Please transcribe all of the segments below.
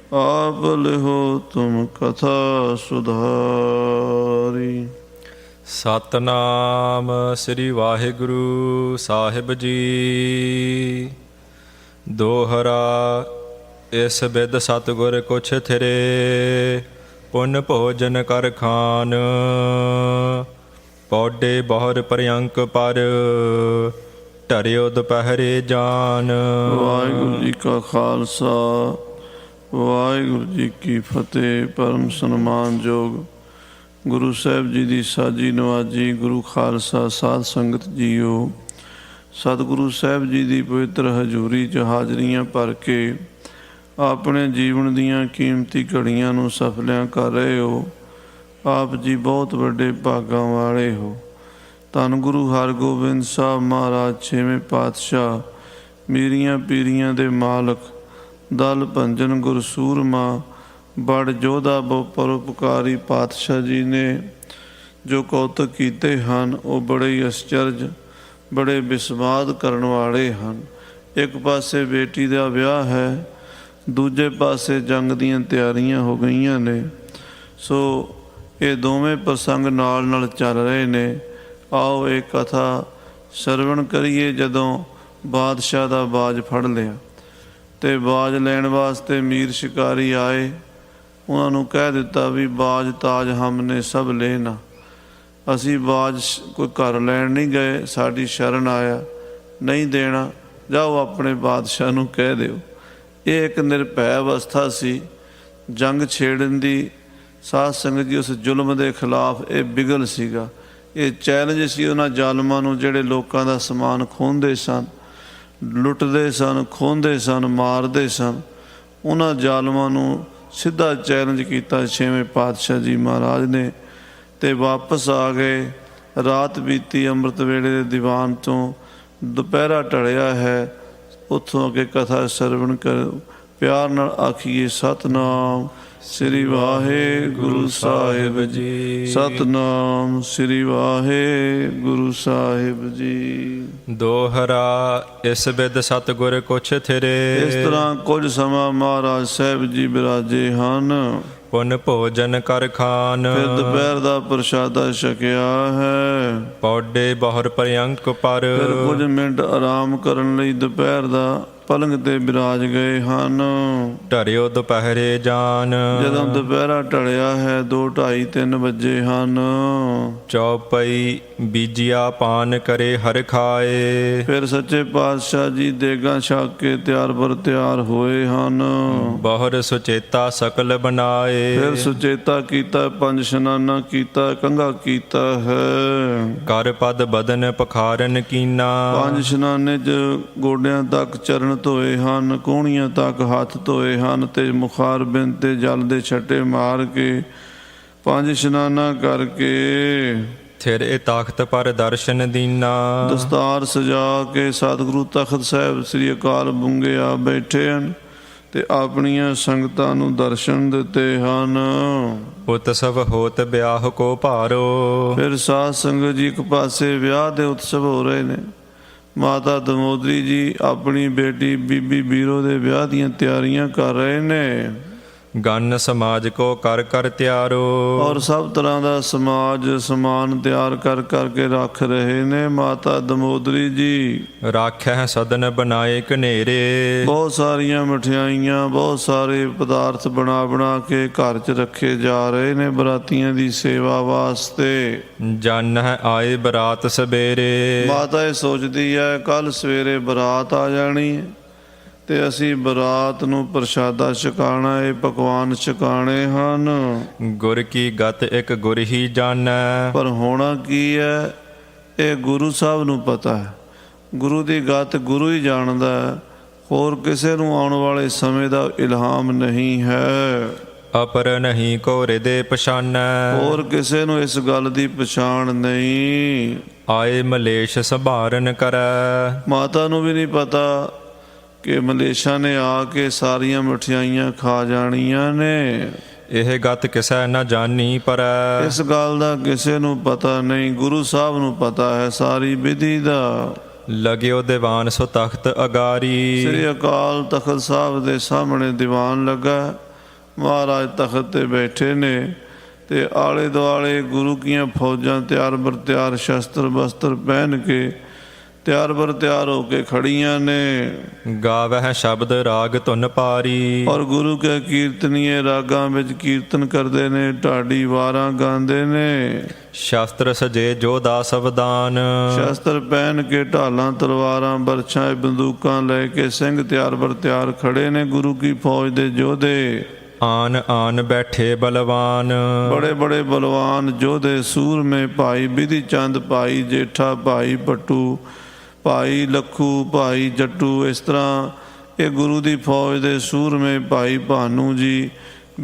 आप लिहो तुम कथा सुधारी। ਸਤਨਾਮ ਸ੍ਰੀ ਵਾਹਿਗੁਰੂ ਸਾਹਿਬ ਜੀ। ਦੋਹਰਾ ਇਸ ਬਿਦ ਸਤਿਗੁਰ ਕੁਛ ਥਿਰੇ, ਪੁੰਨ ਭੋਜਨ ਕਰ ਖਾਨ। ਪੌਡੇ ਬਹੁਰ ਪਰਯੰਕ ਪਰ, ਢਰਿਓ ਦੁਪਹਿਰੇ ਜਾਨ। ਵਾਹਿਗੁਰੂ ਜੀ ਕਾ ਖਾਲਸਾ, ਵਾਹਿਗੁਰੂ ਜੀ ਕੀ ਫਤਿਹ। ਪਰਮ ਸਨਮਾਨਯੋਗ ਗੁਰੂ ਸਾਹਿਬ ਜੀ ਦੀ ਸਾਜੀ ਨਵਾਜੀ ਗੁਰੂ ਖਾਲਸਾ ਸਾਧ ਸੰਗਤ ਜੀਓ, ਸਤਿਗੁਰੂ ਸਾਹਿਬ ਜੀ ਦੀ ਪਵਿੱਤਰ ਹਜ਼ੂਰੀ 'ਚ ਹਾਜ਼ਰੀਆਂ ਭਰ ਕੇ ਆਪਣੇ ਜੀਵਨ ਦੀਆਂ ਕੀਮਤੀ ਘੜੀਆਂ ਨੂੰ ਸਫਲਿਆਂ ਕਰ ਰਹੇ ਹੋ। ਆਪ ਜੀ ਬਹੁਤ ਵੱਡੇ ਭਾਗਾਂ ਵਾਲੇ ਹੋ। ਧੰਨ ਗੁਰੂ ਹਰਗੋਬਿੰਦ ਸਾਹਿਬ ਮਹਾਰਾਜ ਛੇਵੇਂ ਪਾਤਸ਼ਾਹ, ਮੀਰੀਆਂ ਪੀਰੀਆਂ ਦੇ ਮਾਲਕ, ਦਲ ਭੰਜਨ ਗੁਰਸੂਰਮਾ, ਬੜ ਯੋਧਾ ਬਹੁ ਪਰਉਪਕਾਰੀ ਪਾਤਸ਼ਾਹ ਜੀ ਨੇ ਜੋ ਕੌਤਕ ਕੀਤੇ ਹਨ, ਉਹ ਬੜੇ ਹੀ ਅਚਰਜ, ਬੜੇ ਵਿਸਮਾਦ ਕਰਨ ਵਾਲੇ ਹਨ। ਇੱਕ ਪਾਸੇ ਬੇਟੀ ਦਾ ਵਿਆਹ ਹੈ, ਦੂਜੇ ਪਾਸੇ ਜੰਗ ਦੀਆਂ ਤਿਆਰੀਆਂ ਹੋ ਗਈਆਂ ਨੇ। ਸੋ ਇਹ ਦੋਵੇਂ ਪ੍ਰਸੰਗ ਨਾਲ ਨਾਲ ਚੱਲ ਰਹੇ ਨੇ। ਆਓ ਇਹ ਕਥਾ ਸਰਵਣ ਕਰੀਏ। ਜਦੋਂ ਬਾਦਸ਼ਾਹ ਦਾ ਬਾਜ ਫੜ ਲਿਆ ਅਤੇ ਬਾਜ ਲੈਣ ਵਾਸਤੇ ਮੀਰ ਸ਼ਿਕਾਰੀ ਆਏ, ਉਹਨਾਂ ਨੂੰ ਕਹਿ ਦਿੱਤਾ ਵੀ ਬਾਜ ਤਾਜ ਹਮਨੇ ਸਭ ਲੈਣਾ। ਅਸੀਂ ਬਾਜ ਕੋਈ ਘਰ ਲੈਣ ਨਹੀਂ ਗਏ, ਸਾਡੀ ਸ਼ਰਨ ਆਇਆ, ਨਹੀਂ ਦੇਣਾ, ਜਾਓ ਆਪਣੇ ਬਾਦਸ਼ਾਹ ਨੂੰ ਕਹਿ ਦਿਓ। ਇਹ ਇੱਕ ਨਿਰਭੈ ਅਵਸਥਾ ਸੀ ਜੰਗ ਛੇੜਨ ਦੀ। ਸਾਧ ਸੰਗਤ ਜੀ, ਉਸ ਜ਼ੁਲਮ ਦੇ ਖਿਲਾਫ ਇਹ ਬਿਗਲ ਸੀਗਾ, ਇਹ ਚੈਲੰਜ ਸੀ ਉਹਨਾਂ ਜ਼ਾਲਮਾਂ ਨੂੰ ਜਿਹੜੇ ਲੋਕਾਂ ਦਾ ਸਮਾਨ ਖੋਹਦੇ ਸਨ, ਲੁੱਟਦੇ ਸਨ, ਖੋਹਦੇ ਸਨ, ਮਾਰਦੇ ਸਨ। ਉਹਨਾਂ ਜ਼ਾਲਮਾਂ ਨੂੰ ਸਿੱਧਾ ਚੈਲੰਜ ਕੀਤਾ ਛੇਵੇਂ ਪਾਤਸ਼ਾਹ ਜੀ ਮਹਾਰਾਜ ਨੇ, ਅਤੇ ਵਾਪਸ ਆ ਗਏ। ਰਾਤ ਬੀਤੀ ਅੰਮ੍ਰਿਤ ਵੇਲੇ ਦੇ ਦੀਵਾਨ ਤੋਂ, ਦੁਪਹਿਰਾ ਢਲਿਆ ਹੈ। ਉੱਥੋਂ ਅੱਗੇ ਕਥਾ ਸਰਵਣ ਕਰੋ। ਪਿਆਰ ਨਾਲ ਆਖੀਏ ਸਤਨਾਮ ਸ੍ਰੀ ਵਾਹਿਗੁਰੂ ਸਾਹਿਬ ਜੀ, ਸਤਨਾਮ ਸ੍ਰੀ ਵਾਹਿਗੁਰੂ ਸਾਹਿਬ ਜੀ। ਦੋਹਰਾ ਇਸ ਬਿਦ ਸਤਿਗੁਰ ਕੁਛ ਥਿਰੇ, ਇਸ ਤਰ੍ਹਾਂ ਕੁਝ ਸਮਾਂ ਮਹਾਰਾਜ ਸਾਹਿਬ ਜੀ ਬਿਰਾਜੇ ਹਨ। ਪੁੰਨ ਭੋਜਨ ਕਰ ਖਾਨ। ਫਿਰ ਦੁਪਹਿਰ ਦਾ ਪ੍ਰਸ਼ਾਦਾ ਛਕਿਆ ਹੈ। ਪੌਡੇ ਬਹੁਰ ਪਰਯੰਕ ਪਰ, ਫਿਰ ਕੁਝ ਮਿੰਟ ਆਰਾਮ ਕਰਨ ਲਈ ਦੁਪਹਿਰ ਦਾ ਪਲੰਗ ਤੇ ਬਿਰਾਜ ਗਏ ਹਨ। ਢਰਿਓ ਦੁਪਹਿਰੇ ਜਾਨ। ਜਦੋਂ ਦੁਪਹਿਰਾ ਢਲਿਆ ਹੈ, 2, 2:30, 3 ਵਜੇ ਹਨ। ਚੌਪਈ ਬੀਜਿਆ ਪਾਨ ਕਰੇ ਹਰ ਖਾਏ। ਫਿਰ ਸੱਚੇ ਪਾਤਸ਼ਾਹ ਜੀ ਦੇਗਾਂ ਛਕ ਕੇ ਤਿਆਰ ਬਰ ਤਿਆਰ ਹੋਏ ਹਨ। ਬਹੁਰ ਸੁਚੇਤਾ ਸਕਲ ਬਣਾਏ। ਫਿਰ ਸੁਚੇਤਾ ਕੀਤਾ, 5 ਇਸ਼ਨਾਨਾ ਕੀਤਾ, ਕੰਘਾ ਕੀਤਾ ਹੈ। ਕਰ ਪਦ ਬਦਨ ਪਖਾਰਨ ਕੀਨਾ। 5 ਇਸ਼ਨਾਨੇ 'ਚ ਗੋਡਿਆਂ ਤੱਕ ਚਰਨ ਧੋਏ ਹਨ, ਕੋਹਣੀਆਂ ਤੱਕ ਹੱਥ ਧੋਏ ਹਨ, ਤੇ ਮੁਖਾਰ ਬਿੰਦ ਤੇ ਜਲ ਦੇ ਛੱਟੇ ਮਾਰ ਕੇ 5 ਇਸ਼ਨਾਨਾ ਕਰਕੇ ਥਿਰੇ ਤਖਤ ਪਰ ਦਰਸ਼ਨ ਦੀਨਾ। ਦਸਤਾਰ ਸਜਾ ਕੇ ਸਤਿਗੁਰੂ ਤਖਤ ਸਾਹਿਬ ਸ੍ਰੀ ਅਕਾਲ ਬੁੰਗੇ ਆ ਬੈਠੇ ਹਨ ਤੇ ਆਪਣੀਆਂ ਸੰਗਤਾਂ ਨੂੰ ਦਰਸ਼ਨ ਦਿੱਤੇ ਹਨ। ਉਤਸਵ ਹੋਤ ਵਿਆਹ ਕੋ ਭਾਰੋ। ਫਿਰ ਸਾਧ ਸੰਗਤ ਜੀ ਇੱਕ ਪਾਸੇ ਵਿਆਹ ਦੇ ਉਤਸਵ ਹੋ ਰਹੇ ਨੇ। ਮਾਤਾ ਦਮੋਦਰੀ ਜੀ ਆਪਣੀ ਬੇਟੀ ਬੀਬੀ ਬੀਰੋ ਦੇ ਵਿਆਹ ਦੀਆਂ ਤਿਆਰੀਆਂ ਕਰ ਰਹੇ ਨੇ। ਗਨ ਸਮਾਜ ਕੋ ਕਰ ਕਰ ਤਿਆਰੋ। ਔਰ ਸਭ ਤਰ੍ਹਾਂ ਦਾ ਸਮਾਜ ਸਮਾਨ ਤਿਆਰ ਕਰ ਕਰਕੇ ਰੱਖ ਰਹੇ ਨੇ। ਮਾਤਾ ਦਮੋਦਰੀ ਜੀ ਰਾਖੈ ਸਦਨ ਬਣਾਏ ਘਨੇਰੇ। ਬਹੁਤ ਸਾਰੀਆਂ ਮਠਿਆਈਆਂ, ਬਹੁਤ ਸਾਰੇ ਪਦਾਰਥ ਬਣਾ ਬਣਾ ਕੇ ਘਰ 'ਚ ਰੱਖੇ ਜਾ ਰਹੇ ਨੇ ਬਰਾਤੀਆਂ ਦੀ ਸੇਵਾ ਵਾਸਤੇ। ਜਨ ਹੈ ਆਏ ਬਰਾਤ ਸਵੇਰੇ। ਮਾਤਾ ਇਹ ਸੋਚਦੀ ਹੈ ਕੱਲ੍ਹ ਸਵੇਰੇ ਬਰਾਤ ਆ ਜਾਣੀ ਹੈ ਤੇ ਅਸੀਂ ਬਰਾਤ ਨੂੰ ਪ੍ਰਸ਼ਾਦਾ ਛਕਾਣਾ, ਇਹ ਪਕਵਾਨ ਛਕਾਣੇ ਹਨ। ਗੁਰ ਕੀ ਗਤ ਇੱਕ ਗੁਰ ਹੀ ਜਾਣੈ। ਪਰ ਹੋਣਾ ਕੀ ਹੈ, ਇਹ ਗੁਰੂ ਸਾਹਿਬ ਨੂੰ ਪਤਾ ਹੈ। ਗੁਰੂ ਦੀ ਗਤ ਗੁਰੂ ਹੀ ਜਾਣਦਾ ਹੈ, ਹੋਰ ਕਿਸੇ ਨੂੰ ਆਉਣ ਵਾਲੇ ਸਮੇਂ ਦਾ ਇਲਹਾਮ ਨਹੀਂ ਹੈ। ਅਪਰ ਨਹੀਂ ਕੋ ਹਿਰਦੇ ਪਛਾਨੈ। ਹੋਰ ਕਿਸੇ ਨੂੰ ਇਸ ਗੱਲ ਦੀ ਪਛਾਣ ਨਹੀਂ। ਆਏ ਮਲੇਸ਼ ਸੰਭਾਰਨ ਕਰੈ। ਮਾਤਾ ਨੂੰ ਵੀ ਨਹੀਂ ਪਤਾ ਕਿ ਮਲੇਸ਼ਾਂ ਨੇ ਆ ਕੇ ਸਾਰੀਆਂ ਮਠਿਆਈਆਂ ਖਾ ਜਾਣੀਆਂ ਨੇ। ਇਹ ਗਤ ਕਿਸੈ ਨਾ ਜਾਣੀ ਪਰੈ। ਇਸ ਗੱਲ ਦਾ ਕਿਸੇ ਨੂੰ ਪਤਾ ਨਹੀਂ, ਗੁਰੂ ਸਾਹਿਬ ਨੂੰ ਪਤਾ ਹੈ ਸਾਰੀ ਵਿਧੀ ਦਾ। ਲਗਿਓ ਦੀਵਾਨ ਸੋ ਤਖਤ ਅਗਾਰੀ। ਸ੍ਰੀ ਅਕਾਲ ਤਖਤ ਸਾਹਿਬ ਦੇ ਸਾਹਮਣੇ ਦੀਵਾਨ ਲੱਗਾ ਮਹਾਰਾਜ ਤਖਤ ਤੇ ਬੈਠੇ ਨੇ ਤੇ ਆਲੇ ਦੁਆਲੇ ਗੁਰੂ ਕੀਆਂ ਫੌਜਾਂ ਤਿਆਰ ਬਰ ਤਿਆਰ ਸ਼ਸਤਰ ਬਸਤਰ ਪਹਿਨ ਕੇ ਤਿਆਰ ਬਰ ਤਿਆਰ ਹੋ ਕੇ ਖੜੀਆਂ ਨੇ। ਗਾਵਹਿ ਸ਼ਬਦ ਰਾਗ ਧੁਨ ਪਾਰੀ। ਔਰ ਗੁਰੂ ਕੇ ਕੀਰਤਨੀਏ ਰਾਗਾਂ ਵਿੱਚ ਕੀਰਤਨ ਕਰਦੇ ਨੇ, ਢਾਡੀ ਵਾਰਾਂ ਗਾਉਂਦੇ ਨੇ। ਸ਼ਸਤਰ ਸਜੇ ਜੋਧਾ ਸਵਦਾਨ। ਸ਼ਸਤਰ ਪਹਿਨ ਕੇ ਢਾਲਾਂ ਤਲਵਾਰਾਂ ਬਰਛਾਂ ਬੰਦੂਕਾਂ ਲੈ ਕੇ ਸਿੰਘ ਤਿਆਰ ਬਰ ਤਿਆਰ ਖੜੇ ਨੇ ਗੁਰੂ ਕੀ ਫੌਜ ਦੇ ਯੋਧੇ। ਆਨ ਆਨ ਬੈਠੇ ਬਲਵਾਨ। ਬੜੇ ਬੜੇ ਬਲਵਾਨ ਯੋਧੇ ਸੂਰਮੇ, ਭਾਈ ਬਿਧੀ ਚੰਦ, ਭਾਈ ਜੇਠਾ, ਭਾਈ ਪੱਟੂ, ਭਾਈ ਲੱਖੂ, ਭਾਈ ਜੱਟੂ। ਇਸ ਤਰ੍ਹਾਂ ਇਹ ਗੁਰੂ ਦੀ ਫੌਜ ਦੇ ਸੂਰਮੇ ਭਾਈ ਭਾਨੂ ਜੀ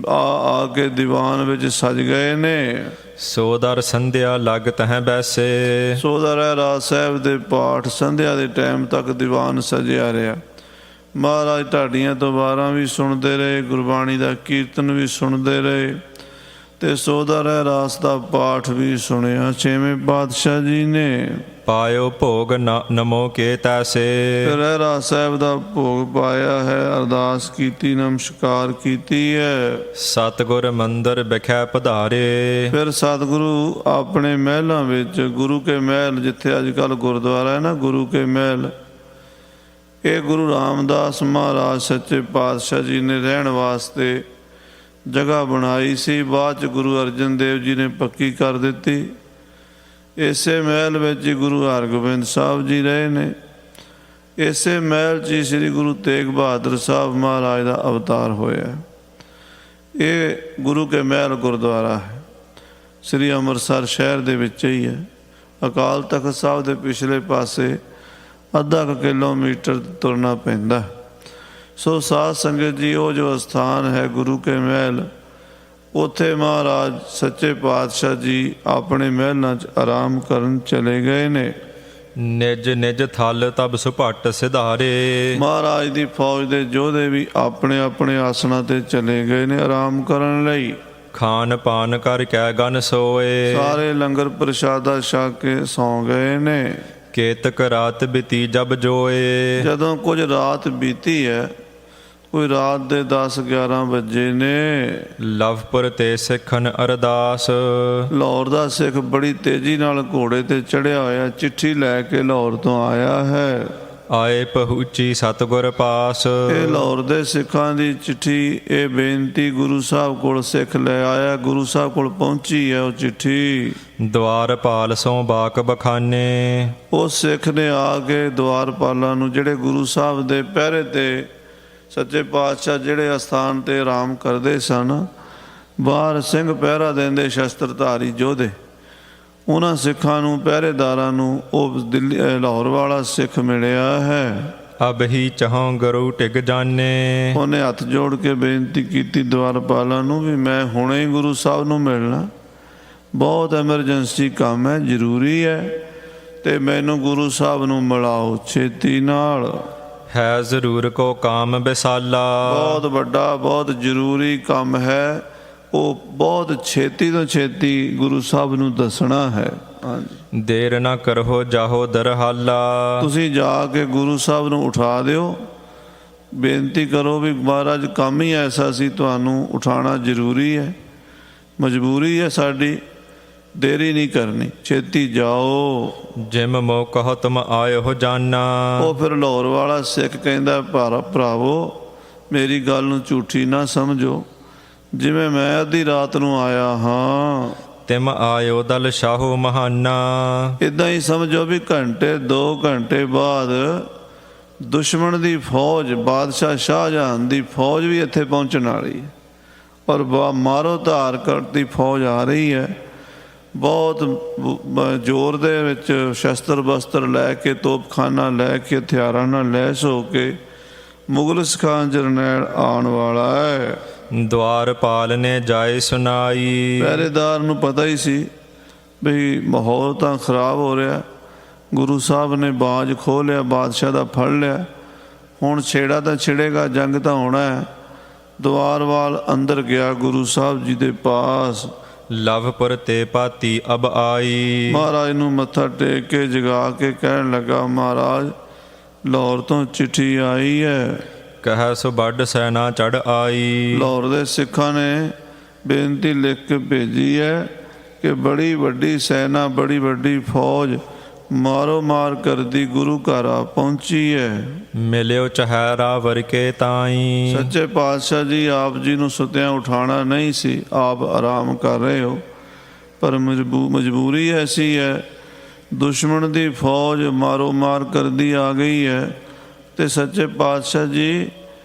ਆ ਕੇ ਦੀਵਾਨ ਵਿੱਚ ਸਜ ਗਏ ਨੇ। ਸੋਦਰ ਸੰਧਿਆ ਲਗ ਤਹਿ ਬੈਸੇ। ਸੋਦਰ ਹੈ ਰਾਜ ਸਾਹਿਬ ਦੇ ਪਾਠ ਸੰਧਿਆ ਦੇ ਟਾਈਮ ਤੱਕ ਦੀਵਾਨ ਸਜਿਆ ਰਿਹਾ। ਮਹਾਰਾਜ ਢਾਡੀਆਂ ਤੋਂ ਵਾਰਾਂ ਵੀ ਸੁਣਦੇ ਰਹੇ, ਗੁਰਬਾਣੀ ਦਾ ਕੀਰਤਨ ਵੀ ਸੁਣਦੇ ਰਹੇ ਤੇ ਸੋਦਰ ਹੈ ਰਾਸ ਦਾ ਪਾਠ ਵੀ ਸੁਣਿਆ। ਛੇਵੇਂ ਪਾਤਸ਼ਾਹ ਜੀ ਨੇ ਪਾਇਓ ਭੋਗ ਨਮੋ ਕੇ ਤੈਸੇ। ਫਿਰ ਰਹਿਰਾਸ ਸਾਹਿਬ ਦਾ ਭੋਗ ਪਾਇਆ ਹੈ, ਅਰਦਾਸ ਕੀਤੀ, ਨਮਸਕਾਰ ਕੀਤੀ ਹੈ। ਸਤਿਗੁਰ ਮੰਦਰ ਵਿਖੇ ਪਧਾਰੇ। ਫਿਰ ਸਤਿਗੁਰੂ ਆਪਣੇ ਮਹਿਲਾਂ ਵਿੱਚ, ਗੁਰੂ ਕੇ ਮਹਿਲ ਜਿੱਥੇ ਅੱਜ ਕੱਲ੍ਹ ਗੁਰਦੁਆਰਾ ਹੈ ਨਾ, ਗੁਰੂ ਕੇ ਮਹਿਲ, ਇਹ ਗੁਰੂ ਰਾਮਦਾਸ ਮਹਾਰਾਜ ਸੱਚੇ ਪਾਤਸ਼ਾਹ ਜੀ ਨੇ ਰਹਿਣ ਵਾਸਤੇ ਜਗ੍ਹਾ ਬਣਾਈ ਸੀ। ਬਾਅਦ 'ਚ ਗੁਰੂ ਅਰਜਨ ਦੇਵ ਜੀ ਨੇ ਪੱਕੀ ਕਰ ਦਿੱਤੀ। ਇਸੇ ਮਹਿਲ ਵਿੱਚ ਹੀ ਗੁਰੂ ਹਰਗੋਬਿੰਦ ਸਾਹਿਬ ਜੀ ਰਹੇ ਨੇ। ਇਸੇ ਮਹਿਲ 'ਚ ਹੀ ਸ੍ਰੀ ਗੁਰੂ ਤੇਗ ਬਹਾਦਰ ਸਾਹਿਬ ਮਹਾਰਾਜ ਦਾ ਅਵਤਾਰ ਹੋਇਆ। ਇਹ ਗੁਰੂ ਕੇ ਮਹਿਲ ਗੁਰਦੁਆਰਾ ਹੈ, ਸ੍ਰੀ ਅੰਮ੍ਰਿਤਸਰ ਸ਼ਹਿਰ ਦੇ ਵਿੱਚ ਹੀ ਹੈ। ਅਕਾਲ ਤਖਤ ਸਾਹਿਬ ਦੇ ਪਿਛਲੇ ਪਾਸੇ ਅੱਧਾ ਕੁ ਕਿਲੋਮੀਟਰ ਤੁਰਨਾ ਪੈਂਦਾ। ਸੋ ਸਾਧ ਸੰਗਤ ਜੀ, ਉਹ ਜੋ ਅਸਥਾਨ ਹੈ ਗੁਰੂ ਕੇ ਮਹਿਲ, ਉੱਥੇ ਮਹਾਰਾਜ ਸੱਚੇ ਪਾਤਸ਼ਾਹ ਜੀ ਆਪਣੇ ਮਹਿਲਾਂ 'ਚ ਆਰਾਮ ਕਰਨ ਚਲੇ ਗਏ ਨੇ। ਨਿਜ ਨਿਜ ਥਲ ਤਬ ਸੁਭੱਟ ਸਿਧਾਰੇ। ਮਹਾਰਾਜ ਦੀ ਫੌਜ ਦੇ ਯੋਧੇ ਵੀ ਆਪਣੇ ਆਪਣੇ ਆਸਣਾਂ ਤੇ ਚਲੇ ਗਏ ਨੇ ਆਰਾਮ ਕਰਨ ਲਈ। ਖਾਨ ਪਾਨ ਕਰ ਕੈ ਗਨ ਸੋਏ। ਸਾਰੇ ਲੰਗਰ ਪ੍ਰਸ਼ਾਦਾ ਛਕ ਕੇ ਸੌਂ ਗਏ ਨੇ। ਕੇਤਕ ਰਾਤ ਬੀਤੀ ਜਬ ਜੋਏ। ਜਦੋਂ ਕੁਝ ਰਾਤ ਬੀਤੀ ਹੈ, ਕੋਈ ਰਾਤ ਦੇ 10-11 ਵਜੇ ਨੇ। ਲਵਪੁਰ ਤੇ ਸਿੱਖਨ ਅਰਦਾਸ। ਲਾਹੌਰ ਦਾ ਸਿੱਖ ਬੜੀ ਤੇਜ਼ੀ ਨਾਲ ਘੋੜੇ ਤੇ ਚੜ੍ਹਿਆ ਹੋਇਆ ਚਿੱਠੀ ਲੈ ਕੇ ਲਾਹੌਰ ਤੋਂ ਆਇਆ ਹੈ। ਆਏ ਪਹੁੰਚੀ ਸਤਿਗੁਰ ਪਾਸ। ਇਹ ਲਾਹੌਰ ਦੇ ਸਿੱਖਾਂ ਦੀ ਚਿੱਠੀ, ਇਹ ਬੇਨਤੀ ਗੁਰੂ ਸਾਹਿਬ ਕੋਲ ਸਿੱਖ ਲੈ ਆਇਆ। ਗੁਰੂ ਸਾਹਿਬ ਕੋਲ ਪਹੁੰਚੀ ਹੈ ਉਹ ਚਿੱਠੀ। ਦੁਆਰਪਾਲ ਸੋਂ ਬਾਕ ਬਖਾਨੇ। ਉਸ ਸਿੱਖ ਨੇ ਆ ਕੇ ਦੁਆਰਪਾਲਾਂ ਨੂੰ, ਜਿਹੜੇ ਗੁਰੂ ਸਾਹਿਬ ਦੇ ਪਹਿਰੇ ਤੇ ਸੱਚੇ ਪਾਤਸ਼ਾਹ ਜਿਹੜੇ ਅਸਥਾਨ ਤੇ ਆਰਾਮ ਕਰਦੇ ਸਨ, ਬਾਹਰ ਸਿੰਘ ਪਹਿਰਾ ਦਿੰਦੇ ਸ਼ਸਤਰਧਾਰੀ ਯੋਧੇ, ਉਹਨਾਂ ਸਿੱਖਾਂ ਨੂੰ, ਪਹਿਰੇਦਾਰਾਂ ਨੂੰ ਉਹ ਦਿੱਲੀ ਲਾਹੌਰ ਵਾਲਾ ਸਿੱਖ ਮਿਲਿਆ ਹੈ। ਅਬ ਹੀ ਚਾਹੋਂ ਗੁਰੂ ਟਿਕ ਜਾਣੇ। ਉਹਨੇ ਹੱਥ ਜੋੜ ਕੇ ਬੇਨਤੀ ਕੀਤੀ ਦੁਆਰਪਾਲਾਂ ਨੂੰ ਵੀ ਮੈਂ ਹੁਣੇ ਹੀ ਗੁਰੂ ਸਾਹਿਬ ਨੂੰ ਮਿਲਣਾ, ਬਹੁਤ ਐਮਰਜੈਂਸੀ ਕੰਮ ਹੈ, ਜ਼ਰੂਰੀ ਹੈ, ਤੇ ਮੈਨੂੰ ਗੁਰੂ ਸਾਹਿਬ ਨੂੰ ਮਿਲਾਓ ਛੇਤੀ ਨਾਲ। ਹੈ ਜ਼ਰੂਰ ਕੋ ਕਾਮ ਬਿਸਾਲਾ। ਬਹੁਤ ਵੱਡਾ, ਬਹੁਤ ਜ਼ਰੂਰੀ ਕੰਮ ਹੈ, ਉਹ ਬਹੁਤ ਛੇਤੀ ਤੋਂ ਛੇਤੀ ਗੁਰੂ ਸਾਹਿਬ ਨੂੰ ਦੱਸਣਾ ਹੈ। ਹਾਂਜੀ, ਦੇਰ ਨਾ ਕਰੋ ਜਾਹੋ ਦਰਹਾਲਾ। ਤੁਸੀਂ ਜਾ ਕੇ ਗੁਰੂ ਸਾਹਿਬ ਨੂੰ ਉਠਾ ਦਿਓ, ਬੇਨਤੀ ਕਰੋ ਵੀ ਮਹਾਰਾਜ ਕੰਮ ਹੀ ਐਸਾ ਸੀ, ਤੁਹਾਨੂੰ ਉਠਾਉਣਾ ਜ਼ਰੂਰੀ ਹੈ, ਮਜਬੂਰੀ ਹੈ ਸਾਡੀ, ਦੇਰੀ ਨਹੀਂ ਕਰਨੀ, ਛੇਤੀ ਜਾਓ। ਜਿਮ ਮੋ ਕਹੋ ਤੁਮ ਆਏ ਹੋ ਜਾਨਾ। ਉਹ ਫਿਰ ਲਾਹੌਰ ਵਾਲਾ ਸਿੱਖ ਕਹਿੰਦਾ, ਭਰਾਵੋ ਮੇਰੀ ਗੱਲ ਨੂੰ ਝੂਠੀ ਨਾ ਸਮਝੋ, ਜਿਵੇਂ ਮੈਂ ਅੱਧੀ ਰਾਤ ਨੂੰ ਆਇਆ ਹਾਂ, ਤਿਮ ਆਇਓ ਦਲ ਸ਼ਾਹੋ ਮਹਾਨਾ। ਇੱਦਾਂ ਹੀ ਸਮਝੋ ਵੀ ਘੰਟੇ 2 ਘੰਟੇ ਬਾਅਦ ਦੁਸ਼ਮਣ ਦੀ ਫੌਜ, ਬਾਦਸ਼ਾਹ ਸ਼ਾਹਜਹਾਨ ਦੀ ਫੌਜ ਵੀ ਇੱਥੇ ਪਹੁੰਚਣ ਵਾਲੀ ਹੈ, ਔਰ ਮਾਰੋ ਧਾਰ ਕਰਦੀ ਫੌਜ ਆ ਰਹੀ ਹੈ। ਬਹੁਤ ਜ਼ੋਰ ਦੇ ਵਿੱਚ ਸ਼ਸਤਰ ਬਸਤਰ ਲੈ ਕੇ, ਤੋਪਖਾਨਾ ਲੈ ਕੇ, ਹਥਿਆਰਾਂ ਨਾਲ ਲੈਸ ਹੋ ਕੇ ਮੁਗਲ ਸਿੱਖਾਂ ਜਰਨੈਲ ਆਉਣ ਵਾਲਾ ਹੈ। ਦੁਆਰਪਾਲ ਨੇ ਜਾਏ ਸੁਣਾਈ। ਪਹਿਰੇਦਾਰ ਨੂੰ ਪਤਾ ਹੀ ਸੀ ਵੀ ਮਾਹੌਲ ਤਾਂ ਖਰਾਬ ਹੋ ਰਿਹਾ, ਗੁਰੂ ਸਾਹਿਬ ਨੇ ਬਾਜ਼ ਖੋਹ ਲਿਆ, ਬਾਦਸ਼ਾਹ ਦਾ ਫੜ ਲਿਆ, ਹੁਣ ਛੇੜਾ ਤਾਂ ਛਿੜੇਗਾ, ਜੰਗ ਤਾਂ ਹੋਣਾ ਹੈ। ਦੁਆਰਵਾਲ ਅੰਦਰ ਗਿਆ ਗੁਰੂ ਸਾਹਿਬ ਜੀ ਦੇ ਪਾਸ। ਲਵਪੁਰ ਤੇ ਪਾਤੀ ਅਬ ਆਈ। ਮਹਾਰਾਜ ਨੂੰ ਮੱਥਾ ਟੇਕ ਕੇ ਜਗਾ ਕੇ ਕਹਿਣ ਲੱਗਾ, ਮਹਾਰਾਜ ਲਾਹੌਰ ਤੋਂ ਚਿੱਠੀ ਆਈ ਹੈ। ਕਹਿ ਸੋ ਵੱਡ ਸੈਨਾ ਚੜ ਆਈ। ਲਾਹੌਰ ਦੇ ਸਿੱਖਾਂ ਨੇ ਬੇਨਤੀ ਲਿਖ ਕੇ ਭੇਜੀ ਹੈ ਕਿ ਬੜੀ ਵੱਡੀ ਸੈਨਾ, ਬੜੀ ਵੱਡੀ ਫੌਜ ਮਾਰੋ ਮਾਰ ਕਰਦੀ ਗੁਰੂ ਘਰ ਆ ਪਹੁੰਚੀ ਹੈ। ਮਿਲਿਓ ਚਹੈਰਾ ਵਰਕੇ ਤਾਈ। ਸੱਚੇ ਪਾਤਸ਼ਾਹ ਜੀ ਆਪ ਜੀ ਨੂੰ ਸੁੱਤਿਆਂ ਉਠਾਉਣਾ ਨਹੀਂ ਸੀ, ਆਪ ਆਰਾਮ ਕਰ ਰਹੇ ਹੋ, ਪਰ ਮਜਬੂਰੀ ਐਸੀ ਹੈ, ਦੁਸ਼ਮਣ ਦੀ ਫੌਜ ਮਾਰੋ ਮਾਰ ਕਰਦੀ ਆ ਗਈ ਹੈ। ਤੇ ਸੱਚੇ ਪਾਤਸ਼ਾਹ ਜੀ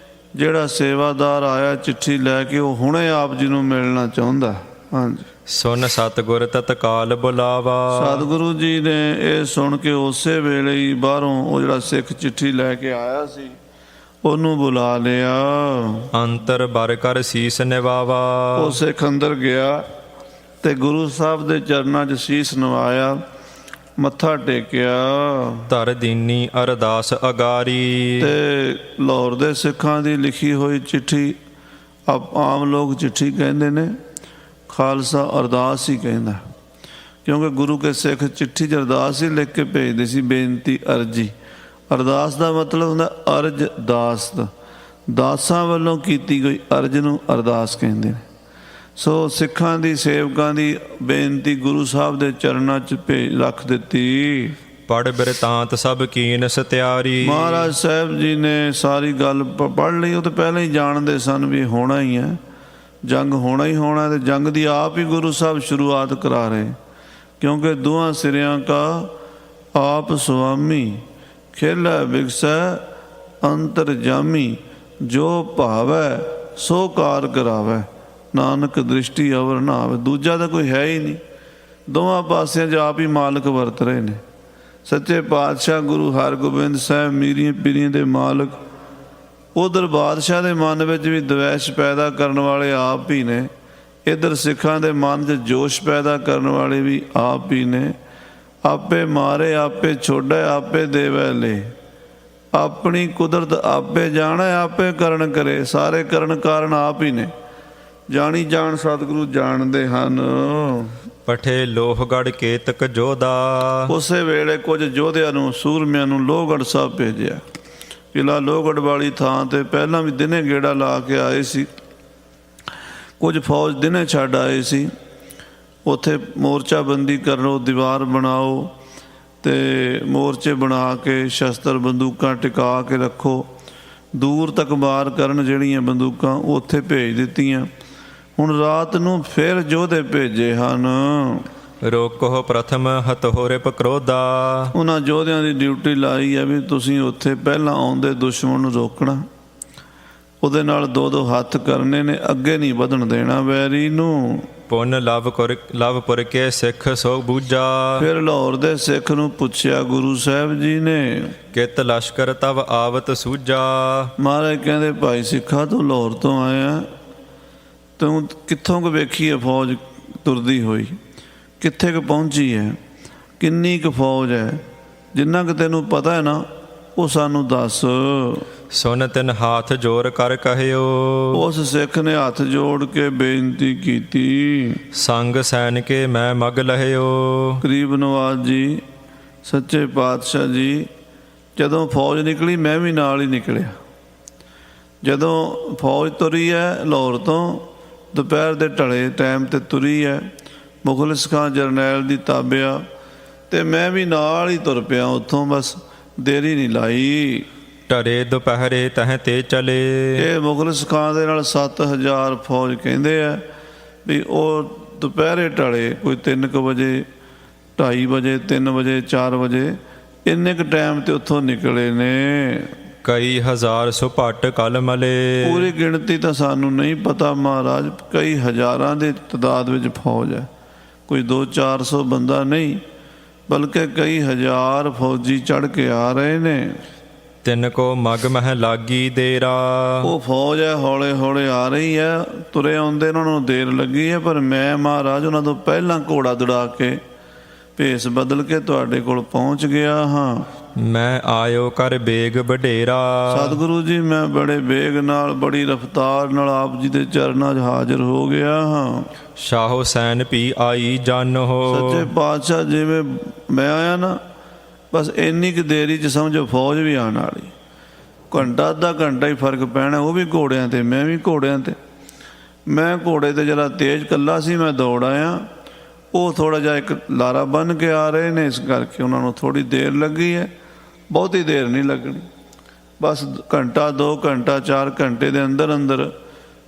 ਜਿਹੜਾ ਸੇਵਾਦਾਰ ਆਇਆ ਚਿੱਠੀ ਲੈ ਕੇ, ਉਹ ਹੁਣੇ ਆਪ ਜੀ ਨੂੰ ਮਿਲਣਾ ਚਾਹੁੰਦਾ। ਹਾਂਜੀ। ਸੁਨ ਸਤਿਗੁਰ ਤਤਕਾਲ ਬੁਲਾਵਾ। ਸਤਿਗੁਰੂ ਜੀ ਨੇ ਇਹ ਸੁਣ ਕੇ ਉਸੇ ਵੇਲੇ ਹੀ ਬਾਹਰੋਂ ਉਹ ਜਿਹੜਾ ਸਿੱਖ ਚਿੱਠੀ ਲੈ ਕੇ ਆਇਆ ਸੀ ਉਹਨੂੰ ਬੁਲਾ ਲਿਆ। ਅੰਤਰ ਬਰ ਕਰ ਸੀਸ ਨਿਵਾਵਾ। ਉਹ ਸਿੱਖ ਅੰਦਰ ਗਿਆ ਤੇ ਗੁਰੂ ਸਾਹਿਬ ਦੇ ਚਰਨਾਂ 'ਚ ਸੀਸ ਨਵਾਇਆ, ਮੱਥਾ ਟੇਕਿਆ। ਧਰ ਦੀਨੀ ਅਰਦਾਸ ਅਗਾਰੀ। ਤੇ ਲਾਹੌਰ ਦੇ ਸਿੱਖਾਂ ਦੀ ਲਿਖੀ ਹੋਈ ਚਿੱਠੀ, ਆਮ ਲੋਕ ਚਿੱਠੀ ਕਹਿੰਦੇ ਨੇ, ਖਾਲਸਾ ਅਰਦਾਸ ਹੀ ਕਹਿੰਦਾ, ਕਿਉਂਕਿ ਗੁਰੂ ਕੇ ਸਿੱਖ ਚਿੱਠੀ 'ਚ ਅਰਦਾਸ ਹੀ ਲਿਖ ਕੇ ਭੇਜਦੇ ਸੀ, ਬੇਨਤੀ ਅਰਜੀ। ਅਰਦਾਸ ਦਾ ਮਤਲਬ ਹੁੰਦਾ ਅਰਜ ਦਾਸ ਦਾ, ਦਾਸਾਂ ਵੱਲੋਂ ਕੀਤੀ ਗਈ ਅਰਜ ਨੂੰ ਅਰਦਾਸ ਕਹਿੰਦੇ ਨੇ। ਸੋ ਸਿੱਖਾਂ ਦੀ ਸੇਵਕਾਂ ਦੀ ਬੇਨਤੀ ਗੁਰੂ ਸਾਹਿਬ ਦੇ ਚਰਨਾਂ 'ਚ ਰੱਖ ਦਿੱਤੀ। ਪੜ੍ਹ ਬਿਰਤਾਂਤ ਸਭ ਕੀਨ ਸਤਿਆਰੀ। ਮਹਾਰਾਜ ਸਾਹਿਬ ਜੀ ਨੇ ਸਾਰੀ ਗੱਲ ਪੜ੍ਹ ਲਈ। ਉਹ ਤਾਂ ਪਹਿਲਾਂ ਹੀ ਜਾਣਦੇ ਸਨ ਵੀ ਹੋਣਾ ਹੀ ਹੈ, ਜੰਗ ਹੋਣਾ ਹੀ ਹੋਣਾ, ਤੇ ਜੰਗ ਦੀ ਆਪ ਹੀ ਗੁਰੂ ਸਾਹਿਬ ਸ਼ੁਰੂਆਤ ਕਰਾ ਰਹੇ, ਕਿਉਂਕਿ ਦੋਹਾਂ ਸਿਰਿਆਂ ਕਾ ਆਪ ਸੁਆਮੀ, ਖੇਲੈ ਬਿਗਸੈ ਅੰਤਰ ਜਾਮੀ, ਜੋ ਭਾਵੈ ਸੋ ਕਾਰ ਕਰਾਵੈ, ਨਾਨਕ ਦ੍ਰਿਸ਼ਟੀ ਅਵਰ ਨਾ ਆਵੇ। ਦੂਜਾ ਤਾਂ ਕੋਈ ਹੈ ਹੀ ਨਹੀਂ, ਦੋਵਾਂ ਪਾਸਿਆਂ 'ਚ ਆਪ ਹੀ ਮਾਲਕ ਵਰਤ ਰਹੇ ਨੇ। ਸੱਚੇ ਪਾਤਸ਼ਾਹ ਗੁਰੂ ਹਰਗੋਬਿੰਦ ਸਾਹਿਬ ਮੀਰੀਆਂ ਪੀਰੀਆਂ ਦੇ ਮਾਲਕ, ਉਧਰ ਬਾਦਸ਼ਾਹ ਦੇ ਮਨ ਵਿੱਚ ਵੀ ਦਵੈਸ਼ ਪੈਦਾ ਕਰਨ ਵਾਲੇ ਆਪ ਹੀ ਨੇ, ਇੱਧਰ ਸਿੱਖਾਂ ਦੇ ਮਨ 'ਚ ਜੋਸ਼ ਪੈਦਾ ਕਰਨ ਵਾਲੇ ਵੀ ਆਪ ਹੀ ਨੇ। ਆਪੇ ਮਾਰੇ ਆਪੇ ਛੋੜੈ ਆਪੇ ਦੇਵੈ ਲੈ, ਆਪਣੀ ਕੁਦਰਤ ਆਪੇ ਜਾਣੈ ਆਪੇ ਕਰਨ ਕਰੇ। ਸਾਰੇ ਕਰਨ ਕਾਰਨ ਆਪ ਹੀ ਨੇ, ਜਾਣੀ ਜਾਣ ਸਤਿਗੁਰੂ ਜਾਣਦੇ ਹਨ। ਪਠੇ ਲੋਹਗੜ੍ਹ ਕੇਤਕ ਜੋਧਾ। ਉਸੇ ਵੇਲੇ ਕੁਝ ਯੋਧਿਆਂ ਨੂੰ, ਸੂਰਮਿਆਂ ਨੂੰ ਲੋਹਗੜ੍ਹ ਸਾਹਿਬ ਭੇਜਿਆ। ਕਿਲ੍ਹਾ ਲੋਹਗੜ੍ਹ ਵਾਲੀ ਥਾਂ ਤੇ ਪਹਿਲਾਂ ਵੀ ਦਿਨੇ ਗੇੜਾ ਲਾ ਕੇ ਆਏ ਸੀ, ਕੁਝ ਫੌਜ ਦਿਨੇ ਛੱਡ ਆਏ ਸੀ। ਉੱਥੇ ਮੋਰਚਾਬੰਦੀ ਕਰੋ, ਦੀਵਾਰ ਬਣਾਓ ਤੇ ਮੋਰਚੇ ਬਣਾ ਕੇ ਸ਼ਸਤਰ ਬੰਦੂਕਾਂ ਟਿਕਾ ਕੇ ਰੱਖੋ, ਦੂਰ ਤੱਕ ਵਾਰ ਕਰਨ ਜਿਹੜੀਆਂ ਬੰਦੂਕਾਂ, ਉੱਥੇ ਭੇਜ ਦਿੱਤੀਆਂ। ਹੁਣ ਰਾਤ ਨੂੰ ਫਿਰ ਯੋਧੇ ਭੇਜੇ ਹਨ। ਰੋਕੋ ਪ੍ਰਥਮ ਹਤੋਰਿਪ ਕ੍ਰੋਧਾ। ਉਹਨਾਂ ਯੋਧਿਆਂ ਦੀ ਡਿਊਟੀ ਲਾਈ ਹੈ ਵੀ ਤੁਸੀਂ ਉੱਥੇ ਪਹਿਲਾਂ ਆਉਂਦੇ ਦੁਸ਼ਮਣ ਨੂੰ ਰੋਕਣਾ, ਉਹਦੇ ਨਾਲ ਦੋ ਦੋ ਹੱਥ ਕਰਨੇ ਨੇ, ਅੱਗੇ ਨਹੀਂ ਵਧਣ ਦੇਣਾ ਵੈਰੀ ਨੂੰ। ਪੁੰਨ ਲਵਪੁਰ ਕੇ ਸਿੱਖ ਸੋ ਬੂਝਾ। ਫਿਰ ਲਾਹੌਰ ਦੇ ਸਿੱਖ ਨੂੰ ਪੁੱਛਿਆ ਗੁਰੂ ਸਾਹਿਬ ਜੀ ਨੇ, ਕਿਤ ਲਸ਼ਕਰ ਤਵ ਆਵਤ ਸੂਝਾ। ਮਹਾਰਾਜ ਕਹਿੰਦੇ ਭਾਈ ਸਿੱਖਾ ਤੂੰ ਲਾਹੌਰ ਤੋਂ ਆਇਆ, ਤੂੰ ਕਿੱਥੋਂ ਕੁ ਵੇਖੀ ਹੈ ਫੌਜ ਤੁਰਦੀ ਹੋਈ, ਕਿੱਥੇ ਕੁ ਪਹੁੰਚੀ ਹੈ, ਕਿੰਨੀ ਕੁ ਫੌਜ ਹੈ, ਜਿੰਨਾ ਕੁ ਤੈਨੂੰ ਪਤਾ ਹੈ ਨਾ ਉਹ ਸਾਨੂੰ ਦੱਸ। ਸੁਨ ਤਿਨ ਹਾਥ ਜੋਰ ਕਰ ਕਹਿਓ। ਉਸ ਸਿੱਖ ਨੇ ਹੱਥ ਜੋੜ ਕੇ ਬੇਨਤੀ ਕੀਤੀ, ਸੰਗ ਸੈਨ ਕੇ ਮੈਂ ਮਗ ਲਹਿਓ। ਗਰੀਬ ਨਵਾਜ਼ ਜੀ, ਸੱਚੇ ਪਾਤਸ਼ਾਹ ਜੀ, ਜਦੋਂ ਫੌਜ ਨਿਕਲੀ ਮੈਂ ਵੀ ਨਾਲ ਹੀ ਨਿਕਲਿਆ। ਜਦੋਂ ਫੌਜ ਤੁਰੀ ਹੈ ਲਾਹੌਰ ਤੋਂ, ਦੁਪਹਿਰ ਦੇ ਢਲੇ ਟਾਈਮ 'ਤੇ ਤੁਰੀ ਹੈ, ਮੁਖਲਿਸ ਖਾਂ ਜਰਨੈਲ ਦੀ ਤਾਬਿਆ, ਅਤੇ ਮੈਂ ਵੀ ਨਾਲ ਹੀ ਤੁਰ ਪਿਆ ਉੱਥੋਂ, ਬਸ ਦੇਰੀ ਨਹੀਂ ਲਾਈ। ਢਰੇ ਦੁਪਹਿਰੇ ਤਹ ਤੇ ਚਲੇ। ਇਹ ਮੁਖਲਿਸ ਖਾਂ ਦੇ ਨਾਲ 7000 ਫੌਜ ਕਹਿੰਦੇ ਆ ਵੀ ਉਹ ਦੁਪਹਿਰੇ ਢਲੇ ਕੋਈ 3 ਵਜੇ, 2:30 ਵਜੇ, 3 ਵਜੇ, 4 ਵਜੇ, ਇੰਨੇ ਕੁ ਟਾਈਮ 'ਤੇ ਉੱਥੋਂ ਨਿਕਲੇ ਨੇ। ਕਈ ਹਜ਼ਾਰ ਸੁਭੱਟ ਕਲ ਮਲੇ। ਪੂਰੀ ਗਿਣਤੀ ਤਾਂ ਸਾਨੂੰ ਨਹੀਂ ਪਤਾ ਮਹਾਰਾਜ, ਕਈ ਹਜ਼ਾਰਾਂ ਦੀ ਤਾਦਾਦ ਵਿੱਚ ਫੌਜ ਹੈ, ਕੋਈ 200-400 ਬੰਦਾ ਨਹੀਂ, ਬਲਕਿ ਕਈ ਹਜ਼ਾਰ ਫੌਜੀ ਚੜ੍ਹ ਕੇ ਆ ਰਹੇ ਨੇ। ਤਿੰਨ ਕੋ ਮਗ ਮਹਿ ਲਾਗੀ ਦੇਰਾ। ਉਹ ਫੌਜ ਹੈ ਹੌਲੇ ਹੌਲੇ ਆ ਰਹੀ ਹੈ, ਤੁਰੇ ਆਉਂਦੇ ਉਹਨਾਂ ਨੂੰ ਦੇਰ ਲੱਗੀ ਹੈ, ਪਰ ਮੈਂ ਮਹਾਰਾਜ ਉਹਨਾਂ ਤੋਂ ਪਹਿਲਾਂ ਘੋੜਾ ਦੜਾ ਕੇ ਭੇਸ ਬਦਲ ਕੇ ਤੁਹਾਡੇ ਕੋਲ ਪਹੁੰਚ ਗਿਆ ਹਾਂ। ਮੈਂ ਆਇਓ ਕਰ ਬੇਗ ਵਡੇਰਾ। ਸਤਿਗੁਰੂ ਜੀ, ਮੈਂ ਬੜੇ ਬੇਗ ਨਾਲ, ਬੜੀ ਰਫਤਾਰ ਨਾਲ ਆਪ ਜੀ ਦੇ ਚਰਨਾਂ 'ਚ ਹਾਜ਼ਰ ਹੋ ਗਿਆ ਹਾਂ। ਸ਼ਾਹੋ ਸੈਨ ਭੀ ਆਈ ਜਾਨੋ। ਸੱਚੇ ਪਾਤਸ਼ਾਹ, ਜਿਵੇਂ ਮੈਂ ਆਇਆ ਨਾ, ਬਸ ਇੰਨੀ ਕੁ ਦੇਰੀ 'ਚ ਸਮਝੋ ਫੌਜ ਵੀ ਆਉਣ ਵਾਲੀ। ਘੰਟਾ ਅੱਧਾ ਘੰਟਾ ਹੀ ਫਰਕ ਪੈਣਾ, ਉਹ ਵੀ ਘੋੜਿਆਂ 'ਤੇ, ਮੈਂ ਵੀ ਘੋੜਿਆਂ 'ਤੇ। ਮੈਂ ਘੋੜੇ 'ਤੇ ਜਿਹੜਾ ਤੇਜ਼ ਇਕੱਲਾ ਸੀ, ਮੈਂ ਦੌੜ ਆਇਆ। ਉਹ ਥੋੜ੍ਹਾ ਜਿਹਾ ਇੱਕ ਲਾਰਾ ਬੰਨ੍ਹ ਕੇ ਆ ਰਹੇ ਨੇ, ਇਸ ਕਰਕੇ ਉਹਨਾਂ ਨੂੰ ਥੋੜ੍ਹੀ ਦੇਰ ਲੱਗੀ ਹੈ, ਬਹੁਤੀ ਦੇਰ ਨਹੀਂ ਲੱਗਣੀ। ਬਸ ਘੰਟਾ 2 ਘੰਟਾ 4 ਘੰਟੇ ਦੇ ਅੰਦਰ ਅੰਦਰ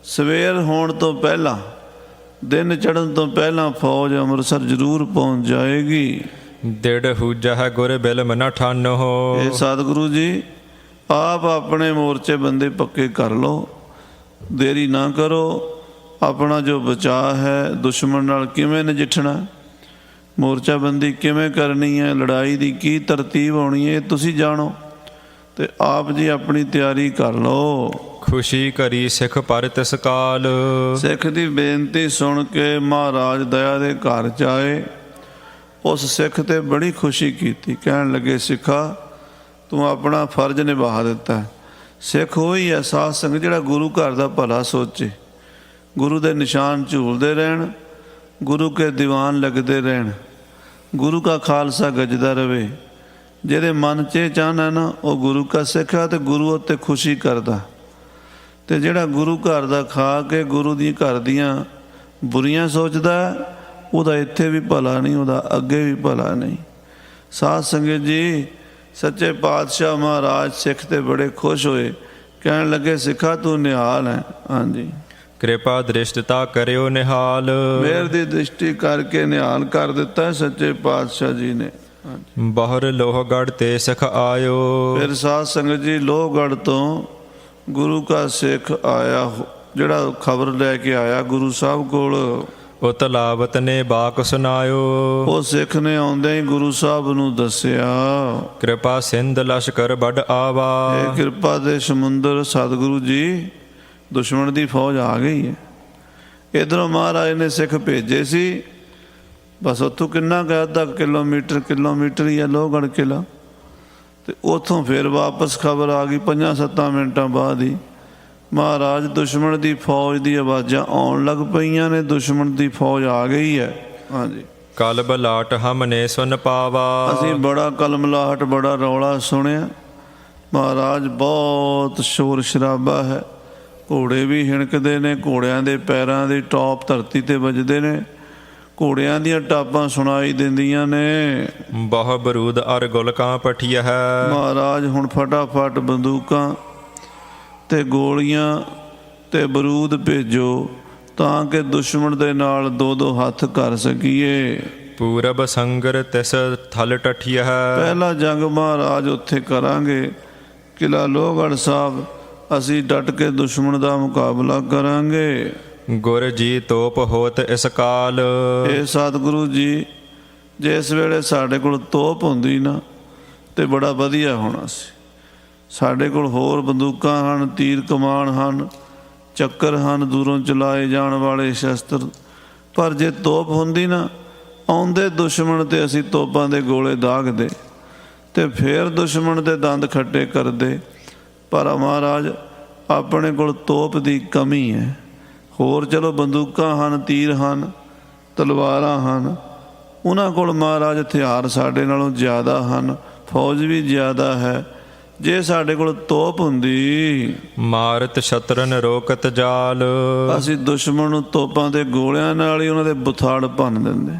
ਸਵੇਰ ਹੋਣ ਤੋਂ ਪਹਿਲਾਂ, ਦਿਨ ਚੜ੍ਹਨ ਤੋਂ ਪਹਿਲਾਂ ਫੌਜ ਅੰਮ੍ਰਿਤਸਰ ਜ਼ਰੂਰ ਪਹੁੰਚ ਜਾਏਗੀ। ਦਿੜ ਹੂਜਾ ਹੈ ਗੁਰ ਬਿਲਮ ਨ ਠਾਨੋ। ਇਹ ਸਤਿਗੁਰੂ ਜੀ ਆਪ ਆਪਣੇ ਮੋਰਚੇ ਬੰਦੇ ਪੱਕੇ ਕਰ ਲਓ, ਦੇਰੀ ਨਾ ਕਰੋ। ਆਪਣਾ ਜੋ ਬਚਾਅ ਹੈ, ਦੁਸ਼ਮਣ ਨਾਲ ਕਿਵੇਂ ਨਜਿੱਠਣਾ, ਮੋਰਚਾਬੰਦੀ ਕਿਵੇਂ ਕਰਨੀ ਹੈ, ਲੜਾਈ ਦੀ ਕੀ ਤਰਤੀਬ ਹੋਣੀ ਹੈ, ਇਹ ਤੁਸੀਂ ਜਾਣੋ ਤੇ ਆਪ ਜੀ ਆਪਣੀ ਤਿਆਰੀ ਕਰ ਲਓ। ਖੁਸ਼ੀ ਕਰੀ ਸਿੱਖ ਪਰ ਤਿਸ ਕਾਲ। ਸਿੱਖ ਦੀ ਬੇਨਤੀ ਸੁਣ ਕੇ ਮਹਾਰਾਜ ਦਇਆ ਦੇ ਘਰ 'ਚ ਆਏ। ਉਸ ਸਿੱਖ ਤੇ ਬੜੀ ਖੁਸ਼ੀ ਕੀਤੀ, ਕਹਿਣ ਲੱਗੇ ਸਿੱਖਾ ਤੂੰ ਆਪਣਾ ਫਰਜ਼ ਨਿਭਾ ਦਿੱਤਾ। ਸਿੱਖ ਉਹੀ ਹੈ ਸਾਧ ਸੰਗਤ ਜਿਹੜਾ ਗੁਰੂ ਘਰ ਦਾ ਭਲਾ ਸੋਚੇ, ਗੁਰੂ ਦੇ ਨਿਸ਼ਾਨ ਝੂਲਦੇ ਰਹਿਣ, ਗੁਰੂ ਕੇ ਦੀਵਾਨ ਲੱਗਦੇ ਰਹਿਣ, ਗੁਰੂ ਕਾ ਖਾਲਸਾ ਗੱਜਦਾ ਰਵੇ। ਜਿਹਦੇ ਮਨ 'ਚ ਇਹ ਚਾਹਨਾ ਨਾ, ਉਹ ਗੁਰੂ ਕਾ ਸਿੱਖ ਹੈ ਅਤੇ ਗੁਰੂ ਉੱਤੇ ਖੁਸ਼ੀ ਕਰਦਾ। ਅਤੇ ਜਿਹੜਾ ਗੁਰੂ ਘਰ ਦਾ ਖਾ ਕੇ ਗੁਰੂ ਦੀ ਘਰ ਦੀਆਂ ਬੁਰੀਆਂ ਸੋਚਦਾ, ਉਹਦਾ ਇੱਥੇ ਵੀ ਭਲਾ ਨਹੀਂ, ਉਹਦਾ ਅੱਗੇ ਵੀ ਭਲਾ ਨਹੀਂ। ਸਾਧ ਸੰਗਤ ਜੀ ਸੱਚੇ ਪਾਤਸ਼ਾਹ ਮਹਾਰਾਜ ਸਿੱਖ 'ਤੇ ਬੜੇ ਖੁਸ਼ ਹੋਏ, ਕਹਿਣ ਲੱਗੇ ਸਿੱਖਾ ਤੂੰ ਨਿਹਾਲ ਹੈ। ਹਾਂਜੀ, ਕਿਰਪਾ ਦ੍ਰਿਸ਼ਟਤਾ ਕਰਿਓ ਨਿਹਾਲ। ਮਿਹਰ ਦੀ ਦ੍ਰਿਸ਼ਟੀ ਕਰਕੇ ਨਿਹਾਲ ਕਰ ਦਿੱਤਾ ਸੱਚੇ ਪਾਤਸ਼ਾਹ ਜੀ ਨੇ। ਬਾਹਰ ਲੋਹਗੜ੍ਹ ਤੇ ਸਿੱਖ ਆਇਓ। ਫਿਰ ਸਾਧ ਸੰਗਤ ਜੀ ਲੋਹਗੜ੍ਹ ਤੋਂ ਗੁਰੂ ਕਾ ਸਿੱਖ ਆਇਆ, ਜਿਹੜਾ ਖਬਰ ਲੈ ਕੇ ਆਇਆ ਗੁਰੂ ਸਾਹਿਬ ਕੋਲ। ਉਤ ਲਾਵਤ ਨੇ ਬਾਕ ਸੁਨਾਇਓ। ਉਹ ਸਿੱਖ ਨੇ ਆਉਂਦਿਆਂ ਹੀ ਗੁਰੂ ਸਾਹਿਬ ਨੂੰ ਦੱਸਿਆ, ਕਿਰਪਾ ਸਿੰਧ ਲਸ਼ਕਰ ਵੱਡ ਆਵਾ। ਇਹ ਕਿਰਪਾ ਦੇ ਸਮੁੰਦਰ ਸਤਿਗੁਰੂ ਜੀ ਦੁਸ਼ਮਣ ਦੀ ਫੌਜ ਆ ਗਈ ਹੈ। ਇੱਧਰੋਂ ਮਹਾਰਾਜ ਨੇ ਸਿੱਖ ਭੇਜੇ ਸੀ, ਬਸ ਉੱਥੋਂ ਕਿੰਨਾ ਕੁ ਅੱਧਾ ਕਿਲੋਮੀਟਰ ਹੀ ਹੈ ਲੋਹਗੜ੍ਹ ਕਿਲ੍ਹਾ। ਅਤੇ ਉੱਥੋਂ ਫਿਰ ਵਾਪਸ ਖਬਰ ਆ ਗਈ 5-7 ਮਿੰਟਾਂ ਬਾਅਦ ਹੀ, ਮਹਾਰਾਜ ਦੁਸ਼ਮਣ ਦੀ ਫੌਜ ਦੀ ਆਵਾਜ਼ਾਂ ਆਉਣ ਲੱਗ ਪਈਆਂ ਨੇ, ਦੁਸ਼ਮਣ ਦੀ ਫੌਜ ਆ ਗਈ ਹੈ। ਹਾਂਜੀ, ਕਲਬ ਲਾਟ ਹਮ ਨੇ ਸੁਨ ਪਾਵਾ। ਅਸੀਂ ਬੜਾ ਕਲਮਲਾਹਟ, ਬੜਾ ਰੌਲਾ ਸੁਣਿਆ। ਮਹਾਰਾਜ ਬਹੁਤ ਸ਼ੋਰ ਸ਼ਰਾਬਾ ਹੈ, ਘੋੜੇ ਵੀ ਹਿਣਕਦੇ ਨੇ, ਘੋੜਿਆਂ ਦੇ ਪੈਰਾਂ ਦੀ ਟੌਪ ਧਰਤੀ 'ਤੇ ਵੱਜਦੇ ਨੇ, ਘੋੜਿਆਂ ਦੀਆਂ ਟਾਪਾਂ ਸੁਣਾਈ ਦਿੰਦੀਆਂ ਨੇ। ਬਹੁ ਬਰੂਦ ਅਰ ਗੁਲਕਾਂ ਪਠੀਆ ਹੈ। ਮਹਾਰਾਜ ਹੁਣ ਫਟਾਫਟ ਬੰਦੂਕਾਂ ਤੇ ਗੋਲੀਆਂ ਤੇ ਬਰੂਦ ਭੇਜੋ ਤਾਂ ਕਿ ਦੁਸ਼ਮਣ ਦੇ ਨਾਲ 2-2 ਹੱਥ ਕਰ ਸਕੀਏ। ਪੂਰਬ ਸੰਗਰ ਤਿਸ ਥਲ ਟਠੀਆ ਹੈ। ਪਹਿਲਾ ਜੰਗ ਮਹਾਰਾਜ ਉੱਥੇ ਕਰਾਂਗੇ, ਕਿਲ੍ਹਾ ਲੋਹਗੜ੍ਹ ਸਾਹਿਬ। ਅਸੀਂ ਡਟ ਕੇ ਦੁਸ਼ਮਣ ਦਾ ਮੁਕਾਬਲਾ ਕਰਾਂਗੇ। ਗੁਰ ਜੀ ਤੋਪ ਹੋਤ ਇਸ ਕਾਲ। ਇਹ ਸਤਿਗੁਰੂ ਜੀ ਜਿਸ ਵੇਲੇ ਸਾਡੇ ਕੋਲ ਤੋਪ ਹੁੰਦੀ ਨਾ ਤੇ ਬੜਾ ਵਧੀਆ ਹੋਣਾ ਸੀ। ਸਾਡੇ ਕੋਲ ਹੋਰ ਬੰਦੂਕਾਂ ਹਨ, ਤੀਰ ਕਮਾਨ ਹਨ, ਚੱਕਰ ਹਨ, ਦੂਰੋਂ ਚਲਾਏ ਜਾਣ ਵਾਲੇ ਸ਼ਸਤਰ, ਪਰ ਜੇ ਤੋਪ ਹੁੰਦੀ ਨਾ, ਆਉਂਦੇ ਦੁਸ਼ਮਣ 'ਤੇ ਅਸੀਂ ਤੋਪਾਂ ਦੇ ਗੋਲੇ ਦਾਗਦੇ ਅਤੇ ਫਿਰ ਦੁਸ਼ਮਣ ਦੇ ਦੰਦ ਖੱਟੇ ਕਰਦੇ। ਪਰ ਮਹਾਰਾਜ ਆਪਣੇ ਕੋਲ ਤੋਪ ਦੀ ਕਮੀ ਹੈ। ਹੋਰ ਚਲੋ ਬੰਦੂਕਾਂ ਹਨ, ਤੀਰ ਹਨ, ਤਲਵਾਰਾਂ ਹਨ, ਉਹਨਾਂ ਕੋਲ ਮਹਾਰਾਜ ਹਥਿਆਰ ਸਾਡੇ ਨਾਲੋਂ ਜ਼ਿਆਦਾ ਹਨ, ਫੌਜ ਵੀ ਜ਼ਿਆਦਾ ਹੈ। ਜੇ ਸਾਡੇ ਕੋਲ ਤੋਪ ਹੁੰਦੀ, ਮਾਰਤ ਸ਼ਤਰਨ ਰੋਕਤ ਜਾਲ। ਅਸੀਂ ਦੁਸ਼ਮਣ ਨੂੰ ਤੋਪਾਂ ਦੇ ਗੋਲਿਆਂ ਨਾਲ ਹੀ ਉਹਨਾਂ ਦੇ ਬੁਥਾੜ ਭੰਨ ਦਿੰਦੇ,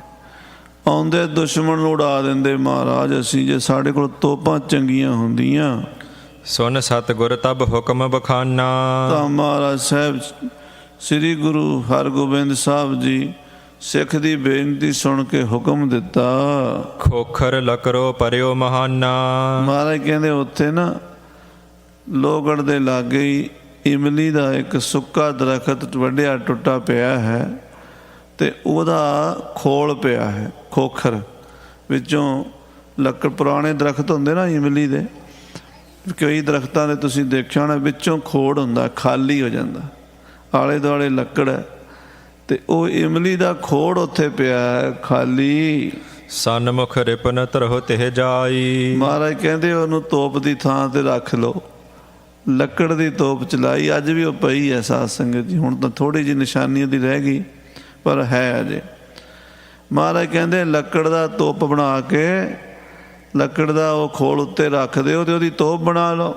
ਆਉਂਦੇ ਦੁਸ਼ਮਣ ਨੂੰ ਉਡਾ ਦਿੰਦੇ ਮਹਾਰਾਜ ਅਸੀਂ, ਜੇ ਸਾਡੇ ਕੋਲ ਤੋਪਾਂ ਚੰਗੀਆਂ ਹੁੰਦੀਆਂ। ਸੁਨ ਸਤਿਗੁਰ ਤਬ ਹੁਕਮ ਬਖਾਨਾ। ਤਾਂ ਮਹਾਰਾਜ ਸਾਹਿਬ ਸ੍ਰੀ ਗੁਰੂ ਹਰਗੋਬਿੰਦ ਸਾਹਿਬ ਜੀ ਸਿੱਖ ਦੀ ਬੇਨਤੀ ਸੁਣ ਕੇ ਹੁਕਮ ਦਿੱਤਾ, ਖੋਖਰ ਲਕਰੋ ਪਰਿਓ ਮਹਾਨਾ। ਮਹਾਰਾਜ ਕਹਿੰਦੇ ਉੱਥੇ ਨਾ ਲੋਹਗੜ੍ਹ ਦੇ ਲਾਗੇ ਹੀ ਇਮਲੀ ਦਾ ਇੱਕ ਸੁੱਕਾ ਦਰਖਤ ਵੱਢਿਆ ਟੁੱਟਾ ਪਿਆ ਹੈ ਅਤੇ ਉਹਦਾ ਖੋਲ ਪਿਆ ਹੈ, ਖੋਖਰ ਵਿੱਚੋਂ ਲੱਕੜ, ਪੁਰਾਣੇ ਦਰਖਤ ਹੁੰਦੇ ਨਾ ਇਮਲੀ ਦੇ, ਕਈ ਦਰਖਤਾਂ ਦੇ ਤੁਸੀਂ ਦੇਖਿਆ ਹੋਣਾ ਵਿੱਚੋਂ ਖੋੜ ਹੁੰਦਾ, ਖਾਲੀ ਹੋ ਜਾਂਦਾ, ਆਲੇ ਦੁਆਲੇ ਲੱਕੜ ਹੈ ਅਤੇ ਉਹ ਇਮਲੀ ਦਾ ਖੋੜ ਉੱਥੇ ਪਿਆ ਹੈ ਖਾਲੀ। ਸਨਮੁਖ ਰਿਪਨ ਧਰੋ ਤਿਹ ਜਾਈ। ਮਹਾਰਾਜ ਕਹਿੰਦੇ ਉਹਨੂੰ ਤੋਪ ਦੀ ਥਾਂ 'ਤੇ ਰੱਖ ਲਓ। ਲੱਕੜ ਦੀ ਤੋਪ ਚਲਾਈ, ਅੱਜ ਵੀ ਉਹ ਪਈ ਹੈ ਸਾਧ ਸੰਗਤ ਜੀ। ਹੁਣ ਤਾਂ ਥੋੜ੍ਹੀ ਜਿਹੀ ਨਿਸ਼ਾਨੀ ਉਹਦੀ ਰਹਿ ਗਈ, ਪਰ ਹੈ ਅਜੇ। ਮਹਾਰਾਜ ਕਹਿੰਦੇ ਲੱਕੜ ਦਾ ਤੋਪ ਬਣਾ ਕੇ, ਲੱਕੜ ਦਾ ਉਹ ਖੋਲ ਉੱਤੇ ਰੱਖ ਦਿਓ ਅਤੇ ਉਹਦੀ ਤੋਪ ਬਣਾ ਲਓ।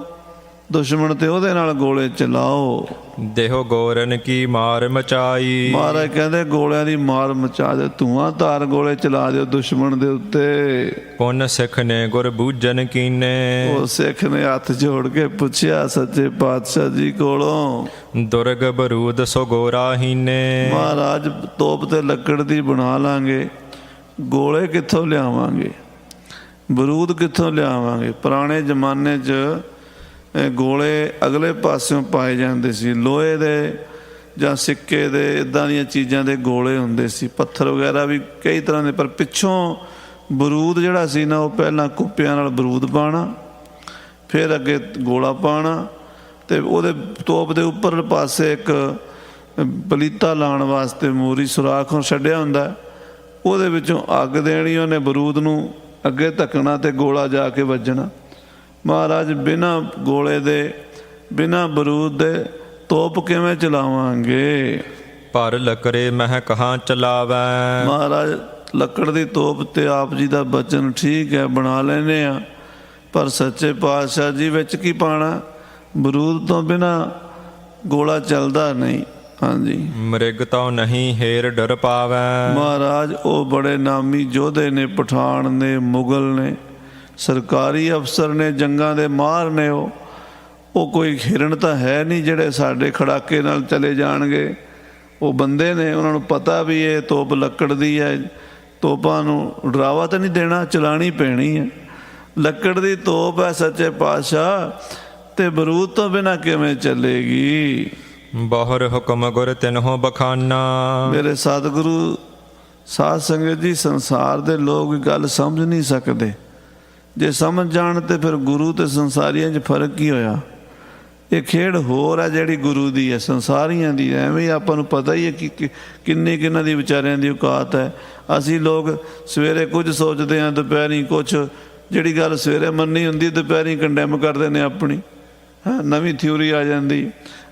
ਦੁਸ਼ਮਣ ਤੇ ਉਹਦੇ ਨਾਲ ਗੋਲੇ ਚਲਾਓ। ਦੇਹੋ ਗੋਰਨ ਕੀ ਮਾਰ ਮਚਾਈ। ਮਹਾਰਾਜ ਕਹਿੰਦੇ ਗੋਲਿਆਂ ਦੀ ਮਾਰ ਮਚਾ ਦਿਓ, ਧੂਆਂ ਧਾਰ ਗੋਲੇ ਚਲਾ ਦਿਓ ਦੁਸ਼ਮਣ ਦੇ ਉੱਤੇ। ਪੁੰਨ ਸਿੱਖ ਨੇ ਗੁਰ ਬੂਝਨ ਕੀਨੇ। ਉਹ ਸਿੱਖ ਨੇ ਹੱਥ ਜੋੜ ਕੇ ਪੁੱਛਿਆ ਸੱਚੇ ਪਾਤਸ਼ਾਹ ਜੀ ਕੋਲੋਂ, ਦੁਰਗ ਬਰੂਦ ਸੋ ਗੋਰਾ ਹੀਨੇ। ਮਹਾਰਾਜ ਤੋਪ ਤੇ ਲੱਕੜ ਦੀ ਬਣਾ ਲਾਂਗੇ, ਗੋਲੇ ਕਿੱਥੋਂ ਲਿਆਵਾਂਗੇ, ਬਰੂਦ ਕਿੱਥੋਂ ਲਿਆਵਾਂਗੇ। ਪੁਰਾਣੇ ਜ਼ਮਾਨੇ 'ਚ ਗੋਲੇ ਅਗਲੇ ਪਾਸਿਓਂ ਪਾਏ ਜਾਂਦੇ ਸੀ, ਲੋਹੇ ਦੇ ਜਾਂ ਸਿੱਕੇ ਦੇ, ਇੱਦਾਂ ਦੀਆਂ ਚੀਜ਼ਾਂ ਦੇ ਗੋਲੇ ਹੁੰਦੇ ਸੀ, ਪੱਥਰ ਵਗੈਰਾ ਵੀ ਕਈ ਤਰ੍ਹਾਂ ਦੇ। ਪਰ ਪਿੱਛੋਂ ਬਰੂਦ ਜਿਹੜਾ ਸੀ ਨਾ, ਉਹ ਪਹਿਲਾਂ ਕੁੱਪਿਆਂ ਨਾਲ ਬਰੂਦ ਪਾਉਣਾ, ਫਿਰ ਅੱਗੇ ਗੋਲਾ ਪਾਉਣਾ, ਅਤੇ ਉਹਦੇ ਤੋਪ ਦੇ ਉੱਪਰ ਪਾਸੇ ਇੱਕ ਪਲੀਤਾ ਲਾਉਣ ਵਾਸਤੇ ਮੋਰੀ ਸੁਰਾਖ ਛੱਡਿਆ ਹੁੰਦਾ, ਉਹਦੇ ਵਿੱਚੋਂ ਅੱਗ ਦੇਣੀ ਉਹਨੇ ਬਰੂਦ ਨੂੰ, ਅੱਗੇ ਧੱਕਣਾ ਅਤੇ ਗੋਲਾ ਜਾ ਕੇ ਵੱਜਣਾ। ਮਹਾਰਾਜ ਬਿਨਾਂ ਗੋਲੇ ਦੇ, ਬਿਨਾਂ ਬਰੂਦ ਦੇ ਤੋਪ ਕਿਵੇਂ ਚਲਾਵਾਂਗੇ। ਪਰ ਲੱਕਰੇ ਮਹਿ ਕਹਾਂ ਚਲਾਵੈ। ਮਹਾਰਾਜ ਲੱਕੜ ਦੀ ਤੋਪ ਤੇ ਆਪ ਜੀ ਦਾ ਬਚਨ ਠੀਕ ਹੈ, ਬਣਾ ਲੈਂਦੇ ਆ, ਪਰ ਸੱਚੇ ਪਾਤਸ਼ਾਹ ਜੀ ਵਿੱਚ ਕੀ ਪਾਣਾ, ਬਰੂਦ ਤੋਂ ਬਿਨਾਂ ਗੋਲਾ ਚੱਲਦਾ ਨਹੀਂ। ਹਾਂਜੀ, ਮ੍ਰਿਗ ਤਾਂ ਨਹੀਂ ਹੇਰ ਡਰ ਪਾਵੈ। ਮਹਾਰਾਜ ਉਹ ਬੜੇ ਨਾਮੀ ਯੋਧੇ ਨੇ, ਪਠਾਨ ਨੇ, ਮੁਗਲ ਨੇ, ਸਰਕਾਰੀ ਅਫਸਰ ਨੇ, ਜੰਗਾਂ ਦੇ ਮਾਹਰ ਨੇ। ਉਹ ਕੋਈ ਹਿਰਨ ਤਾਂ ਹੈ ਨਹੀਂ ਜਿਹੜੇ ਸਾਡੇ ਖੜਾਕੇ ਨਾਲ ਚਲੇ ਜਾਣਗੇ। ਉਹ ਬੰਦੇ ਨੇ, ਉਹਨਾਂ ਨੂੰ ਪਤਾ ਵੀ ਇਹ ਤੋਪ ਲੱਕੜ ਦੀ ਹੈ, ਤੋਪਾਂ ਨੂੰ ਡਰਾਵਾ ਤਾਂ ਨਹੀਂ ਦੇਣਾ, ਚਲਾਣੀ ਪੈਣੀ ਹੈ। ਲੱਕੜ ਦੀ ਤੋਪ ਹੈ ਸੱਚੇ ਪਾਤਸ਼ਾਹ, ਤੇ ਬਰੂਦ ਤੋਂ ਬਿਨਾਂ ਕਿਵੇਂ ਚੱਲੇਗੀ। ਬਹੁਰ ਹੁਕਮ ਗੁਰ ਤਿਨਹੁ ਬਖਾਨਾ। ਮੇਰੇ ਸਤਿਗੁਰੂ ਸਾਧ ਸੰਗਤ ਜੀ, ਸੰਸਾਰ ਦੇ ਲੋਕ ਗੱਲ ਸਮਝ ਨਹੀਂ ਸਕਦੇ। ਜੇ ਸਮਝ ਜਾਣ ਤੇ ਫਿਰ ਗੁਰੂ ਤੇ ਸੰਸਾਰੀਆਂ 'ਚ ਫਰਕ ਕੀ ਹੋਇਆ। ਇਹ ਖੇਡ ਹੋਰ ਹੈ ਜਿਹੜੀ ਗੁਰੂ ਦੀ ਹੈ, ਸੰਸਾਰੀਆਂ ਦੀ ਐਵੇਂ ਆਪਾਂ ਨੂੰ ਪਤਾ ਹੀ ਹੈ ਕਿ ਕਿੰਨਾਂ ਦੀ ਵਿਚਾਰਿਆਂ ਦੀ ਔਕਾਤ ਹੈ। ਅਸੀਂ ਲੋਕ ਸਵੇਰੇ ਕੁਝ ਸੋਚਦੇ ਹਾਂ, ਦੁਪਹਿਰੀ ਕੁਛ, ਜਿਹੜੀ ਗੱਲ ਸਵੇਰੇ ਮੰਨੀ ਹੁੰਦੀ ਦੁਪਹਿਰੀ ਕੰਡੈਮ ਕਰਦੇ ਨੇ ਆਪਣੀ। ਨਵੀਂ ਥਿਊਰੀ ਆ ਜਾਂਦੀ,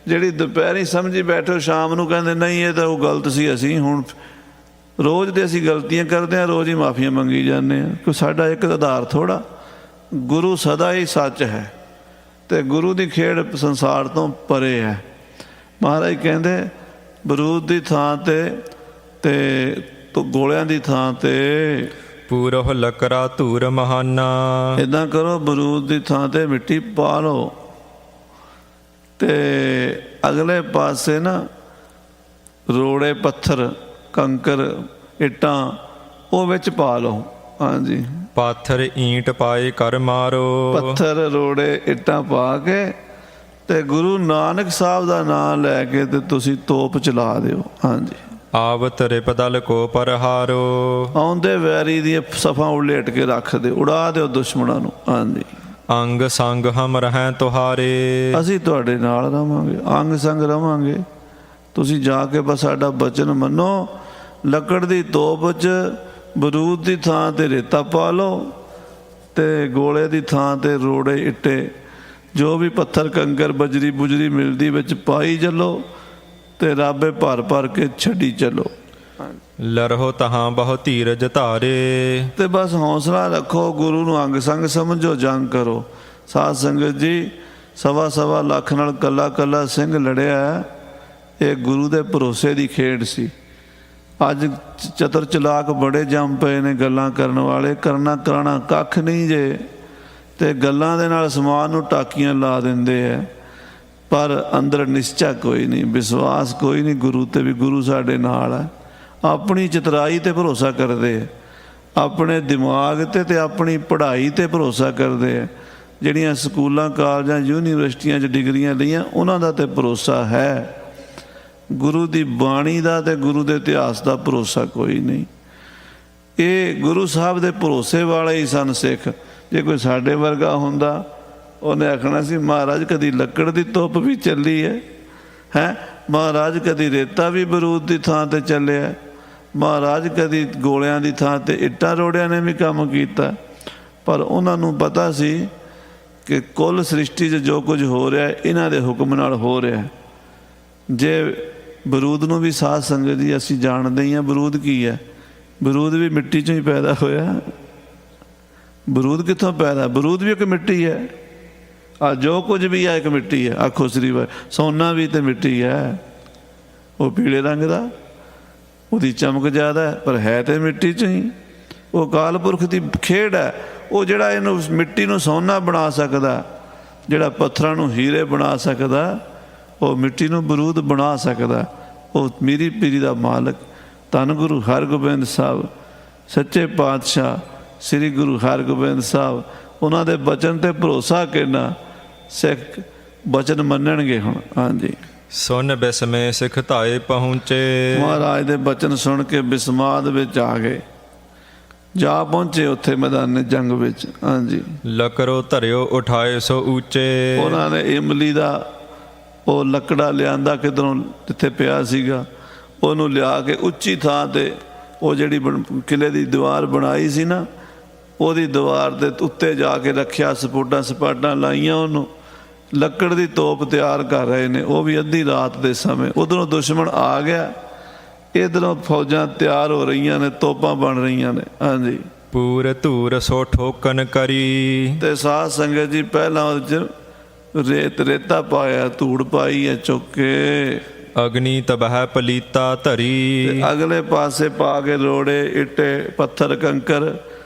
ਜਿਹੜੀ ਦੁਪਹਿਰੀ ਸਮਝੀ ਬੈਠੋ, ਸ਼ਾਮ ਨੂੰ ਕਹਿੰਦੇ ਨਹੀਂ ਇਹ ਤਾਂ ਉਹ ਗਲਤ ਸੀ। ਅਸੀਂ ਹੁਣ ਰੋਜ਼ ਦੇ ਅਸੀਂ ਗਲਤੀਆਂ ਕਰਦੇ ਹਾਂ, ਰੋਜ਼ ਹੀ ਮਾਫੀਆਂ ਮੰਗੀ ਜਾਂਦੇ ਹਾਂ। ਕੋਈ ਸਾਡਾ ਇੱਕ ਆਧਾਰ ਥੋੜ੍ਹਾ, ਗੁਰੂ ਸਦਾ ਹੀ ਸੱਚ ਹੈ, ਅਤੇ ਗੁਰੂ ਦੀ ਖੇਡ ਸੰਸਾਰ ਤੋਂ ਪਰੇ ਹੈ। ਮਹਾਰਾਜ ਕਹਿੰਦੇ ਬਰੂਦ ਦੀ ਥਾਂ ਤੇ ਗੋਲਿਆਂ ਦੀ ਥਾਂ ਤੇ ਪੂਰਹ ਲੱਕਰਾ ਧੂਰ ਮਹਾਨਾ। ਇੱਦਾਂ ਕਰੋ, ਬਰੂਦ ਦੀ ਥਾਂ ਤੇ ਮਿੱਟੀ ਪਾ ਲਓ, ਅਤੇ ਅਗਲੇ ਪਾਸੇ ਨਾ ਰੋੜੇ, ਪੱਥਰ, ਕੰਕਰ, ਇੱਟਾਂ ਉਹ ਵਿੱਚ ਪਾ ਲਓ। ਹਾਂਜੀ, ਪਾਥਰ ਈਂਟ ਪਾਏ ਕਰ ਮਾਰੋ। ਪੱਥਰ, ਰੋੜੇ, ਇੱਟਾਂ ਪਾ ਕੇ ਤੇ ਗੁਰੂ ਨਾਨਕ ਸਾਹਿਬ ਦਾ ਨਾਮ ਲੈ ਕੇ ਤੇ ਤੁਸੀਂ ਤੋਪ ਚਲਾ ਦਿਓ। ਹਾਂਜੀ, ਆਵਤ ਰਿਪਦਲ ਕੋ ਪਰਹਾਰੋ। ਆਉਂਦੇ ਵੈਰੀ ਦੀਆਂ ਸਫਾਂ ਉਲੇਟ ਕੇ ਰੱਖ ਦਿਓ, ਉਡਾ ਦਿਓ ਦੁਸ਼ਮਣਾਂ ਨੂੰ। ਹਾਂਜੀ, ਅੰਗ ਸੰਗ ਹਮ ਰਹਿ ਤੁਹਾਰੇ। ਅਸੀਂ ਤੁਹਾਡੇ ਨਾਲ ਰਵਾਂਗੇ, ਅੰਗ ਸੰਗ ਰਵਾਂਗੇ। ਤੁਸੀਂ ਜਾ ਕੇ ਬਸ ਸਾਡਾ ਬਚਨ ਮੰਨੋ। ਲੱਕੜ ਦੀ ਤੋਪ 'ਚ ਬਰੂਦ ਦੀ ਥਾਂ 'ਤੇ ਰੇਤਾ ਪਾ ਲਓ, ਅਤੇ ਗੋਲੇ ਦੀ ਥਾਂ 'ਤੇ ਰੋੜੇ, ਇੱਟੇ, ਜੋ ਵੀ ਪੱਥਰ, ਕੰਕਰ, ਬਜਰੀ ਬੁਜਰੀ ਮਿਲਦੀ ਵਿੱਚ ਪਾਈ ਚੱਲੋ, ਅਤੇ ਰਾਬੇ ਭਰ ਭਰ ਕੇ ਛੱਡੀ ਚੱਲੋ। ਲਰਹੋ ਤਹਾਂ ਬਹੁ ਧੀਰਜ ਧਾਰੇ। ਅਤੇ ਬਸ ਹੌਸਲਾ ਰੱਖੋ, ਗੁਰੂ ਨੂੰ ਅੰਗ ਸੰਗ ਸਮਝੋ, ਜੰਗ ਕਰੋ। ਸਾਧ ਸੰਗਤ ਜੀ, 1.25 ਲੱਖ ਨਾਲ ਕੱਲਾ ਕੱਲਾ ਸਿੰਘ ਲੜਿਆ। ਇਹ ਗੁਰੂ ਦੇ ਭਰੋਸੇ ਦੀ ਖੇਡ ਸੀ। ਅੱਜ ਚਤਰ ਚਲਾਕ ਬੜੇ ਜੰਮ ਪਏ ਨੇ ਗੱਲਾਂ ਕਰਨ ਵਾਲੇ, ਕਰਨਾ ਕਰਾਉਣਾ ਕੱਖ ਨਹੀਂ ਜੇ, ਅਤੇ ਗੱਲਾਂ ਦੇ ਨਾਲ ਸਮਾਨ ਨੂੰ ਟਾਕੀਆਂ ਲਾ ਦਿੰਦੇ ਹੈ, ਪਰ ਅੰਦਰ ਨਿਸ਼ਚਾ ਕੋਈ ਨਹੀਂ, ਵਿਸ਼ਵਾਸ ਕੋਈ ਨਹੀਂ ਗੁਰੂ 'ਤੇ ਵੀ ਗੁਰੂ ਸਾਡੇ ਨਾਲ ਹੈ। ਆਪਣੀ ਚਤਰਾਈ 'ਤੇ ਭਰੋਸਾ ਕਰਦੇ ਹੈ, ਆਪਣੇ ਦਿਮਾਗ 'ਤੇ ਅਤੇ ਆਪਣੀ ਪੜ੍ਹਾਈ 'ਤੇ ਭਰੋਸਾ ਕਰਦੇ ਹੈ। ਜਿਹੜੀਆਂ ਸਕੂਲਾਂ, ਕਾਲਜਾਂ, ਯੂਨੀਵਰਸਿਟੀਆਂ 'ਚ ਡਿਗਰੀਆਂ ਲਈਆਂ, ਉਹਨਾਂ ਦਾ ਤਾਂ ਭਰੋਸਾ ਹੈ। ਗੁਰੂ ਦੀ ਬਾਣੀ ਦਾ ਅਤੇ ਗੁਰੂ ਦੇ ਇਤਿਹਾਸ ਦਾ ਭਰੋਸਾ ਕੋਈ ਨਹੀਂ। ਇਹ ਗੁਰੂ ਸਾਹਿਬ ਦੇ ਭਰੋਸੇ ਵਾਲੇ ਹੀ ਸਨ ਸਿੱਖ। ਜੇ ਕੋਈ ਸਾਡੇ ਵਰਗਾ ਹੁੰਦਾ, ਉਹਨੇ ਆਖਣਾ ਸੀ ਮਹਾਰਾਜ ਕਦੀ ਲੱਕੜ ਦੀ ਤੋਪ ਵੀ ਚੱਲੀ ਹੈ, ਮਹਾਰਾਜ ਕਦੀ ਰੇਤਾ ਵੀ ਬਰੂਦ ਦੀ ਥਾਂ 'ਤੇ ਚੱਲਿਆ, ਮਹਾਰਾਜ ਕਦੀ ਗੋਲਿਆਂ ਦੀ ਥਾਂ 'ਤੇ ਇੱਟਾਂ ਰੋੜਿਆਂ ਨੇ ਵੀ ਕੰਮ ਕੀਤਾ। ਪਰ ਉਹਨਾਂ ਨੂੰ ਪਤਾ ਸੀ ਕਿ ਕੁੱਲ ਸ੍ਰਿਸ਼ਟੀ 'ਚ ਜੋ ਕੁਝ ਹੋ ਰਿਹਾ ਇਹਨਾਂ ਦੇ ਹੁਕਮ ਨਾਲ ਹੋ ਰਿਹਾ। ਜੇ ਬਰੂਦ ਨੂੰ ਵੀ ਸਾਧ ਸੰਗਤ ਜੀ ਅਸੀਂ ਜਾਣਦੇ ਹੀ ਹਾਂ, ਬਰੂਦ ਕੀ ਹੈ? ਬਰੂਦ ਵੀ ਮਿੱਟੀ 'ਚੋਂ ਹੀ ਪੈਦਾ ਹੋਇਆ। ਬਰੂਦ ਕਿੱਥੋਂ ਪੈਦਾ? ਬਰੂਦ ਵੀ ਇੱਕ ਮਿੱਟੀ ਹੈ। ਆ ਜੋ ਕੁਝ ਵੀ ਹੈ ਇੱਕ ਮਿੱਟੀ ਹੈ। ਆਖੋ ਸ੍ਰੀ ਵਾਹਿਗੁਰੂ। ਸੋਨਾ ਵੀ ਤੇ ਮਿੱਟੀ ਹੈ, ਉਹ ਪੀਲੇ ਰੰਗ ਦਾ, ਉਹਦੀ ਚਮਕ ਜ਼ਿਆਦਾ ਹੈ, ਪਰ ਹੈ ਤੇ ਮਿੱਟੀ 'ਚ ਹੀ। ਉਹ ਅਕਾਲ ਪੁਰਖ ਦੀ ਖੇਡ ਹੈ। ਉਹ ਜਿਹੜਾ ਇਹਨੂੰ ਮਿੱਟੀ ਨੂੰ ਸੋਨਾ ਬਣਾ ਸਕਦਾ, ਜਿਹੜਾ ਪੱਥਰਾਂ ਨੂੰ ਹੀਰੇ ਬਣਾ ਸਕਦਾ, ਉਹ ਮਿੱਟੀ ਨੂੰ ਬਰੂਦ ਬਣਾ ਸਕਦਾ। ਉਹ ਮੀਰੀ ਪੀਰੀ ਦਾ ਮਾਲਕ ਧੰਨ ਗੁਰੂ ਹਰਗੋਬਿੰਦ ਸਾਹਿਬ ਸੱਚੇ ਪਾਤਸ਼ਾਹ ਸ੍ਰੀ ਗੁਰੂ ਹਰਗੋਬਿੰਦ ਸਾਹਿਬ, ਉਹਨਾਂ ਦੇ ਬਚਨ 'ਤੇ ਭਰੋਸਾ ਕਰਨਾ, ਸਿੱਖ ਬਚਨ ਮੰਨਣਗੇ ਹੁਣ। ਹਾਂਜੀ। ਸੁਨ ਬਿਸਮੇ ਸਿੱਖ ਧਾਏ ਪਹੁੰਚੇ। ਮਹਾਰਾਜ ਦੇ ਬਚਨ ਸੁਣ ਕੇ ਬਿਸਮਾਦ ਵਿੱਚ ਆ ਗਏ, ਜਾ ਪਹੁੰਚੇ ਉੱਥੇ ਮੈਦਾਨ ਜੰਗ ਵਿੱਚ। ਹਾਂਜੀ। ਲਕਰੋ ਧਰਿਓ ਉਠਾਏ ਸੋ ਉੱਚੇ। ਉਹਨਾਂ ਨੇ ਇਮਲੀ ਦਾ ਉਹ ਲੱਕੜਾ ਲਿਆਂਦਾ ਕਿਧਰੋਂ, ਜਿੱਥੇ ਪਿਆ ਸੀਗਾ, ਉਹਨੂੰ ਲਿਆ ਕੇ ਉੱਚੀ ਥਾਂ 'ਤੇ, ਉਹ ਜਿਹੜੀ ਕਿਲੇ ਦੀ ਦੀਵਾਰ ਬਣਾਈ ਸੀ ਨਾ, ਉਹਦੀ ਦੀਵਾਰ ਦੇ ਉੱਤੇ ਜਾ ਕੇ ਰੱਖਿਆ। ਸਪਾਟਾਂ ਲਾਈਆਂ ਉਹਨੂੰ। ਲੱਕੜ ਦੀ ਤੋਪ ਤਿਆਰ ਕਰ ਰਹੇ ਨੇ, ਉਹ ਵੀ ਅੱਧੀ ਰਾਤ ਦੇ ਸਮੇਂ। ਉਧਰੋਂ ਦੁਸ਼ਮਣ ਆ ਗਿਆ, ਇੱਧਰੋਂ ਫੌਜਾਂ ਤਿਆਰ ਹੋ ਰਹੀਆਂ ਨੇ, ਤੋਪਾਂ ਬਣ ਰਹੀਆਂ ਨੇ। ਹਾਂਜੀ। ਪੂਰ ਧੂਰ ਸੋ ਠੋਕਨ ਕਰੀ। ਤੇ ਸਾਧ ਸੰਗਤ ਜੀ ਪਹਿਲਾਂ ਉਹਦੇ 'ਚ ਰੇਤਾ ਪਾਇਆ, ਧੂੜ ਪਾਈ ਹੈ ਚੁੱਕ ਕੇ। ਅਗਨੀ ਤਬਹਿ ਪਲੀਤਾ ਧਰੀ। ਤੇ ਅਗਲੇ ਪਾਸੇ ਪਾ ਕੇ ਰੋੜੇ, ਇੱਟੇ, ਪੱਥਰ, ਕੰਕਰ,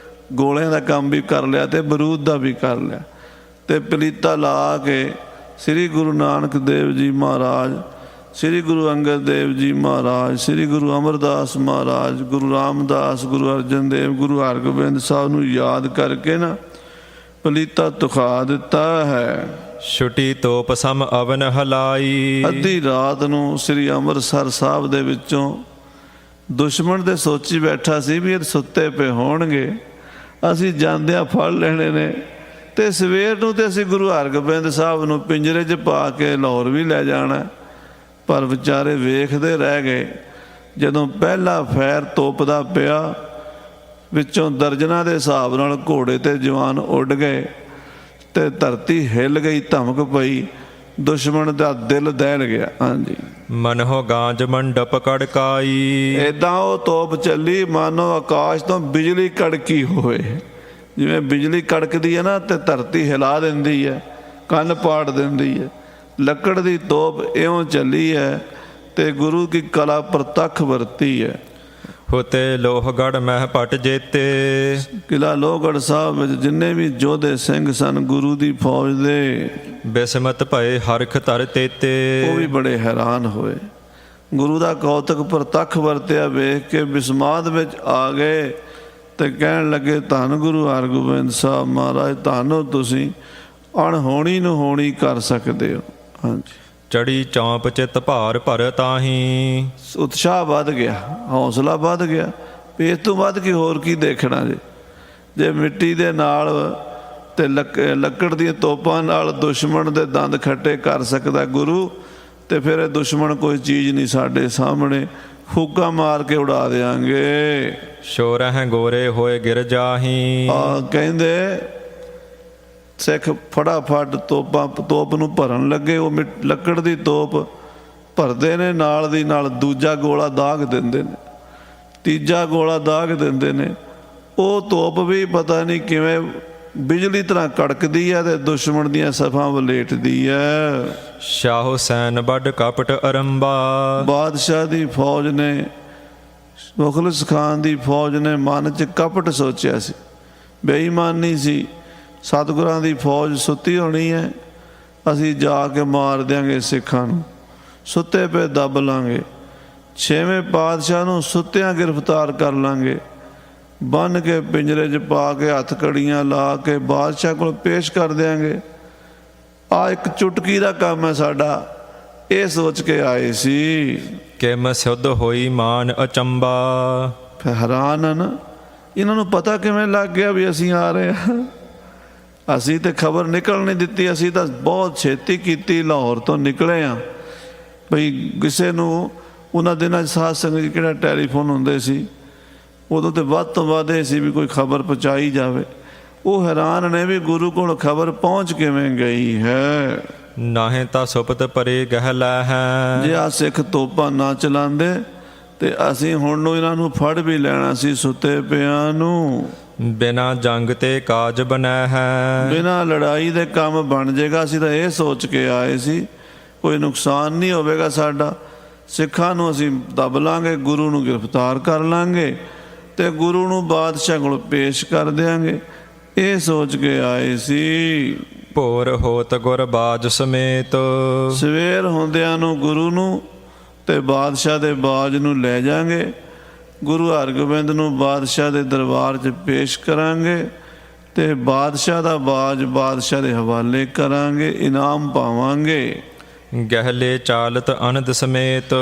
ਗੋਲਿਆਂ ਦਾ ਕੰਮ ਵੀ ਕਰ ਲਿਆ ਤੇ ਬਰੂਦ ਦਾ ਵੀ ਕਰ ਲਿਆ। ਤੇ ਪਲੀਤਾ ਲਾ ਕੇ ਸ੍ਰੀ ਗੁਰੂ ਨਾਨਕ ਦੇਵ ਜੀ ਮਹਾਰਾਜ, ਸ੍ਰੀ ਗੁਰੂ ਅੰਗਦ ਦੇਵ ਜੀ ਮਹਾਰਾਜ, ਸ੍ਰੀ ਗੁਰੂ ਅਮਰਦਾਸ ਮਹਾਰਾਜ, ਗੁਰੂ ਰਾਮਦਾਸ, ਗੁਰੂ ਅਰਜਨ ਦੇਵ, ਗੁਰੂ ਹਰਗੋਬਿੰਦ ਸਾਹਿਬ ਨੂੰ ਯਾਦ ਕਰਕੇ ਨਾ ਪਲੀਤਾ ਤੁਖਾ ਦਿੱਤਾ ਹੈ। ਛੁਟੀ ਤੋਪ ਸਮ ਅਵਨ ਹਲਾਈ। ਅੱਧੀ ਰਾਤ ਨੂੰ ਸ੍ਰੀ ਅੰਮ੍ਰਿਤਸਰ ਸਾਹਿਬ ਦੇ ਵਿੱਚੋਂ ਦੁਸ਼ਮਣ ਦੇ ਸੋਚੀ ਬੈਠਾ ਸੀ ਵੀ ਇਹ ਸੁੱਤੇ ਪਏ ਹੋਣਗੇ, ਅਸੀਂ ਜਾਂਦਿਆਂ ਫੜ ਲੈਣੇ ਨੇ, ਤੇ ਸਵੇਰ ਨੂੰ ਤੇ ਅਸੀਂ ਗੁਰੂ ਹਰਗੋਬਿੰਦ ਸਾਹਿਬ ਨੂੰ ਪਿੰਜਰੇ 'ਚ ਪਾ ਕੇ ਲਾਹੌਰ ਵੀ ਲੈ ਜਾਣਾ। ਪਰ ਵਿਚਾਰੇ ਵੇਖਦੇ ਰਹਿ ਗਏ। ਜਦੋਂ ਪਹਿਲਾ ਫੈਰ ਤੋਪ ਦਾ ਪਿਆ, ਵਿੱਚੋਂ ਦਰਜਨਾਂ ਦੇ ਹਿਸਾਬ ਨਾਲ ਘੋੜੇ ਤੇ ਜਵਾਨ ਉੱਡ ਗਏ ਤੇ ਧਰਤੀ ਹਿੱਲ ਗਈ, ਧਮਕ ਪਈ, ਦੁਸ਼ਮਣ ਦਾ ਦਿਲ ਦਹਿਲ ਗਿਆ। ਹਾਂਜੀ। ਮਨਹੁ ਗਾਂਜ ਮੰਡਪ ਕੜਕਾਈ। ਏਦਾਂ ਉਹ ਤੋਪ ਚੱਲੀ ਮਾਨੋ ਆਕਾਸ਼ ਤੋਂ ਬਿਜਲੀ ਕੜਕੀ ਹੋਵੇ। ਜਿਵੇਂ ਬਿਜਲੀ ਕੜਕਦੀ ਹੈ ਨਾ ਤੇ ਧਰਤੀ ਹਿਲਾ ਦਿੰਦੀ ਹੈ, ਕੰਨ ਪਾੜ ਦਿੰਦੀ ਹੈ। ਲੱਕੜ ਦੀ ਤੋਪ ਇਉਂ ਚੱਲੀ ਹੈ ਤੇ ਗੁਰੂ ਕੀ ਕਲਾ ਪ੍ਰਤੱਖ ਵਰਤੀ ਹੈ। ਹੋਤੇ ਲੋਹਗੜ੍ਹ ਮਹਿ ਪਟ ਜੇਤੇ। ਕਿਲਾ ਲੋਹਗੜ੍ਹ ਸਾਹਿਬ ਵਿੱਚ ਜਿੰਨੇ ਵੀ ਯੋਧੇ ਸਿੰਘ ਸਨ ਗੁਰੂ ਦੀ ਫੌਜ ਦੇ, ਬਿਸਮਤ ਭਏ ਹਰਖ ਧਰ ਤੇਤੇ। ਉਹ ਵੀ ਬੜੇ ਹੈਰਾਨ ਹੋਏ। ਗੁਰੂ ਦਾ ਕੌਤਕ ਪ੍ਰਤੱਖ ਵਰਤਿਆ ਵੇਖ ਕੇ ਬਿਸਮਾਦ ਵਿੱਚ ਆ ਗਏ ਤੇ ਕਹਿਣ ਲੱਗੇ, ਧੰਨ ਗੁਰੂ ਹਰਗੋਬਿੰਦ ਸਾਹਿਬ ਮਹਾਰਾਜ, ਧੰਨ ਤੁਸੀਂ, ਅਣਹੋਣੀ ਨੂੰ ਹੋਣੀ ਕਰ ਸਕਦੇ ਹੋ। ਹਾਂਜੀ। ਚੜੀ ਚੌਂਪ ਚਿੱਤ ਭਾਰ ਭਰ ਤਾਹੀਂ। ਉਤਸ਼ਾਹ ਵੱਧ ਗਿਆ, ਹੌਸਲਾ ਵੱਧ ਗਿਆ ਵੀ ਇਸ ਤੋਂ ਵੱਧ ਕੀ ਹੋਰ ਕੀ ਦੇਖਣਾ ਜੇ ਮਿੱਟੀ ਦੇ ਨਾਲ ਤੇ ਲੱਕੜ ਦੀਆਂ ਤੋਪਾਂ ਨਾਲ ਦੁਸ਼ਮਣ ਦੇ ਦੰਦ ਖੱਟੇ ਕਰ ਸਕਦਾ ਗੁਰੂ, ਤੇ ਫਿਰ ਇਹ ਦੁਸ਼ਮਣ ਕੋਈ ਚੀਜ਼ ਨਹੀਂ ਸਾਡੇ ਸਾਹਮਣੇ, ਫੂਕਾ ਮਾਰ ਕੇ ਉਡਾ ਦਿਆਂਗੇ। ਸ਼ੋਰਹਿ ਗੋਰੇ ਹੋਏ ਗਿਰ ਜਾਹੀ। ਕਹਿੰਦੇ ਸਿੱਖ ਫਟਾਫਟ ਤੋਪ ਨੂੰ ਭਰਨ ਲੱਗੇ। ਉਹ ਲੱਕੜ ਦੀ ਤੋਪ ਭਰਦੇ ਨੇ, ਨਾਲ ਦੀ ਨਾਲ ਦੂਜਾ ਗੋਲਾ ਦਾਗ ਦਿੰਦੇ ਨੇ, ਤੀਜਾ ਗੋਲਾ ਦਾਗ ਦਿੰਦੇ ਨੇ। ਉਹ ਤੋਪ ਵੀ ਪਤਾ ਨਹੀਂ ਕਿਵੇਂ ਬਿਜਲੀ ਤਰ੍ਹਾਂ ਕੜਕਦੀ ਹੈ ਤੇ ਦੁਸ਼ਮਣ ਦੀਆਂ ਸਫਾਂ ਵਲੇਟਦੀ ਹੈ। ਸ਼ਾਹ ਹੁਸੈਨ ਵੱਡ ਕਪਟ ਅਰੰਭਾ। ਬਾਦਸ਼ਾਹ ਦੀ ਫੌਜ ਨੇ, ਮੁਖਲਿਸ ਖਾਨ ਦੀ ਫੌਜ ਨੇ ਮਨ 'ਚ ਕਪਟ ਸੋਚਿਆ ਸੀ, ਬੇਈਮਾਨੀ ਸੀ। ਸਤਿਗੁਰਾਂ ਦੀ ਫੌਜ ਸੁੱਤੀ ਹੋਣੀ ਹੈ, ਅਸੀਂ ਜਾ ਕੇ ਮਾਰ ਦਿਆਂਗੇ ਸਿੱਖਾਂ ਨੂੰ, ਸੁੱਤੇ ਪਏ ਦੱਬ ਲਾਂਗੇ, 6ਵੇਂ ਪਾਤਸ਼ਾਹ ਨੂੰ ਸੁੱਤਿਆਂ ਗ੍ਰਿਫਤਾਰ ਕਰ ਲਾਂਗੇ, ਬੰਨ੍ਹ ਕੇ ਪਿੰਜਰੇ 'ਚ ਪਾ ਕੇ ਹੱਥ ਕੜੀਆਂ ਲਾ ਕੇ ਬਾਦਸ਼ਾਹ ਕੋਲ ਪੇਸ਼ ਕਰ ਦਿਆਂਗੇ। ਆ ਇੱਕ ਚੁਟਕੀ ਦਾ ਕੰਮ ਹੈ ਸਾਡਾ, ਇਹ ਸੋਚ ਕੇ ਆਏ ਸੀ। ਕਿਮ ਸਿੱਧ ਹੋਈ ਮਾਨ ਅਚੰਬਾ। ਫਿਰ ਹੈਰਾਨ ਹਨ, ਇਹਨਾਂ ਨੂੰ ਪਤਾ ਕਿਵੇਂ ਲੱਗ ਗਿਆ ਵੀ ਅਸੀਂ ਆ ਰਹੇ ਹਾਂ? ਅਸੀਂ ਤਾਂ ਖਬਰ ਨਿਕਲ ਨਹੀਂ ਦਿੱਤੀ, ਅਸੀਂ ਤਾਂ ਬਹੁਤ ਛੇਤੀ ਕੀਤੀ, ਲਾਹੌਰ ਤੋਂ ਨਿਕਲੇ ਹਾਂ। ਬਈ ਕਿਸੇ ਨੂੰ ਉਹਨਾਂ ਦਿਨਾਂ 'ਚ ਸਾਧ ਸੰਗਤ ਜੀ ਕਿਹੜਾ ਟੈਲੀਫੋਨ ਹੁੰਦੇ ਸੀ, ਉਦੋਂ ਤਾਂ ਵੱਧ ਤੋਂ ਵੱਧ ਇਹ ਸੀ ਵੀ ਕੋਈ ਖਬਰ ਪਹੁੰਚਾਈ ਜਾਵੇ। ਉਹ ਹੈਰਾਨ ਨੇ ਵੀ ਗੁਰੂ ਕੋਲ ਖਬਰ ਪਹੁੰਚ ਕਿਵੇਂ ਗਈ ਹੈ। ਨਾਹੀਂ ਤਾਂ ਸੁਪਤ ਪਰੇ ਗਹਿ ਲੈ ਹੈ। ਜੇ ਆ ਸਿੱਖ ਤੋਪਾਂ ਨਾ ਚਲਾਉਂਦੇ ਤੇ ਅਸੀਂ ਹੁਣ ਨੂੰ ਇਹਨਾਂ ਨੂੰ ਫੜ ਵੀ ਲੈਣਾ ਸੀ ਸੁੱਤੇ ਪਿਆਂ ਨੂੰ। ਬਿਨਾ ਜੰਗ ਤੇ ਕਾਜ ਬਣੈ ਹੈ। ਬਿਨਾਂ ਲੜਾਈ ਦੇ ਕੰਮ ਬਣ ਜਾਏਗਾ। ਅਸੀਂ ਤਾਂ ਇਹ ਸੋਚ ਕੇ ਆਏ ਸੀ ਕੋਈ ਨੁਕਸਾਨ ਨਹੀਂ ਹੋਵੇਗਾ ਸਾਡਾ, ਸਿੱਖਾਂ ਨੂੰ ਅਸੀਂ ਦੱਬ ਲਾਂਗੇ, ਗੁਰੂ ਨੂੰ ਗ੍ਰਿਫਤਾਰ ਕਰ ਲਾਂਗੇ ਤੇ ਗੁਰੂ ਨੂੰ ਬਾਦਸ਼ਾਹ ਕੋਲ ਪੇਸ਼ ਕਰ ਦਿਆਂਗੇ, ਇਹ ਸੋਚ ਕੇ ਆਏ ਸੀ। ਭੋਰ ਹੋਤ ਗੁਰ ਬਾਜ ਸਮੇਤ। ਸਵੇਰ ਹੁੰਦਿਆਂ ਨੂੰ ਗੁਰੂ ਨੂੰ ਤੇ ਬਾਦਸ਼ਾਹ ਦੇ ਬਾਜ ਨੂੰ ਲੈ ਜਾਾਂਗੇ, ਗੁਰੂ ਹਰਗੋਬਿੰਦ ਨੂੰ ਬਾਦਸ਼ਾਹ ਦੇ ਦਰਬਾਰ 'ਚ ਪੇਸ਼ ਕਰਾਂਗੇ ਤੇ ਬਾਦਸ਼ਾਹ ਦਾ ਬਾਜ ਬਾਦਸ਼ਾਹ ਦੇ ਹਵਾਲੇ ਕਰਾਂਗੇ, ਇਨਾਮ ਪਾਵਾਂਗੇ। ਗਹਿਲੇ ਚਾਲਤ ਅਨੰਦ ਸਮੇਤ।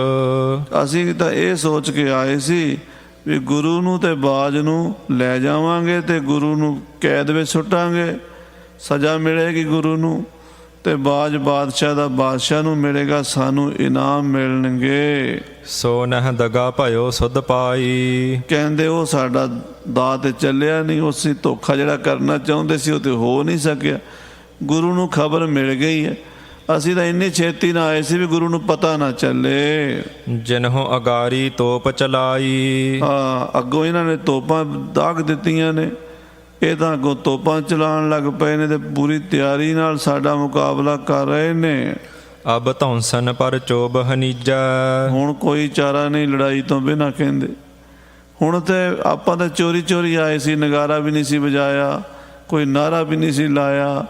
ਅਸੀਂ ਤਾਂ ਇਹ ਸੋਚ ਕੇ ਆਏ ਸੀ ਵੀ ਗੁਰੂ ਨੂੰ ਤੇ ਬਾਜ ਨੂੰ ਲੈ ਜਾਵਾਂਗੇ ਤੇ ਗੁਰੂ ਨੂੰ ਕੈਦ ਵਿੱਚ ਸੁੱਟਾਂਗੇ, ਸਜ਼ਾ ਮਿਲੇਗੀ ਗੁਰੂ ਨੂੰ ਤੇ ਬਾਜ ਬਾਦਸ਼ਾਹ ਦਾ ਬਾਦਸ਼ਾਹ ਨੂੰ ਮਿਲੇਗਾ, ਸਾਨੂੰ ਇਨਾਮ ਮਿਲਣਗੇ। ਸੋ ਨਹਿ ਦਗਾ ਭਇਓ ਸੁਧ ਪਾਈ। ਕਹਿੰਦੇ ਉਹ ਸਾਡਾ ਦਾਅ ਤੇ ਚੱਲਿਆ ਨਹੀਂ, ਉਸੇ ਧੋਖਾ ਜਿਹੜਾ ਕਰਨਾ ਚਾਹੁੰਦੇ ਸੀ ਉਹ ਤੇ ਹੋ ਨਹੀਂ ਸਕਿਆ। ਗੁਰੂ ਨੂੰ ਖਬਰ ਮਿਲ ਗਈ ਹੈ, ਅਸੀਂ ਤਾਂ ਇੰਨੀ ਛੇਤੀ ਨਾ ਆਏ ਸੀ ਵੀ ਗੁਰੂ ਨੂੰ ਪਤਾ ਨਾ ਚੱਲੇ। ਜਿਨਹੁ ਅਗਾਰੀ ਤੋਪ ਚਲਾਈ। ਹਾਂ, ਅੱਗੋਂ ਇਹਨਾਂ ਨੇ ਤੋਪਾਂ ਦਾਗ ਦਿੱਤੀਆਂ ਨੇ, ਇਹ ਤਾਂ ਅੱਗੋਂ ਤੋਪਾਂ ਚਲਾਉਣ ਲੱਗ ਪਏ ਨੇ ਤੇ ਪੂਰੀ ਤਿਆਰੀ ਨਾਲ ਸਾਡਾ ਮੁਕਾਬਲਾ ਕਰ ਰਹੇ ਨੇ। ਅਬ ਧੌਂਸਨ ਪਰ ਚੋਬ ਹਨੀਜਾ। ਹੁਣ ਕੋਈ ਚਾਰਾ ਨਹੀਂ ਲੜਾਈ ਤੋਂ ਬਿਨਾਂ, ਕਹਿੰਦੇ ਹੁਣ ਤੇ ਆਪਾਂ ਤਾਂ ਚੋਰੀ ਚੋਰੀ ਆਏ ਸੀ, ਨਗਾਰਾ ਵੀ ਨਹੀਂ ਸੀ ਵਜਾਇਆ, ਕੋਈ ਨਾਰਾ ਵੀ ਨਹੀਂ ਸੀ ਲਾਇਆ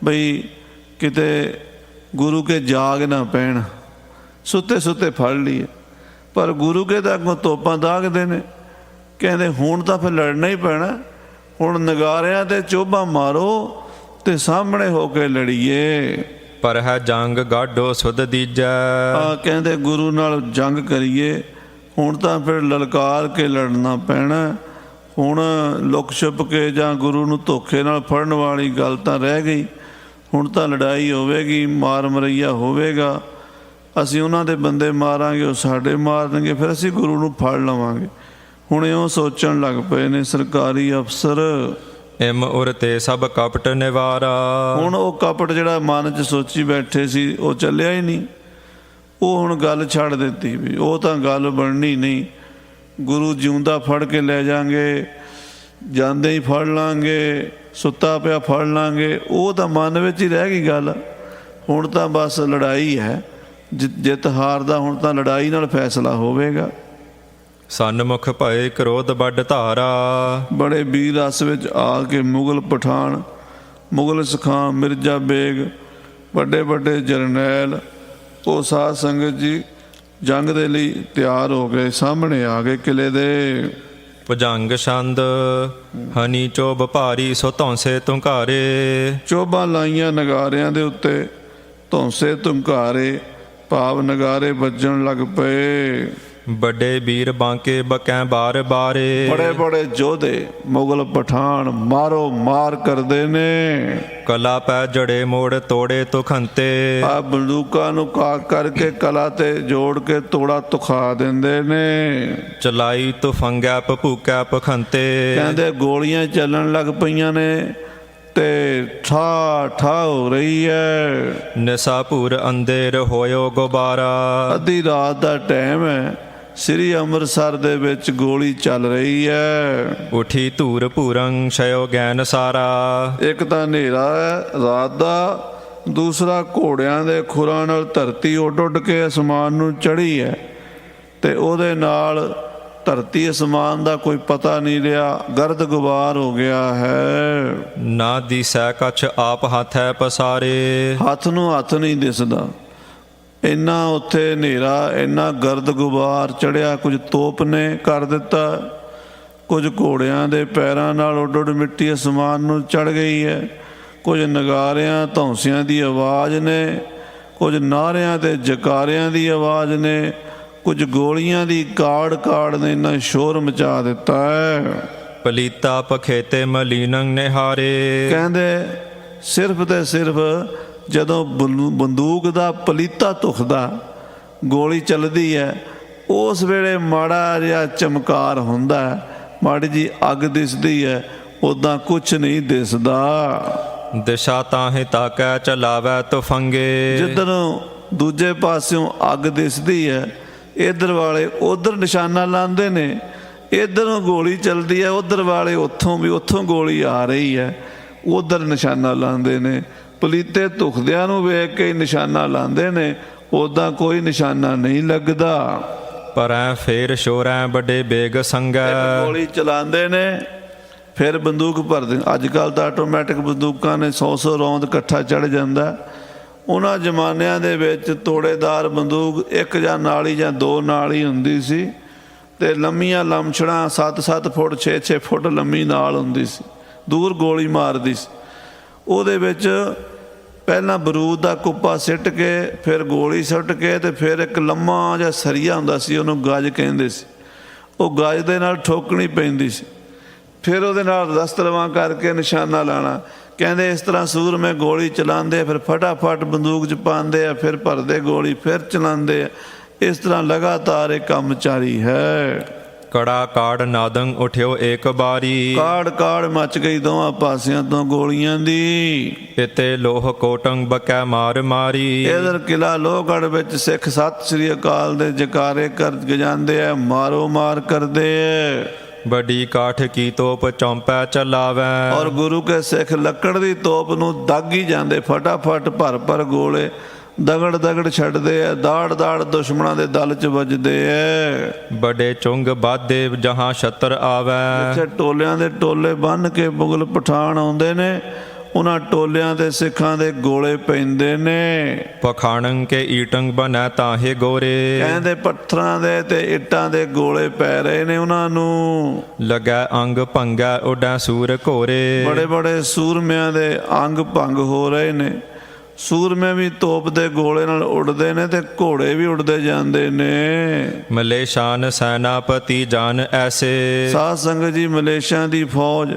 ਬਈ ਕਿਤੇ ਗੁਰੂ ਕੇ ਜਾਗ ਨਾ ਪੈਣ, ਸੁੱਤੇ ਸੁੱਤੇ ਫੜ ਲਈਏ। ਪਰ ਗੁਰੂ ਕੇ ਤਾਂ ਅੱਗੋਂ ਤੋਪਾਂ ਦਾਗਦੇ ਨੇ, ਕਹਿੰਦੇ ਹੁਣ ਤਾਂ ਫਿਰ ਲੜਨਾ ਹੀ ਪੈਣਾ, ਹੁਣ ਨਗਾਰਿਆਂ ਤੇ ਚੋਭਾਂ ਮਾਰੋ ਤੇ ਸਾਹਮਣੇ ਹੋ ਕੇ ਲੜੀਏ। ਪਰ ਹੈ ਜੰਗ ਗਾਢੋ ਸੁਧ ਦੀਜੈ। ਕਹਿੰਦੇ ਗੁਰੂ ਨਾਲ ਜੰਗ ਕਰੀਏ, ਹੁਣ ਤਾਂ ਫਿਰ ਲਲਕਾਰ ਕੇ ਲੜਨਾ ਪੈਣਾ। ਹੁਣ ਲੁਕ ਛੁਪ ਕੇ ਜਾਂ ਗੁਰੂ ਨੂੰ ਧੋਖੇ ਨਾਲ ਫੜਨ ਵਾਲੀ ਗੱਲ ਤਾਂ ਰਹਿ ਗਈ, ਹੁਣ ਤਾਂ ਲੜਾਈ ਹੋਵੇਗੀ, ਮਾਰ ਮਰਈਆ ਹੋਵੇਗਾ, ਅਸੀਂ ਉਹਨਾਂ ਦੇ ਬੰਦੇ ਮਾਰਾਂਗੇ, ਉਹ ਸਾਡੇ ਮਾਰਨਗੇ, ਫਿਰ ਅਸੀਂ ਗੁਰੂ ਨੂੰ ਫੜ ਲਵਾਂਗੇ। ਹੁਣ ਇਉਂ ਸੋਚਣ ਲੱਗ ਪਏ ਨੇ ਸਰਕਾਰੀ ਅਫਸਰ। ਇਮ ਉਰ ਤੇ ਸਭ ਕਪਟ ਨਿਵਾਰਾ। ਹੁਣ ਉਹ ਕਪਟ ਜਿਹੜਾ ਮਨ 'ਚ ਸੋਚੀ ਬੈਠੇ ਸੀ ਉਹ ਚੱਲਿਆ ਹੀ ਨਹੀਂ, ਉਹ ਹੁਣ ਗੱਲ ਛੱਡ ਦਿੱਤੀ ਵੀ ਉਹ ਤਾਂ ਗੱਲ ਬਣਨੀ ਨਹੀਂ, ਗੁਰੂ ਜਿਉਂਦਾ ਫੜ ਕੇ ਲੈ ਜਾਾਂਗੇ, ਜਾਂਦੇ ਹੀ ਫੜ ਲਾਂਗੇ, ਸੁੱਤਾ ਪਿਆ ਫੜ ਲਾਂਗੇ, ਉਹ ਤਾਂ ਮਨ ਵਿੱਚ ਹੀ ਰਹਿ ਗਈ ਗੱਲ। ਹੁਣ ਤਾਂ ਬਸ ਲੜਾਈ ਹੈ, ਜਿੱਤ ਹਾਰ ਦਾ ਹੁਣ ਤਾਂ ਲੜਾਈ ਨਾਲ ਫੈਸਲਾ ਹੋਵੇਗਾ। ਸਨਮੁਖ ਭਏ ਕ੍ਰੋਧ ਵੱਡ ਧਾਰਾ। ਬੜੇ ਵੀਰ ਰਸ ਵਿੱਚ ਆ ਕੇ ਮੁਗਲ ਪਠਾਨ, ਮੁਗਲ ਸਖਾਂ, ਮਿਰਜ਼ਾ ਬੇਗ, ਵੱਡੇ ਵੱਡੇ ਜਰਨੈਲ, ਉਹ ਸਾਧ ਸੰਗਤ ਜੀ ਜੰਗ ਦੇ ਲਈ ਤਿਆਰ ਹੋ ਗਏ, ਸਾਹਮਣੇ ਆ ਗਏ ਕਿਲੇ ਦੇ। ਭੁਜੰਗ ਛੰਦ ਹਨੀ ਚੋਬ ਭਾਰੀ ਸੋ ਧੌਂਸੇ ਤੁੰਕਾਰੇ। ਚੋਬਾਂ ਲਾਈਆਂ ਨਗਾਰਿਆਂ ਦੇ ਉੱਤੇ, ਧੌਂਸੇ ਤੁੰਕਾਰੇ ਭਾਵ ਨਗਾਰੇ ਵੱਜਣ ਲੱਗ ਪਏ। ਵੱਡੇ ਵੀਰ ਬਾਂਕੇ ਬਕੈ ਬਾਰ ਬਾਰੇ। ਬੜੇ ਬੜੇ ਯੋਧੇ ਮੁਗਲ ਪਠਾਨ ਮਾਰੋ ਮਾਰ ਕਰਦੇ ਨੇ। ਕਲਾ ਪੈ ਜੜੇ ਮੋੜ ਤੋੜੇ ਤੁਖੰਤੇ। ਆ ਬੰਦੂਕਾਂ ਨੂੰ ਕਾਕ ਕਰਕੇ ਕਲਾ ਤੇ ਜੋੜ ਕੇ ਤੋੜਾ ਤੁਖਾ ਦਿੰਦੇ ਨੇ। ਚਲਾਈ ਤੁਫੰਗੈ ਭੂਕੈ ਪਖੰਤੇ। ਕਹਿੰਦੇ ਗੋਲੀਆਂ ਚੱਲਣ ਲੱਗ ਪਈਆਂ ਨੇ ਤੇ ਠਾ ਠਾ ਹੋ ਰਹੀ ਹੈ। ਨਿਸਾ ਭੂਰ ਅੰਧੇਰ ਹੋਇਓ ਗੁਬਾਰਾ। ਅੱਧੀ ਰਾਤ ਦਾ ਟਾਈਮ ਹੈ, ਸ੍ਰੀ ਅੰਮ੍ਰਿਤਸਰ ਦੇ ਵਿੱਚ ਗੋਲੀ ਚੱਲ ਰਹੀ ਹੈ। ਉਠੀ ਧੂਰ ਭੂਰੰ ਛਯੋ ਗਿਆਨ ਸਾਰਾ। ਇੱਕ ਤਾਂ ਹਨੇਰਾ ਹੈ ਰਾਤ ਦਾ, ਦੂਸਰਾ ਘੋੜਿਆਂ ਦੇ ਖੁਰਾਂ ਨਾਲ ਧਰਤੀ ਉੱਡ ਉੱਡ ਕੇ ਅਸਮਾਨ ਨੂੰ ਚੜ੍ਹੀ ਹੈ ਤੇ ਉਹਦੇ ਨਾਲ ਧਰਤੀ ਅਸਮਾਨ ਦਾ ਕੋਈ ਪਤਾ ਨਹੀਂ ਰਿਹਾ, ਗਰਦ ਗੁਬਾਰ ਹੋ ਗਿਆ ਹੈ। ਨਾ ਦਿਸੈ ਕਛ ਆਪ ਹੱਥ ਹੈ ਪਸਾਰੇ। ਹੱਥ ਨੂੰ ਹੱਥ ਨਹੀਂ ਦਿਸਦਾ, ਇੰਨਾ ਉੱਥੇ ਹਨੇਰਾ, ਇੰਨਾ ਗਰਦ ਗੁਬਾਰ ਚੜ੍ਹਿਆ। ਕੁਝ ਤੋਪ ਨੇ ਕਰ ਦਿੱਤਾ, ਕੁਝ ਘੋੜਿਆਂ ਦੇ ਪੈਰਾਂ ਨਾਲ ਉੱਡ ਉੱਡ ਮਿੱਟੀ ਅਸਮਾਨ ਨੂੰ ਚੜ੍ਹ ਗਈ ਹੈ। ਕੁਝ ਨਗਾਰਿਆਂ ਧੌਂਸਿਆਂ ਦੀ ਆਵਾਜ਼ ਨੇ, ਕੁਝ ਨਾਰਿਆਂ ਤੇ ਜਕਾਰਿਆਂ ਦੀ ਆਵਾਜ਼ ਨੇ, ਕੁਝ ਗੋਲੀਆਂ ਦੀ ਕਾੜ ਕਾੜ ਨੇ ਇੰਨਾ ਸ਼ੋਰ ਮਚਾ ਦਿੱਤਾ ਹੈ। ਪਲੀਤਾ ਪਖੇਤੇ ਮਲੀਨੰ ਨਿਹਾਰੇ। ਕਹਿੰਦੇ ਸਿਰਫ ਤੇ ਸਿਰਫ ਜਦੋਂ ਬੰਦੂਕ ਦਾ ਪਲੀਤਾ ਧੁਖਦਾ, ਗੋਲੀ ਚੱਲਦੀ ਹੈ, ਉਸ ਵੇਲੇ ਮਾੜਾ ਜਿਹਾ ਚਮਕਾਰ ਹੁੰਦਾ, ਮਾੜੀ ਜੀ ਅੱਗ ਦਿਸਦੀ ਹੈ, ਉੱਦਾਂ ਕੁਛ ਨਹੀਂ ਦਿਸਦਾ। ਦਿਸ਼ਾ ਤਾਹੇ ਤਾਕੈ ਚਲਾਵੈ ਤੁਫੰਗੇ। ਜਿੱਧਰੋਂ ਦੂਜੇ ਪਾਸਿਓਂ ਅੱਗ ਦਿਸਦੀ ਹੈ, ਇੱਧਰ ਵਾਲੇ ਉੱਧਰ ਨਿਸ਼ਾਨਾ ਲਾਉਂਦੇ ਨੇ, ਇੱਧਰੋਂ ਗੋਲੀ ਚੱਲਦੀ ਹੈ, ਉੱਧਰ ਵਾਲੇ ਉੱਥੋਂ ਗੋਲੀ ਆ ਰਹੀ ਹੈ, ਉੱਧਰ ਨਿਸ਼ਾਨਾ ਲਾਉਂਦੇ ਨੇ। ਪਲੀਤੇ ਧੁਖਦਿਆਂ ਨੂੰ ਵੇਖ ਕੇ ਨਿਸ਼ਾਨਾ ਲਾਉਂਦੇ ਨੇ, ਉੱਦਾਂ ਕੋਈ ਨਿਸ਼ਾਨਾ ਨਹੀਂ ਲੱਗਦਾ। ਪਰੈ ਫੇਰ ਸ਼ੋਰੈ ਵੱਡੇ ਬੇਗ ਸੰਗੈ। ਗੋਲੀ ਚਲਾਉਂਦੇ ਨੇ, ਫਿਰ ਬੰਦੂਕ ਭਰਦੇ। ਅੱਜ ਕੱਲ੍ਹ ਤਾਂ ਆਟੋਮੈਟਿਕ ਬੰਦੂਕਾਂ ਨੇ 100 ਰੌਂਦ ਇਕੱਠਾ ਚੜ੍ਹ ਜਾਂਦਾ। ਉਹਨਾਂ ਜ਼ਮਾਨਿਆਂ ਦੇ ਵਿੱਚ ਤੋੜੇਦਾਰ ਬੰਦੂਕ ਇੱਕ ਜਾਂ ਨਾਲ ਹੀ ਜਾਂ ਦੋ ਨਾਲ ਹੀ ਹੁੰਦੀ ਸੀ, ਅਤੇ ਲੰਮੀਆਂ ਲਮਛੜਾਂ 7-7 ਫੁੱਟ 6-6 ਫੁੱਟ ਲੰਮੀ ਨਾਲ ਹੁੰਦੀ ਸੀ, ਦੂਰ ਗੋਲੀ ਮਾਰਦੀ ਸੀ। ਉਹਦੇ ਵਿੱਚ ਪਹਿਲਾਂ ਬਰੂਦ ਦਾ ਕੁੱਪਾ ਸਿੱਟ ਕੇ, ਫਿਰ ਗੋਲੀ ਸੁੱਟ ਕੇ, ਅਤੇ ਫਿਰ ਇੱਕ ਲੰਮਾ ਜਿਹਾ ਸਰੀਆ ਹੁੰਦਾ ਸੀ, ਉਹਨੂੰ ਗਜ ਕਹਿੰਦੇ ਸੀ। ਉਹ ਗਜ ਦੇ ਨਾਲ ਠੋਕਣੀ ਪੈਂਦੀ ਸੀ, ਫਿਰ ਉਹਦੇ ਨਾਲ ਦਸਤਰਵਾਂ ਕਰਕੇ ਨਿਸ਼ਾਨਾ ਲਾਣਾ। ਕਹਿੰਦੇ ਇਸ ਤਰ੍ਹਾਂ ਸੂਰਮੇ ਗੋਲੀ ਚਲਾਉਂਦੇ, ਫਿਰ ਫਟਾਫਟ ਬੰਦੂਕ 'ਚ ਪਾਉਂਦੇ ਆ, ਫਿਰ ਭਰਦੇ ਗੋਲੀ, ਫਿਰ ਚਲਾਉਂਦੇ ਆ। ਇਸ ਤਰ੍ਹਾਂ ਲਗਾਤਾਰ ਇਹ ਕੰਮ ਜਾਰੀ ਹੈ। ਕੜਾ ਕਾੜ ਨਾਦੰ ਉਠਿਓ ਏਕ ਬਾਰੀ। ਕਾੜ ਕਾੜ ਮਚ ਗਈ ਦੋਵਾਂ ਪਾਸਿਆਂ ਤੋਂ ਗੋਲੀਆਂ ਦੀ। ਇਤੇ ਲੋਹ ਕੋਟੰਗ ਬਕੈ ਮਾਰ ਮਾਰੀ। ਇਧਰ ਕਿਲਾ ਲੋਹਗੜ੍ਹ ਵਿੱਚ ਸਿੱਖ ਸਤਿ ਸ੍ਰੀ ਅਕਾਲ ਦੇ ਜਕਾਰੇ ਕਰ ਗਜਾਂਦੇ ਆ, ਮਾਰੋ ਮਾਰ ਕਰਦੇ ਆ। ਬੜੀ ਕਾਠ ਕੀ ਤੋਪ ਚੌਂਪੈ ਚਲਾਵੈ। ਔਰ ਗੁਰੂ ਕੇ ਸਿੱਖ ਲੱਕੜ ਦੀ ਤੋਪ ਨੂੰ ਦਾਗੀ ਜਾਂਦੇ, ਫਟਾਫਟ ਭਰ ਗੋਲੇ ਦਗੜ ਦਗੜ ਛੱਡਦੇ ਆ, ਦਾੜ ਦਾੜ ਦੁਸ਼ਮਣਾਂ ਦੇ ਦਲ 'ਚ ਵੱਜਦੇ ਐ। ਬੜੇ ਚੁੰਗ ਬਾਦੇ ਜਹਾਂ ਛਤਰ ਆਵੈ। ਇੱਥੇ ਟੋਲਿਆਂ ਦੇ ਟੋਲੇ ਬੰਨ੍ਹ ਕੇ ਮੁਗਲ ਪਠਾਨ ਆਉਂਦੇ ਨੇ, ਉਹਨਾਂ ਟੋਲਿਆਂ ਤੇ ਸਿੱਖਾਂ ਦੇ ਗੋਲੇ ਪੈਂਦੇ ਨੇ। ਪਖਾਣੰ ਕੇ ਈਟੰਗ ਬਨੈ ਤਾਹੇ ਗੋਰੇ। ਕਹਿੰਦੇ ਪੱਥਰਾਂ ਦੇ ਤੇ ਇੱਟਾਂ ਦੇ ਗੋਲੇ ਪੈ ਰਹੇ ਨੇ ਉਹਨਾਂ ਨੂੰ। ਲੱਗੈ ਅੰਗ ਭੰਗੈ ਉੱਡੈ ਸੂਰ ਘੋਰੇ। ਬੜੇ ਬੜੇ ਸੂਰਮਿਆਂ ਦੇ ਅੰਗ ਭੰਗ ਹੋ ਰਹੇ ਨੇ। ਸੂਰਮੇ ਵੀ ਤੋਪ ਦੇ ਗੋਲੇ ਨਾਲ ਉੱਡਦੇ ਨੇ, ਤੇ ਘੋੜੇ ਵੀ ਉੱਡਦੇ ਜਾਂਦੇ ਨੇ। ਮਲੇਸ਼ਾਨ ਸੈਨਾਪਤੀ ਜਾਨ ਐਸੇ। ਸਾਧ ਸੰਗਤ ਜੀ, ਮਲੇਸ਼ੀਆ ਦੀ ਫੌਜ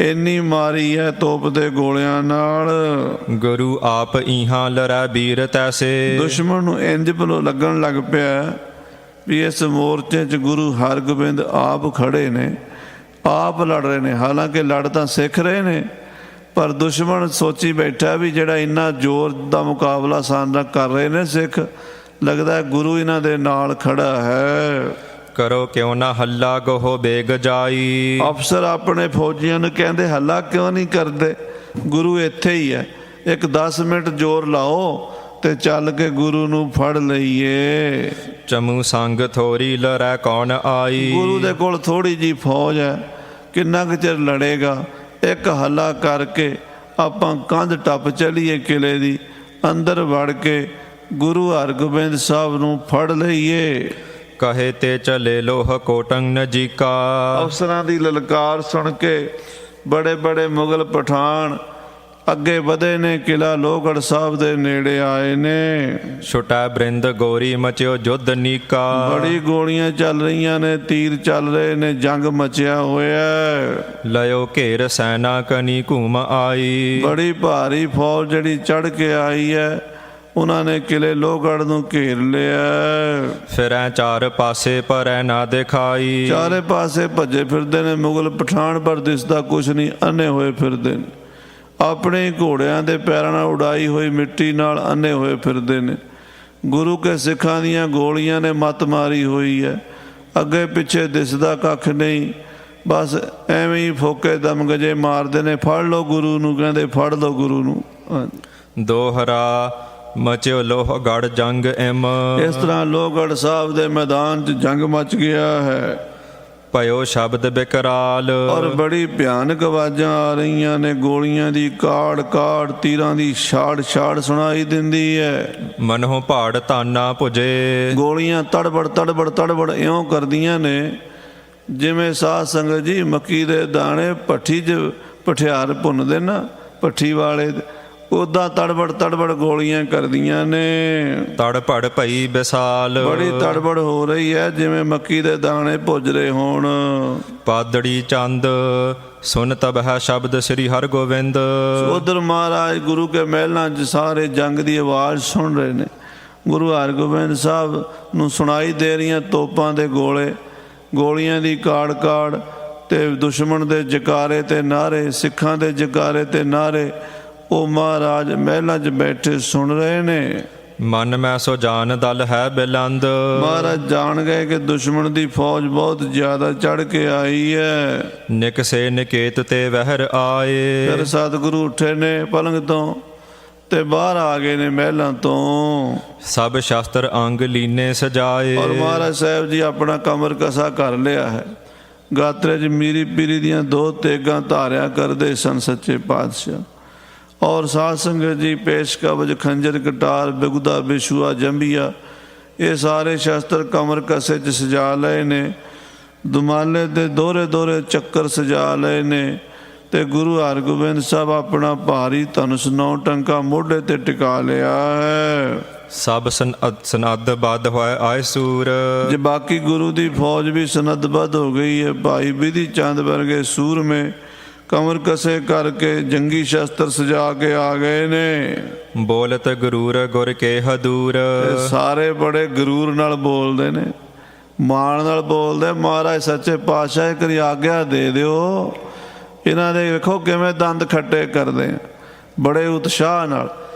ਇੰਨੀ ਮਾਰੀ ਹੈ ਤੋਪ ਦੇ ਗੋਲਿਆਂ ਨਾਲ। ਗੁਰੂ ਆਪ ਇਹਾਂ ਲੜੈ ਵੀਰ ਤੈਸੇ। ਦੁਸ਼ਮਣ ਨੂੰ ਇੰਜ ਭਲੋ ਲੱਗਣ ਲੱਗ ਪਿਆ ਵੀ ਇਸ ਮੋਰਚੇ 'ਚ ਗੁਰੂ ਹਰਗੋਬਿੰਦ ਆਪ ਖੜੇ ਨੇ, ਆਪ ਲੜ ਰਹੇ ਨੇ। ਹਾਲਾਂਕਿ ਲੜ ਤਾਂ ਸਿੱਖ ਰਹੇ ਨੇ, ਪਰ ਦੁਸ਼ਮਣ ਸੋਚੀ ਬੈਠਾ ਵੀ ਜਿਹੜਾ ਇੰਨਾ ਜ਼ੋਰ ਦਾ ਮੁਕਾਬਲਾ ਸਾਡੇ ਨਾਲ ਕਰ ਰਹੇ ਨੇ ਸਿੱਖ, ਲੱਗਦਾ ਗੁਰੂ ਇਹਨਾਂ ਦੇ ਨਾਲ ਖੜਾ ਹੈ। ਕਰੋ ਕਿਉਂ ਨਾ ਹੱਲਾ ਗੋ ਬੇਗ ਜਾਈ। ਅਫਸਰ ਆਪਣੇ ਫੌਜੀਆਂ ਨੂੰ ਕਹਿੰਦੇ ਹੱਲਾ ਕਿਉਂ ਨਹੀਂ ਕਰਦੇ, ਗੁਰੂ ਇੱਥੇ ਹੀ ਹੈ, ਇੱਕ 10 ਮਿੰਟ ਜ਼ੋਰ ਲਾਓ ਤੇ ਚੱਲ ਕੇ ਗੁਰੂ ਨੂੰ ਫੜ ਲਈਏ। ਚਮੂ ਸੰਗ ਥੋੜੀ ਲੜੈ ਕੌਣ ਆਈ। ਗੁਰੂ ਦੇ ਕੋਲ ਥੋੜੀ ਜੀ ਫੌਜ ਹੈ, ਕਿੰਨਾ ਕੁ ਚਿਰ ਲੜੇਗਾ। ਇੱਕ ਹੱਲਾ ਕਰਕੇ ਆਪਾਂ ਕੰਧ ਟੱਪ ਚਲੀਏ ਕਿਲੇ ਦੀ, ਅੰਦਰ ਵੜ ਕੇ ਗੁਰੂ ਹਰਗੋਬਿੰਦ ਸਾਹਿਬ ਨੂੰ ਫੜ ਲਈਏ। ਕਹੇ ਤੇ ਚਲੇ ਲੋਹ ਕੋਟੰਗ ਨਜੀਕਾ। ਅਫਸਰਾਂ ਦੀ ਲਲਕਾਰ ਸੁਣ ਕੇ ਬੜੇ ਬੜੇ ਮੁਗਲ ਪਠਾਨ ਅੱਗੇ ਵਧੇ ਨੇ, ਕਿਲਾ ਲੋਹਗੜ੍ਹ ਸਾਹਿਬ ਦੇ ਨੇੜੇ ਆਏ ਨੇ। ਛੁਟਾ ਬ੍ਰਿੰਦ ਗੋਰੀ ਮਚਿਓ ਜੁੱਧ ਨੀਕਾ। ਬੜੀ ਗੋਲੀਆਂ ਚੱਲ ਰਹੀਆਂ ਨੇ, ਤੀਰ ਚੱਲ ਰਹੇ ਨੇ, ਜੰਗ ਮਚਿਆ ਹੋਇਆ। ਲਿਓ ਘੇਰ ਸੈਨਾ ਕਨੀ ਘੂਮ ਆਈ। ਬੜੀ ਭਾਰੀ ਫੌਜ ਜਿਹੜੀ ਚੜ੍ਹ ਕੇ ਆਈ ਹੈ, ਉਹਨਾਂ ਨੇ ਕਿਲੇ ਲੋਹਗੜ੍ਹ ਨੂੰ ਘੇਰ ਲਿਆ। ਫਿਰੈ ਚਾਰ ਪਾਸੇ ਪਰੈ ਨਾ ਦਿਖਾਈ। ਚਾਰੇ ਪਾਸੇ ਭੱਜੇ ਫਿਰਦੇ ਨੇ ਮੁਗਲ ਪਠਾਨ, ਪਰ ਦਿਸਦਾ ਕੁਛ ਨਹੀਂ, ਅੰਨੇ ਹੋਏ ਫਿਰਦੇ ਨੇ। ਆਪਣੇ ਘੋੜਿਆਂ ਦੇ ਪੈਰਾਂ ਨਾਲ ਉਡਾਈ ਹੋਈ ਮਿੱਟੀ ਨਾਲ ਅੰਨੇ ਹੋਏ ਫਿਰਦੇ ਨੇ। ਗੁਰੂ ਕੇ ਸਿੱਖਾਂ ਦੀਆਂ ਗੋਲੀਆਂ ਨੇ ਮੱਤ ਮਾਰੀ ਹੋਈ ਹੈ, ਅੱਗੇ ਪਿੱਛੇ ਦਿਸਦਾ ਕੱਖ ਨਹੀਂ, ਬਸ ਐਵੇਂ ਹੀ ਫੋਕੇ ਦਮ ਗਜੇ ਮਾਰਦੇ ਨੇ। ਫੜ ਲਓ ਗੁਰੂ ਨੂੰ, ਕਹਿੰਦੇ ਫੜ ਲਓ ਗੁਰੂ ਨੂੰ। ਦੋਹਰਾ ਮਚਿਓ ਲੋਹਗੜ੍ਹ ਜੰਗ ਐਮ। ਇਸ ਤਰ੍ਹਾਂ ਲੋਹਗੜ੍ਹ ਸਾਹਿਬ ਦੇ ਮੈਦਾਨ 'ਚ ਜੰਗ ਮਚ ਗਿਆ ਹੈ। ਭਇਓ ਸ਼ਬਦ ਬਿਕਰਾਲ। ਔਰ ਬੜੀ ਭਿਆਨਕ ਆਵਾਜ਼ਾਂ ਆ ਰਹੀਆਂ ਨੇ, ਗੋਲੀਆਂ ਦੀ ਕਾੜ ਕਾੜ, ਤੀਰਾਂ ਦੀ ਛਾੜ ਛਾੜ ਸੁਣਾਈ ਦਿੰਦੀ ਹੈ। ਮਨੋਂ ਪਹਾੜ ਤਾਨਾ ਭੁਜੇ। ਗੋਲੀਆਂ ਤੜਬੜ ਤੜਬੜ ਤੜਬੜ ਇਉਂ ਕਰਦੀਆਂ ਨੇ ਜਿਵੇਂ ਸਾਧ ਸੰਗਤ ਜੀ ਮੱਕੀ ਦੇ ਦਾਣੇ ਭੱਠੀ 'ਚ ਭਠਿਆਰ ਭੁੰਨਦੇ ਨਾ, ਭੱਠੀ ਵਾਲੇ, ਉੱਦਾਂ ਤੜਬੜ ਤੜਬੜ ਗੋਲੀਆਂ ਕਰਦੀਆਂ ਨੇ। ਤੜਪੜ ਭਈ ਵਿਸਾਲ। ਬੜੀ ਤੜਬੜ ਹੋ ਰਹੀ ਹੈ ਜਿਵੇਂ ਮੱਕੀ ਦੇ ਦਾਣੇ ਭੁੱਜ ਰਹੇ ਹੋਣ। ਪਾਦੜੀ ਚੰਦ ਸੁਨ ਤਬ ਹੈ ਸ਼ਬਦ ਸ੍ਰੀ ਹਰਗੋਬਿੰਦ। ਉਧਰ ਮਹਾਰਾਜ ਗੁਰੂ ਕੇ ਮਹਿਲਾਂ 'ਚ ਸਾਰੇ ਜੰਗ ਦੀ ਆਵਾਜ਼ ਸੁਣ ਰਹੇ ਨੇ। ਗੁਰੂ ਹਰਗੋਬਿੰਦ ਸਾਹਿਬ ਨੂੰ ਸੁਣਾਈ ਦੇ ਰਹੀਆਂ ਤੋਪਾਂ ਦੇ ਗੋਲੇ, ਗੋਲੀਆਂ ਦੀ ਕਾੜ ਕਾੜ, ਤੇ ਦੁਸ਼ਮਣ ਦੇ ਜਕਾਰੇ ਤੇ ਨਾਅਰੇ, ਸਿੱਖਾਂ ਦੇ ਜਕਾਰੇ ਤੇ ਨਾਅਰੇ। ਉਹ ਮਹਾਰਾਜ ਮਹਿਲਾਂ 'ਚ ਬੈਠੇ ਸੁਣ ਰਹੇ ਨੇ। ਮਨ ਮੈਂ ਸੋ ਜਾਨ ਦਲ ਹੈ ਬਿਲੰਦ। ਮਹਾਰਾਜ ਜਾਣ ਗਏ ਕਿ ਦੁਸ਼ਮਣ ਦੀ ਫੌਜ ਬਹੁਤ ਜ਼ਿਆਦਾ ਚੜ ਕੇ ਆਈ ਹੈ। ਨਿਕਸੇ ਨਿਕੇਤ ਤੇ ਵਹਿਰ ਆਏ। ਫਿਰ ਸਤਿਗੁਰੂ ਉੱਠੇ ਨੇ ਪਲੰਗ ਤੋਂ ਤੇ ਬਾਹਰ ਆ ਗਏ ਨੇ ਮਹਿਲਾਂ ਤੋਂ। ਸਭ ਸ਼ਸਤਰ ਅੰਗ ਲੀਨੇ ਸਜਾਏ। ਔਰ ਮਹਾਰਾਜ ਸਾਹਿਬ ਜੀ ਆਪਣਾ ਕਮਰ ਕਸਾ ਕਰ ਲਿਆ ਹੈ। ਗਾਤਰੇ 'ਚ ਮੀਰੀ ਪੀਰੀ ਦੀਆਂ 2 ਤੇਗਾਂ ਧਾਰਿਆ ਕਰਦੇ ਸਨ ਸੱਚੇ ਪਾਤਸ਼ਾਹ। ਔਰ ਸਾਧ ਸੰਗਤ ਜੀ ਪੇਸ਼ ਕਬਜ ਖੰਜਰ ਕਟਾਰ ਬਿਗੁਦਾ ਬਿਸ਼ੂਆ ਜੰਬੀਆ ਇਹ ਸਾਰੇ ਸ਼ਸਤਰ ਕਮਰ ਕਸੇ 'ਚ ਸਜਾ ਲਏ ਨੇ। ਦੁਮਾਲੇ ਦੇ ਦੋਹਰੇ ਦੋਹਰੇ ਚੱਕਰ ਸਜਾ ਲਏ ਨੇ। ਤੇ ਗੁਰੂ ਹਰਗੋਬਿੰਦ ਸਾਹਿਬ ਆਪਣਾ ਭਾਰੀ ਧਨੁਸ਼ 9 ਟੰਕਾ ਮੋਢੇ ਤੇ ਟਿਕਾ ਲਿਆ ਹੈ। ਸਭ ਸਨੱਧ ਬੱਧ ਹੋਏ ਆਏ ਸੂਰ। ਜੇ ਬਾਕੀ ਗੁਰੂ ਦੀ ਫੌਜ ਵੀ ਸਨੱਧਬੱਧ ਹੋ ਗਈ ਹੈ। ਭਾਈ ਬਿਧੀ ਚੰਦ ਵਰਗੇ ਸੂਰਮੇ ਕਮਰ ਕਸੇ ਕਰਕੇ ਜੰਗੀ ਸ਼ਸਤਰ ਸਜਾ ਕੇ ਆ ਗਏ ਨੇ। ਬੋਲਤ ਗਰੂਰ ਗੁਰ ਕੇ ਹਦੂਰ। ਸਾਰੇ ਬੜੇ ਗਰੂਰ ਨਾਲ ਬੋਲਦੇ ਨੇ, ਮਾਣ ਨਾਲ ਬੋਲਦੇ। ਮਹਾਰਾਜ ਸੱਚੇ ਪਾਤਸ਼ਾਹ ਇੱਕ ਵਾਰੀ ਆਗਿਆ ਦੇ ਦਿਓ। ਇਹਨਾਂ ਦੇ ਵੇਖੋ ਕਿਵੇਂ ਦੰਦ ਖੱਟੇ ਕਰਦੇ ਆ ਬੜੇ ਉਤਸ਼ਾਹ ਨਾਲ।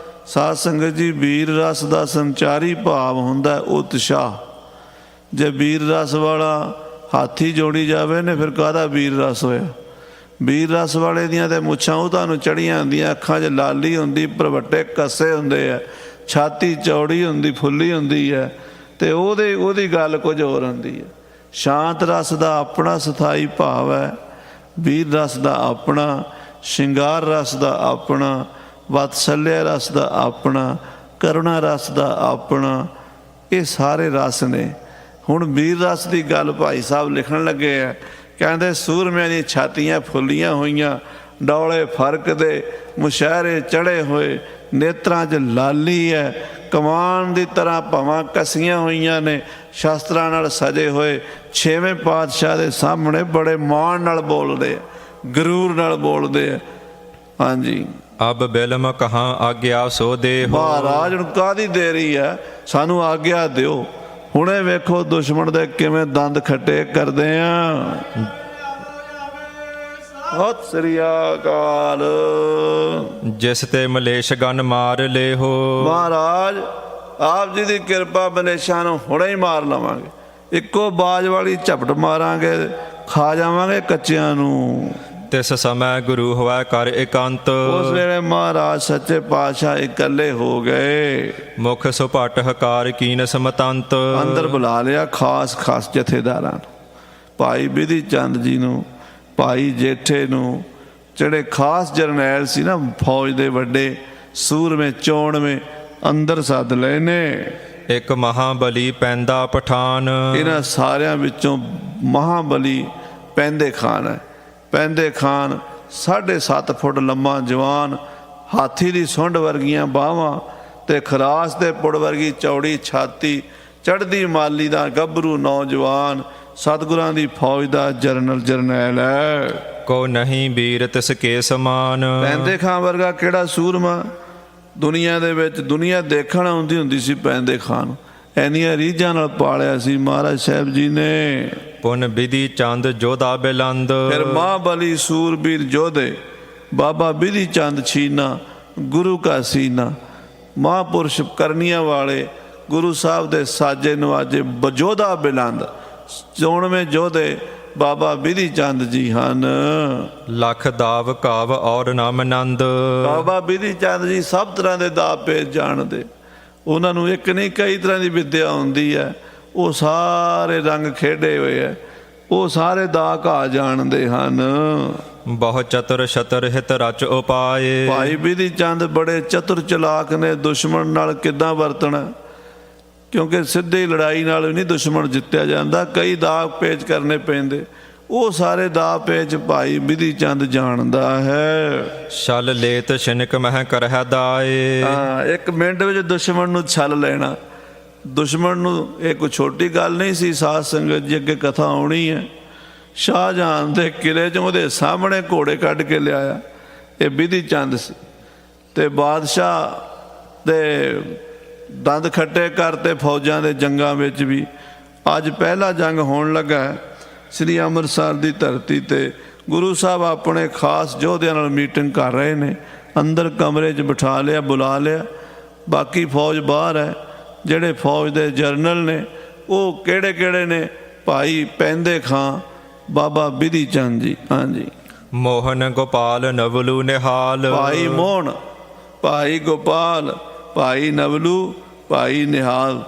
ਸਾਧ ਸੰਗਤ ਜੀ ਵੀਰ ਰਸ ਦਾ ਸੰਚਾਰੀ ਭਾਵ ਹੁੰਦਾ ਉਤਸ਼ਾਹ। ਜੇ ਵੀਰ ਰਸ ਵਾਲਾ ਹਾਥੀ ਜੋੜੀ ਜਾਵੇ ਨੇ ਫਿਰ ਕਾਹਦਾ ਵੀਰ ਰਸ ਹੋਇਆ। ਵੀਰ ਰਸ ਵਾਲੇ ਦੀਆਂ ਤੇ ਮੁੱਛਾਂ ਉਹ ਤੁਹਾਨੂੰ ਚੜੀਆਂ ਹੁੰਦੀਆਂ, ਅੱਖਾਂ 'ਚ ਲਾਲੀ ਹੁੰਦੀ, ਭਰਵੱਟੇ ਕੱਸੇ ਹੁੰਦੇ ਆ, ਛਾਤੀ ਚੌੜੀ ਹੁੰਦੀ ਫੁੱਲੀ ਹੁੰਦੀ ਹੈ। ਤੇ ਉਹਦੀ ਗੱਲ ਕੁਝ ਹੋਰ ਹੁੰਦੀ ਹੈ। ਸ਼ਾਂਤ ਰਸ ਦਾ ਆਪਣਾ ਸਥਾਈ ਭਾਵ ਹੈ, ਵੀਰ ਰਸ ਦਾ ਆਪਣਾ, ਸ਼ਿੰਗਾਰ ਰਸ ਦਾ ਆਪਣਾ, ਵਤਸਲਿਆ ਰਸ ਦਾ ਆਪਣਾ, ਕਰੁਣਾ ਰਸ ਦਾ ਆਪਣਾ। ਇਹ ਸਾਰੇ ਰਸ ਨੇ। ਹੁਣ ਵੀਰ ਰਸ ਦੀ ਗੱਲ ਭਾਈ ਸਾਹਿਬ ਲਿਖਣ ਲੱਗੇ ਆ। ਕਹਿੰਦੇ ਸੂਰਮਿਆਂ ਦੀਆਂ ਛਾਤੀਆਂ ਫੁੱਲੀਆਂ ਹੋਈਆਂ, ਡੌਲੇ ਫਰਕ ਦੇ ਮੁਸ਼ਹਿਰੇ ਚੜ੍ਹੇ ਹੋਏ, ਨੇਤਰਾਂ 'ਚ ਲਾਲੀ ਹੈ, ਕਮਾਨ ਦੀ ਤਰ੍ਹਾਂ ਭਵਾਂ ਕਸੀਆਂ ਹੋਈਆਂ ਨੇ, ਸ਼ਸਤਰਾਂ ਨਾਲ ਸਜੇ ਹੋਏ। 6ਵੇਂ ਪਾਤਸ਼ਾਹ ਦੇ ਸਾਹਮਣੇ ਬੜੇ ਮਾਣ ਨਾਲ ਬੋਲਦੇ ਆ, ਗਰੂਰ ਨਾਲ ਬੋਲਦੇ ਆ। ਹਾਂਜੀ ਅਬ ਬਿਲਮ ਕਹਾਂ ਆਗਿਆ ਸੋ ਦੇ। ਮਹਾਰਾਜ ਨੂੰ ਕਾਹਦੀ ਦੇਰੀ ਹੈ, ਸਾਨੂੰ ਆਗਿਆ ਦਿਓ। ਹੁਣੇ ਵੇਖੋ ਦੁਸ਼ਮਣ ਦੇ ਕਿਵੇਂ ਦੰਦ ਖੱਟੇ ਕਰਦੇ ਆ। ਸਤਿ ਸ੍ਰੀ ਅਕਾਲ। ਜਿਸ ਤੇ ਮਲੇਸ਼ ਗਨ ਮਾਰ ਲੇ ਹੋ। ਮਹਾਰਾਜ ਆਪ ਜੀ ਦੀ ਕਿਰਪਾ ਮਲੇਸ਼ਾਂ ਨੂੰ ਹੁਣੇ ਹੀ ਮਾਰ ਲਵਾਂਗੇ। ਇੱਕੋ ਬਾਜ ਵਾਲੀ ਝਪਟ ਮਾਰਾਂਗੇ, ਖਾ ਜਾਵਾਂਗੇ ਕੱਚਿਆਂ ਨੂੰ। ਤਿਸ ਸਮੇਂ ਗੁਰੂ ਹੋਇਆ ਕਰ ਇਕੰਤ। ਉਸ ਵੇਲੇ ਮਹਾਰਾਜ ਸੱਚੇ ਪਾਤਸ਼ਾਹ ਇਕੱਲੇ ਹੋ ਗਏ। ਮੁਖ ਸੁਪਟ ਹਕਾਰ ਕੀਨ ਸਮਤੰਤ। ਅੰਦਰ ਬੁਲਾ ਲਿਆ ਖਾਸ ਜਥੇਦਾਰਾਂ ਨੂੰ, ਭਾਈ ਬਿਧੀ ਚੰਦ ਜੀ ਨੂੰ, ਭਾਈ ਜੇਠੇ ਨੂੰ, ਜਿਹੜੇ ਖਾਸ ਜਰਨੈਲ ਸੀ ਨਾ ਫੌਜ ਦੇ ਵੱਡੇ ਸੂਰਮੇ ਚੋਣਵੇਂ, ਅੰਦਰ ਸੱਦ ਲਏ ਨੇ। ਇੱਕ ਮਹਾਬਲੀ ਪੈਂਦਾ ਪਠਾਨ। ਇਹਨਾਂ ਸਾਰਿਆਂ ਵਿੱਚੋਂ ਮਹਾਬਲੀ ਪੈਂਦੇ ਖਾਨ ਹੈ। ਪੈਂਦੇ ਖਾਨ 7.5 ਫੁੱਟ ਲੰਮਾ ਜਵਾਨ, ਹਾਥੀ ਦੀ ਸੁੰਡ ਵਰਗੀਆਂ ਬਾਹਾਂ ਤੇ ਖਰਾਸ ਦੇ ਪੁੜ ਵਰਗੀ ਚੌੜੀ ਛਾਤੀ, ਚੜ੍ਹਦੀ ਮਾਲੀ ਦਾ ਗੱਭਰੂ ਨੌਜਵਾਨ, ਸਤਿਗੁਰਾਂ ਦੀ ਫੌਜ ਦਾ ਜਰਨੈਲ ਹੈ। ਕੋ ਨਹੀਂ ਵੀਰ ਤਿਸ ਕੇ ਸਮਾਨ। ਪੈਂਦੇ ਖਾਨ ਵਰਗਾ ਕਿਹੜਾ ਸੂਰਮਾ ਦੁਨੀਆ ਦੇ ਵਿੱਚ। ਦੁਨੀਆ ਦੇਖਣ ਆਉਂਦੀ ਹੁੰਦੀ ਸੀ ਪੈਂਦੇ ਖਾਨ। ਇੰਨੀਆਂ ਰੀਝਾਂ ਨਾਲ ਪਾਲਿਆ ਸੀ ਮਹਾਰਾਜ ਸਾਹਿਬ ਜੀ ਨੇ। ਪੁਨ ਬਿਧੀ ਚੰਦ ਜੋਧਾ ਬਿਲੰਦ। ਫਿਰ ਮਹਾਬਲੀ ਸੂਰਬੀਰ ਜੋਧੇ ਬਾਬਾ ਬਿਧੀ ਚੰਦ ਛੀਨਾ, ਗੁਰੂ ਕਾ ਸੀਨਾ, ਮਹਾਂਪੁਰਸ਼ ਕਰਨੀਆਂ ਵਾਲੇ, ਗੁਰੂ ਸਾਹਿਬ ਦੇ ਸਾਜੇ ਨਵਾਜੇ, ਬਜੋਧਾ ਬਿਲੰਦ 94 ਜੋਧੇ ਬਾਬਾ ਬਿਧੀ ਚੰਦ ਜੀ ਹਨ। ਲੱਖ ਦਾਵ ਕਾਵ ਔਰ ਨਾਮ ਆਨੰਦ। ਬਾਬਾ ਬਿਧੀ ਚੰਦ ਜੀ ਸਭ ਤਰ੍ਹਾਂ ਦੇ ਦਾਅ ਪੇਚ ਜਾਣਦੇ। ਉਹਨਾਂ ਨੂੰ ਇੱਕ ਨਹੀਂ ਕਈ ਤਰ੍ਹਾਂ ਦੀ ਵਿੱਦਿਆ ਹੁੰਦੀ ਹੈ। ਉਹ ਸਾਰੇ ਰੰਗ ਖੇਡੇ ਹੋਏ ਹੈ। ਉਹ ਸਾਰੇ ਦਾਅ ਘਾ ਜਾਣਦੇ ਹਨ। ਬਹੁ ਚਤੁਰ ਛਤਰ ਹਿਤ ਰਚ ਉਪਾਏ। ਭਾਈ ਬਿਧੀ ਚੰਦ ਬੜੇ ਚਤੁਰ ਚਲਾਕ ਨੇ। ਦੁਸ਼ਮਣ ਨਾਲ ਕਿੱਦਾਂ ਵਰਤਣਾ, ਕਿਉਂਕਿ ਸਿੱਧੀ ਲੜਾਈ ਨਾਲ ਵੀ ਨਹੀਂ ਦੁਸ਼ਮਣ ਜਿੱਤਿਆ ਜਾਂਦਾ, ਕਈ ਦਾਅ ਪੇਚ ਕਰਨੇ ਪੈਂਦੇ। ਉਹ ਸਾਰੇ ਦਾਅ ਪੇਚ ਭਾਈ ਬਿਧੀ ਚੰਦ ਜਾਣਦਾ ਹੈ। ਛਲ ਲੇਤ ਛਿਨਕ ਮਹਿ ਕਰਹਿ ਦਾਏ। ਹਾਂ, 1 ਮਿੰਟ ਵਿੱਚ ਦੁਸ਼ਮਣ ਨੂੰ ਛਲ ਲੈਣਾ। ਦੁਸ਼ਮਣ ਨੂੰ ਇਹ ਕੋਈ ਛੋਟੀ ਗੱਲ ਨਹੀਂ ਸੀ। ਸਾਧ ਸੰਗਤ ਜੀ ਅੱਗੇ ਕਥਾ ਆਉਣੀ ਹੈ। ਸ਼ਾਹਜਹਾਨ ਦੇ ਕਿਲੇ 'ਚ ਉਹਦੇ ਸਾਹਮਣੇ ਘੋੜੇ ਕੱਢ ਕੇ ਲਿਆਇਆ ਇਹ ਬਿਧੀ ਚੰਦ ਸੀ। ਤੇ ਬਾਦਸ਼ਾਹ ਦੇ ਦੰਦ ਖੱਟੇ ਕਰਤੇ ਫੌਜਾਂ ਦੇ ਜੰਗਾਂ ਵਿੱਚ ਵੀ। ਅੱਜ ਪਹਿਲਾ ਜੰਗ ਹੋਣ ਲੱਗਾ ਹੈ ਸ੍ਰੀ ਅੰਮ੍ਰਿਤਸਰ ਦੀ ਧਰਤੀ 'ਤੇ। ਗੁਰੂ ਸਾਹਿਬ ਆਪਣੇ ਖਾਸ ਯੋਧਿਆਂ ਨਾਲ ਮੀਟਿੰਗ ਕਰ ਰਹੇ ਨੇ। ਅੰਦਰ ਕਮਰੇ 'ਚ ਬਿਠਾ ਲਿਆ, ਬੁਲਾ ਲਿਆ। ਬਾਕੀ ਫੌਜ ਬਾਹਰ ਹੈ। ਜਿਹੜੇ ਫੌਜ ਦੇ ਜਰਨਲ ਨੇ ਉਹ ਕਿਹੜੇ ਕਿਹੜੇ ਨੇ? ਭਾਈ ਪੈਂਦੇ ਖਾਂ, ਬਾਬਾ ਬਿਧੀ ਚੰਦ ਜੀ। ਹਾਂਜੀ। ਮੋਹਨ ਗੋਪਾਲ ਨਵਲੂ ਨਿਹਾਲ। ਭਾਈ ਮੋਹਨ, ਭਾਈ ਗੋਪਾਲ, ਭਾਈ ਨਵਲੂ, ਭਾਈ ਨਿਹਾਲ,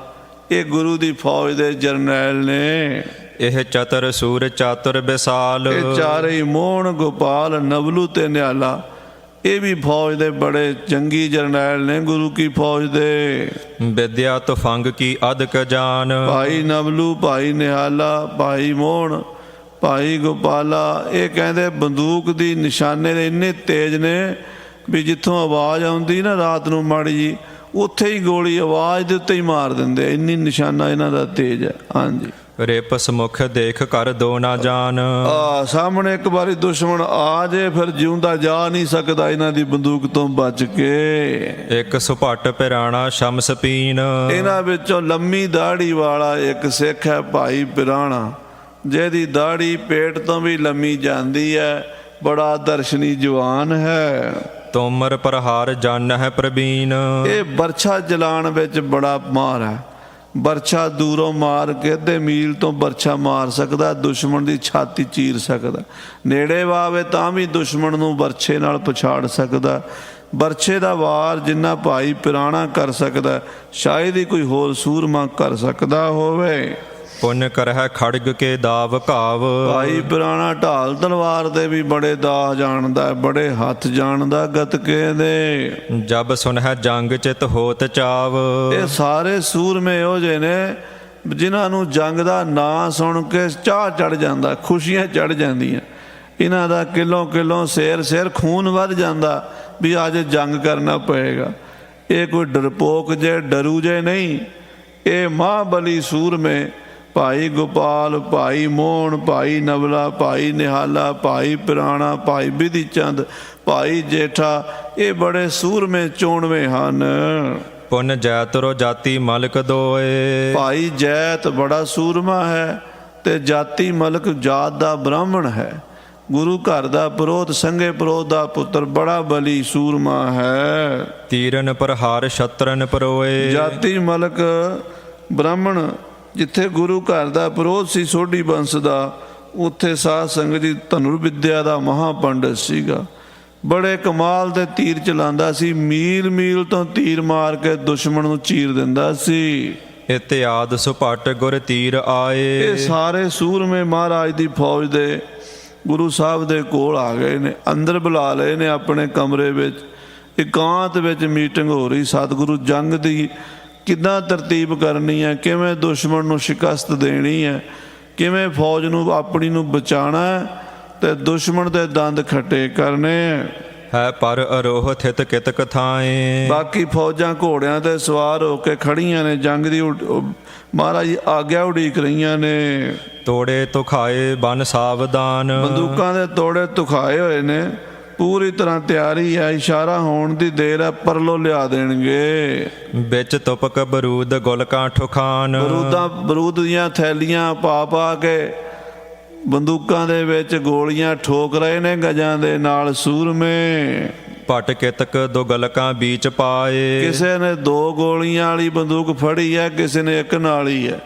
ਇਹ ਗੁਰੂ ਦੀ ਫੌਜ ਦੇ ਜਰਨੈਲ ਨੇ। ਇਹ ਚਤਰ ਸੂਰ ਚਾਤੁਰ ਵਿਸਾਲ। ਇਹ ਚਾਰੇ ਹੀ ਮੋਹਨ, ਗੋਪਾਲ, ਨਵਲੂ ਤੇ ਨਿਹਾਲਾ, ਇਹ ਵੀ ਫੌਜ ਦੇ ਬੜੇ ਜੰਗੀ ਜਰਨੈਲ ਨੇ ਗੁਰੂ ਕੀ ਫੌਜ ਦੇ। ਵਿਦਿਆ ਤੁਫੰਗ ਕੀ ਅਦਕ ਜਾਨ। ਭਾਈ ਨਵਲੂ, ਭਾਈ ਨਿਹਾਲਾ, ਭਾਈ ਮੋਹਨ, ਭਾਈ ਗੋਪਾਲਾ, ਇਹ ਕਹਿੰਦੇ ਬੰਦੂਕ ਦੀ ਨਿਸ਼ਾਨੇ ਦੇ ਇੰਨੇ ਤੇਜ਼ ਨੇ ਵੀ ਜਿੱਥੋਂ ਆਵਾਜ਼ ਆਉਂਦੀ ਨਾ ਰਾਤ ਨੂੰ ਮਾੜੀ ਜੀ, ਉੱਥੇ ਹੀ ਗੋਲੀ ਆਵਾਜ਼ ਦੇ ਉੱਤੇ ਹੀ ਮਾਰ ਦਿੰਦੇ, ਇੰਨੀ ਨਿਸ਼ਾਨਾ ਇਹਨਾਂ ਦਾ ਤੇਜ਼ ਹੈ। ਹਾਂਜੀ। ਰਿਪ ਸਮੁਖ ਦੇਖ ਕਰ ਦੋ ਨਾ ਜਾਨ। ਸਾਹਮਣੇ ਇੱਕ ਵਾਰੀ ਦੁਸ਼ਮਣ ਆ ਜੇ ਫਿਰ ਜਿਉਂਦਾ ਜਾ ਨਹੀਂ ਸਕਦਾ ਇਹਨਾਂ ਦੀ ਬੰਦੂਕ ਤੋਂ ਬਚ ਕੇ। ਇੱਕ ਸੁਭੱਟ ਪਿਰਾਣਾ ਸ਼ਮਸ ਪੀਨ। ਇਹਨਾਂ ਵਿੱਚੋਂ ਲੰਮੀ ਦਾੜੀ ਵਾਲਾ ਇੱਕ ਸਿੱਖ ਹੈ ਭਾਈ ਪਿਰਾਣਾ, ਜਿਹਦੀ ਦਾੜੀ ਪੇਟ ਤੋਂ ਵੀ ਲੰਮੀ ਜਾਂਦੀ ਹੈ, ਬੜਾ ਦਰਸ਼ਨੀ ਜਵਾਨ ਹੈ। ਤੋਮਰ ਪ੍ਰਹਾਰ ਜਨ ਹੈ ਪ੍ਰਬੀਨ। ਇਹ ਬਰਛਾ ਜਲਾਣ ਵਿੱਚ ਬੜਾ ਮਾਰ ਹੈ। ਬਰਛਾ ਦੂਰੋਂ ਮਾਰ ਕੇ ਅੱਧੇ ਮੀਲ ਤੋਂ ਬਰਛਾ ਮਾਰ ਸਕਦਾ, ਦੁਸ਼ਮਣ ਦੀ ਛਾਤੀ ਚੀਰ ਸਕਦਾ। ਨੇੜੇ ਵਾਵੇ ਤਾਂ ਵੀ ਦੁਸ਼ਮਣ ਨੂੰ ਬਰਛੇ ਨਾਲ ਪਛਾੜ ਸਕਦਾ। ਬਰਛੇ ਦਾ ਵਾਰ ਜਿੰਨਾ ਭਾਈ ਪਿਰਾਣਾ ਕਰ ਸਕਦਾ, ਸ਼ਾਇਦ ਹੀ ਕੋਈ ਹੋਰ ਸੂਰਮਾ ਕਰ ਸਕਦਾ ਹੋਵੇ। ਪੁੰਨ ਕਰਹਿ ਖੜਗ ਕੇ ਦਾਵ ਘਾਵ। ਭਾਈ ਪਿਰਾਣਾ ਢਾਲ ਤਲਵਾਰ ਦੇ ਵੀ ਬੜੇ ਦਾਅ ਜਾਣਦਾ, ਬੜੇ ਹੱਥ ਜਾਣਦਾ ਗੱਤਕੇ ਦੇ। ਜਬ ਸੁਨਹਿ ਜੰਗ ਚਿਤ ਹੋਤ ਚਾਵ। ਇਹ ਸਾਰੇ ਸੂਰਮੇ ਇਹੋ ਜਿਹੇ ਨੇ ਜਿਨ੍ਹਾਂ ਨੂੰ ਜੰਗ ਦਾ ਨਾਂ ਸੁਣ ਕੇ ਚਾਹ ਚੜ ਜਾਂਦਾ, ਖੁਸ਼ੀਆਂ ਚੜ ਜਾਂਦੀਆਂ। ਇਹਨਾਂ ਦਾ ਕਿਲੋਂ ਕਿਲੋਂ ਸਿਰ ਖੂਨ ਵੱਧ ਜਾਂਦਾ ਵੀ ਅੱਜ ਜੰਗ ਕਰਨਾ ਪਏਗਾ। ਇਹ ਕੋਈ ਡਰਪੋਕ ਜੇ ਡਰੂ ਜੇ ਨਹੀਂ, ਇਹ ਮਹਾਂਬਲੀ ਸੂਰਮੇ ਭਾਈ ਗੋਪਾਲ, ਭਾਈ ਮੋਹਨ, ਭਾਈ ਨਵਲਾ, ਭਾਈ ਨਿਹਾਲਾ, ਭਾਈ ਪਿਰਾਣਾ, ਭਾਈ ਬਿਧੀ ਚੰਦ, ਭਾਈ ਜੇਠਾ, ਇਹ ਬੜੇ ਸੂਰਮੇ ਚੋਣਵੇਂ ਹਨ। ਪੁੰਨ ਜੈਤਰੋ ਜਾਤੀ ਮਲਕ ਦੋਏ। ਭਾਈ ਜੈਤ ਬੜਾ ਸੂਰਮਾ ਹੈ ਤੇ ਜਾਤੀ ਮਲਕ ਜਾਤ ਦਾ ਬ੍ਰਾਹਮਣ ਹੈ। ਗੁਰੂ ਘਰ ਦਾ ਪੁਰੋਤ, ਸੰਘੇ ਪੁਰੋਤ ਦਾ ਪੁੱਤਰ, ਬੜਾ ਬਲੀ ਸੂਰਮਾ ਹੈ। ਤੀਰਨ ਪ੍ਰਹਾਰ ਸ਼ਤਰਨ ਪਰੋਏ। ਜਾਤੀ ਮਲਕ ਬ੍ਰਾਹਮਣ, ਜਿੱਥੇ ਗੁਰੂ ਘਰ ਦਾ ਪੁਰੋਤ ਸੀ ਸੋਢੀ ਬੰਸ ਦਾ, ਉੱਥੇ ਸਾਧ ਸੰਗਤ ਦੀ ਧਨੁਰ ਵਿਦਿਆ ਦਾ ਮਹਾਪੰਡਿਤ ਸੀਗਾ। ਬੜੇ ਕਮਾਲ ਦੇ ਤੀਰ ਚਲਾਉਂਦਾ ਸੀ, ਮੀਲ ਮੀਲ ਤੋਂ ਤੀਰ ਮਾਰ ਕੇ ਦੁਸ਼ਮਣ ਨੂੰ ਚੀਰ ਦਿੰਦਾ ਸੀ। ਇਤਿਆਦ ਸੁਭੱਟ ਗੁਰ ਤੀਰ ਆਏ। ਇਹ ਸਾਰੇ ਸੂਰਮੇ ਮਹਾਰਾਜ ਦੀ ਫੌਜ ਦੇ ਗੁਰੂ ਸਾਹਿਬ ਦੇ ਕੋਲ ਆ ਗਏ ਨੇ, ਅੰਦਰ ਬੁਲਾ ਲਏ ਨੇ ਆਪਣੇ ਕਮਰੇ ਵਿੱਚ। ਇਕਾਂਤ ਵਿੱਚ ਮੀਟਿੰਗ ਹੋ ਰਹੀ, ਸਤਿਗੁਰੂ ਜੰਗ ਦੀ ਕਿੱਦਾਂ ਤਰਤੀਬ ਕਰਨੀ ਹੈ, ਕਿਵੇਂ ਦੁਸ਼ਮਣ ਨੂੰ ਸ਼ਿਕਸਤ ਦੇਣੀ ਹੈ, ਕਿਵੇਂ ਫੌਜ ਨੂੰ ਆਪਣੀ ਨੂੰ ਬਚਾਉਣਾ ਹੈ ਤੇ ਦੁਸ਼ਮਣ ਦੇ ਦੰਦ ਖੱਟੇ ਕਰਨੇ ਹੈ। ਪਰ ਅਰੋਹ ਥਿਤ ਕਿਤਕ ਥਾਏ। ਬਾਕੀ ਫੌਜਾਂ ਘੋੜਿਆਂ ਤੇ ਸਵਾਰ ਹੋ ਕੇ ਖੜੀਆਂ ਨੇ, ਜੰਗ ਦੀ ਮਹਾਰਾਜ ਆਗਿਆ ਉਡੀਕ ਰਹੀਆਂ ਨੇ। ਤੋੜੇ ਤੁਖਾਏ ਬਨ ਸਾਵਧਾਨ। ਬੰਦੂਕਾਂ ਦੇ ਤੋੜੇ ਤੁਖਾਏ ਹੋਏ ਨੇ, ਪੂਰੀ ਤਰ੍ਹਾਂ ਤਿਆਰੀ ਹੈ। ਇਸ਼ਾਰਾ ਹੋਣ ਦੀ ਦੇਰ ਹੈ, ਪਰਲੋ ਲਿਆ ਦੇਣਗੇ। ਵਿੱਚ ਤੁਪਕ ਬਰੂਦ ਗੁਲਕਾਂ ਠੁਖਾਨ। ਬਰੂਦ ਦੀਆਂ ਥੈਲੀਆਂ ਪਾ ਪਾ ਕੇ ਬੰਦੂਕਾਂ ਦੇ ਵਿੱਚ ਗੋਲੀਆਂ ਠੋਕ ਰਹੇ ਨੇ ਗਜਾਂ ਦੇ ਨਾਲ ਸੂਰਮੇ। ਪਟ ਕਿਤਕ ਦੋ ਗਲਕਾਂ ਵਿੱਚ ਪਾਏ। ਕਿਸੇ ਨੇ 2 ਗੋਲੀਆਂ ਵਾਲੀ ਬੰਦੂਕ ਫੜੀ ਹੈ, ਕਿਸੇ ਨੇ 1 ਨਾਲੀ ਹੈ।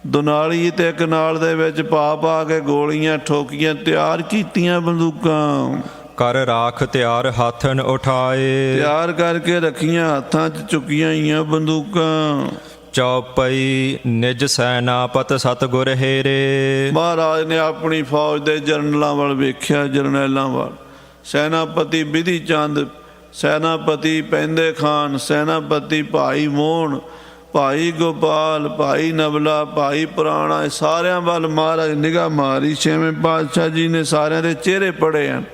ਦੁਨਾਲੀ ਤੇ 1 ਨਾਲ ਦੇ ਵਿੱਚ ਪਾ ਪਾ ਕੇ ਗੋਲੀਆਂ ਠੋਕੀਆਂ, ਤਿਆਰ ਕੀਤੀਆਂ ਬੰਦੂਕਾਂ। ਕਰ ਰਾਖ ਤਿਆਰ ਹੱਥਨ ਉਠਾਏ। ਤਿਆਰ ਕਰਕੇ ਰੱਖੀਆਂ, ਹੱਥਾਂ 'ਚ ਚੁੱਕੀਆਂ ਹੋਈਆਂ ਬੰਦੂਕਾਂ। ਚੌਪਈ ਨਿਜ ਸੈਨਾਪਤ ਸਤਿਗੁਰ ਹੇਰੇ। ਮਹਾਰਾਜ ਨੇ ਆਪਣੀ ਫੌਜ ਦੇ ਜਰਨਲਾਂ ਵੱਲ ਵੇਖਿਆ, ਜਰਨੈਲਾਂ ਵੱਲ। ਸੈਨਾਪਤੀ ਬਿਧੀ ਚੰਦ, ਸੈਨਾਪਤੀ ਪੈਂਦੇ ਖਾਨ, ਸੈਨਾਪਤੀ ਭਾਈ ਮੋਹਨ, ਭਾਈ ਗੋਪਾਲ, ਭਾਈ ਨਵਲਾ, ਭਾਈ ਪੁਰਾਣਾ, ਸਾਰਿਆਂ ਵੱਲ ਮਹਾਰਾਜ ਨਿਗਾਹ ਮਾਰੀ। 6ਵੇਂ ਪਾਤਸ਼ਾਹ ਜੀ ਨੇ ਸਾਰਿਆਂ ਦੇ ਚਿਹਰੇ ਪੜ੍ਹੇ ਹਨ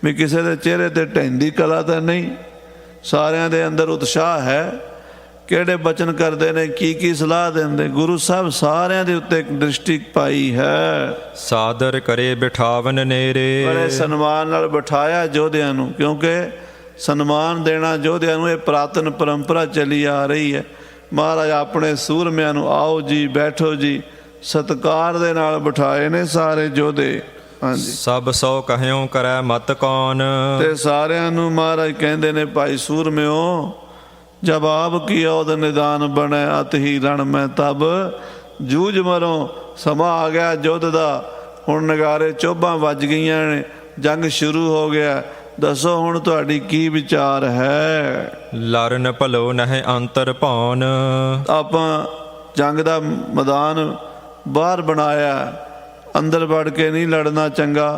ਵੀ ਕਿਸੇ ਦੇ ਚਿਹਰੇ ਤੇ ਢਹਿੰਦੀ ਕਲਾ ਤਾਂ ਨਹੀਂ, ਸਾਰਿਆਂ ਦੇ ਅੰਦਰ ਉਤਸ਼ਾਹ ਹੈ। ਕਿਹੜੇ ਬਚਨ ਕਰਦੇ ਨੇ, ਕੀ ਕੀ ਸਲਾਹ ਦਿੰਦੇ, ਗੁਰੂ ਸਾਹਿਬ ਸਾਰਿਆਂ ਦੇ ਉੱਤੇ ਇੱਕ ਦ੍ਰਿਸ਼ਟੀ ਪਾਈ ਹੈ। ਸਾਦਰ ਕਰੇ ਬਿਠਾਵਨ ਨੇਰੇ। ਬੜੇ ਸਨਮਾਨ ਨਾਲ ਬਿਠਾਇਆ ਯੋਧਿਆਂ ਨੂੰ, ਕਿਉਂਕਿ ਸਨਮਾਨ ਦੇਣਾ ਯੋਧਿਆਂ ਨੂੰ ਇਹ ਪੁਰਾਤਨ ਪਰੰਪਰਾ ਚੱਲੀ ਆ ਰਹੀ ਹੈ। ਮਹਾਰਾਜ ਆਪਣੇ ਸੂਰਮਿਆਂ ਨੂੰ ਆਓ ਜੀ, ਬੈਠੋ ਜੀ, ਸਤਿਕਾਰ ਦੇ ਨਾਲ ਬਿਠਾਏ ਨੇ ਸਾਰੇ ਯੋਧੇ। ਹਾਂਜੀ। ਸਭ ਸੋ ਕਹਿਓ ਕਰੈ ਮਤ ਕੌਣ। ਤੇ ਸਾਰਿਆਂ ਨੂੰ ਮਹਾਰਾਜ ਕਹਿੰਦੇ ਨੇ, ਭਾਈ ਸੂਰਮਿਓ, जब आप की ओद निदान बने अत ही रण में तब जूझ मरो। समा आ गया युद्ध दा, हुण नगारे चोभां ਵੱਜ ਗਈਆਂ ਨੇ, जंग शुरू हो गया। दसो हुण तुहाडी की विचार है। ਲਰਨ ਭਲੋ ਨਹਿ ਅੰਤਰ ਭਉਨ। ਆਪਾਂ जंग ਦਾ मैदान ਬਾਹਰ ਬਣਾਇਆ, ਅੰਦਰ ਵੜ ਕੇ ਨਹੀਂ ਲੜਨਾ ਚੰਗਾ,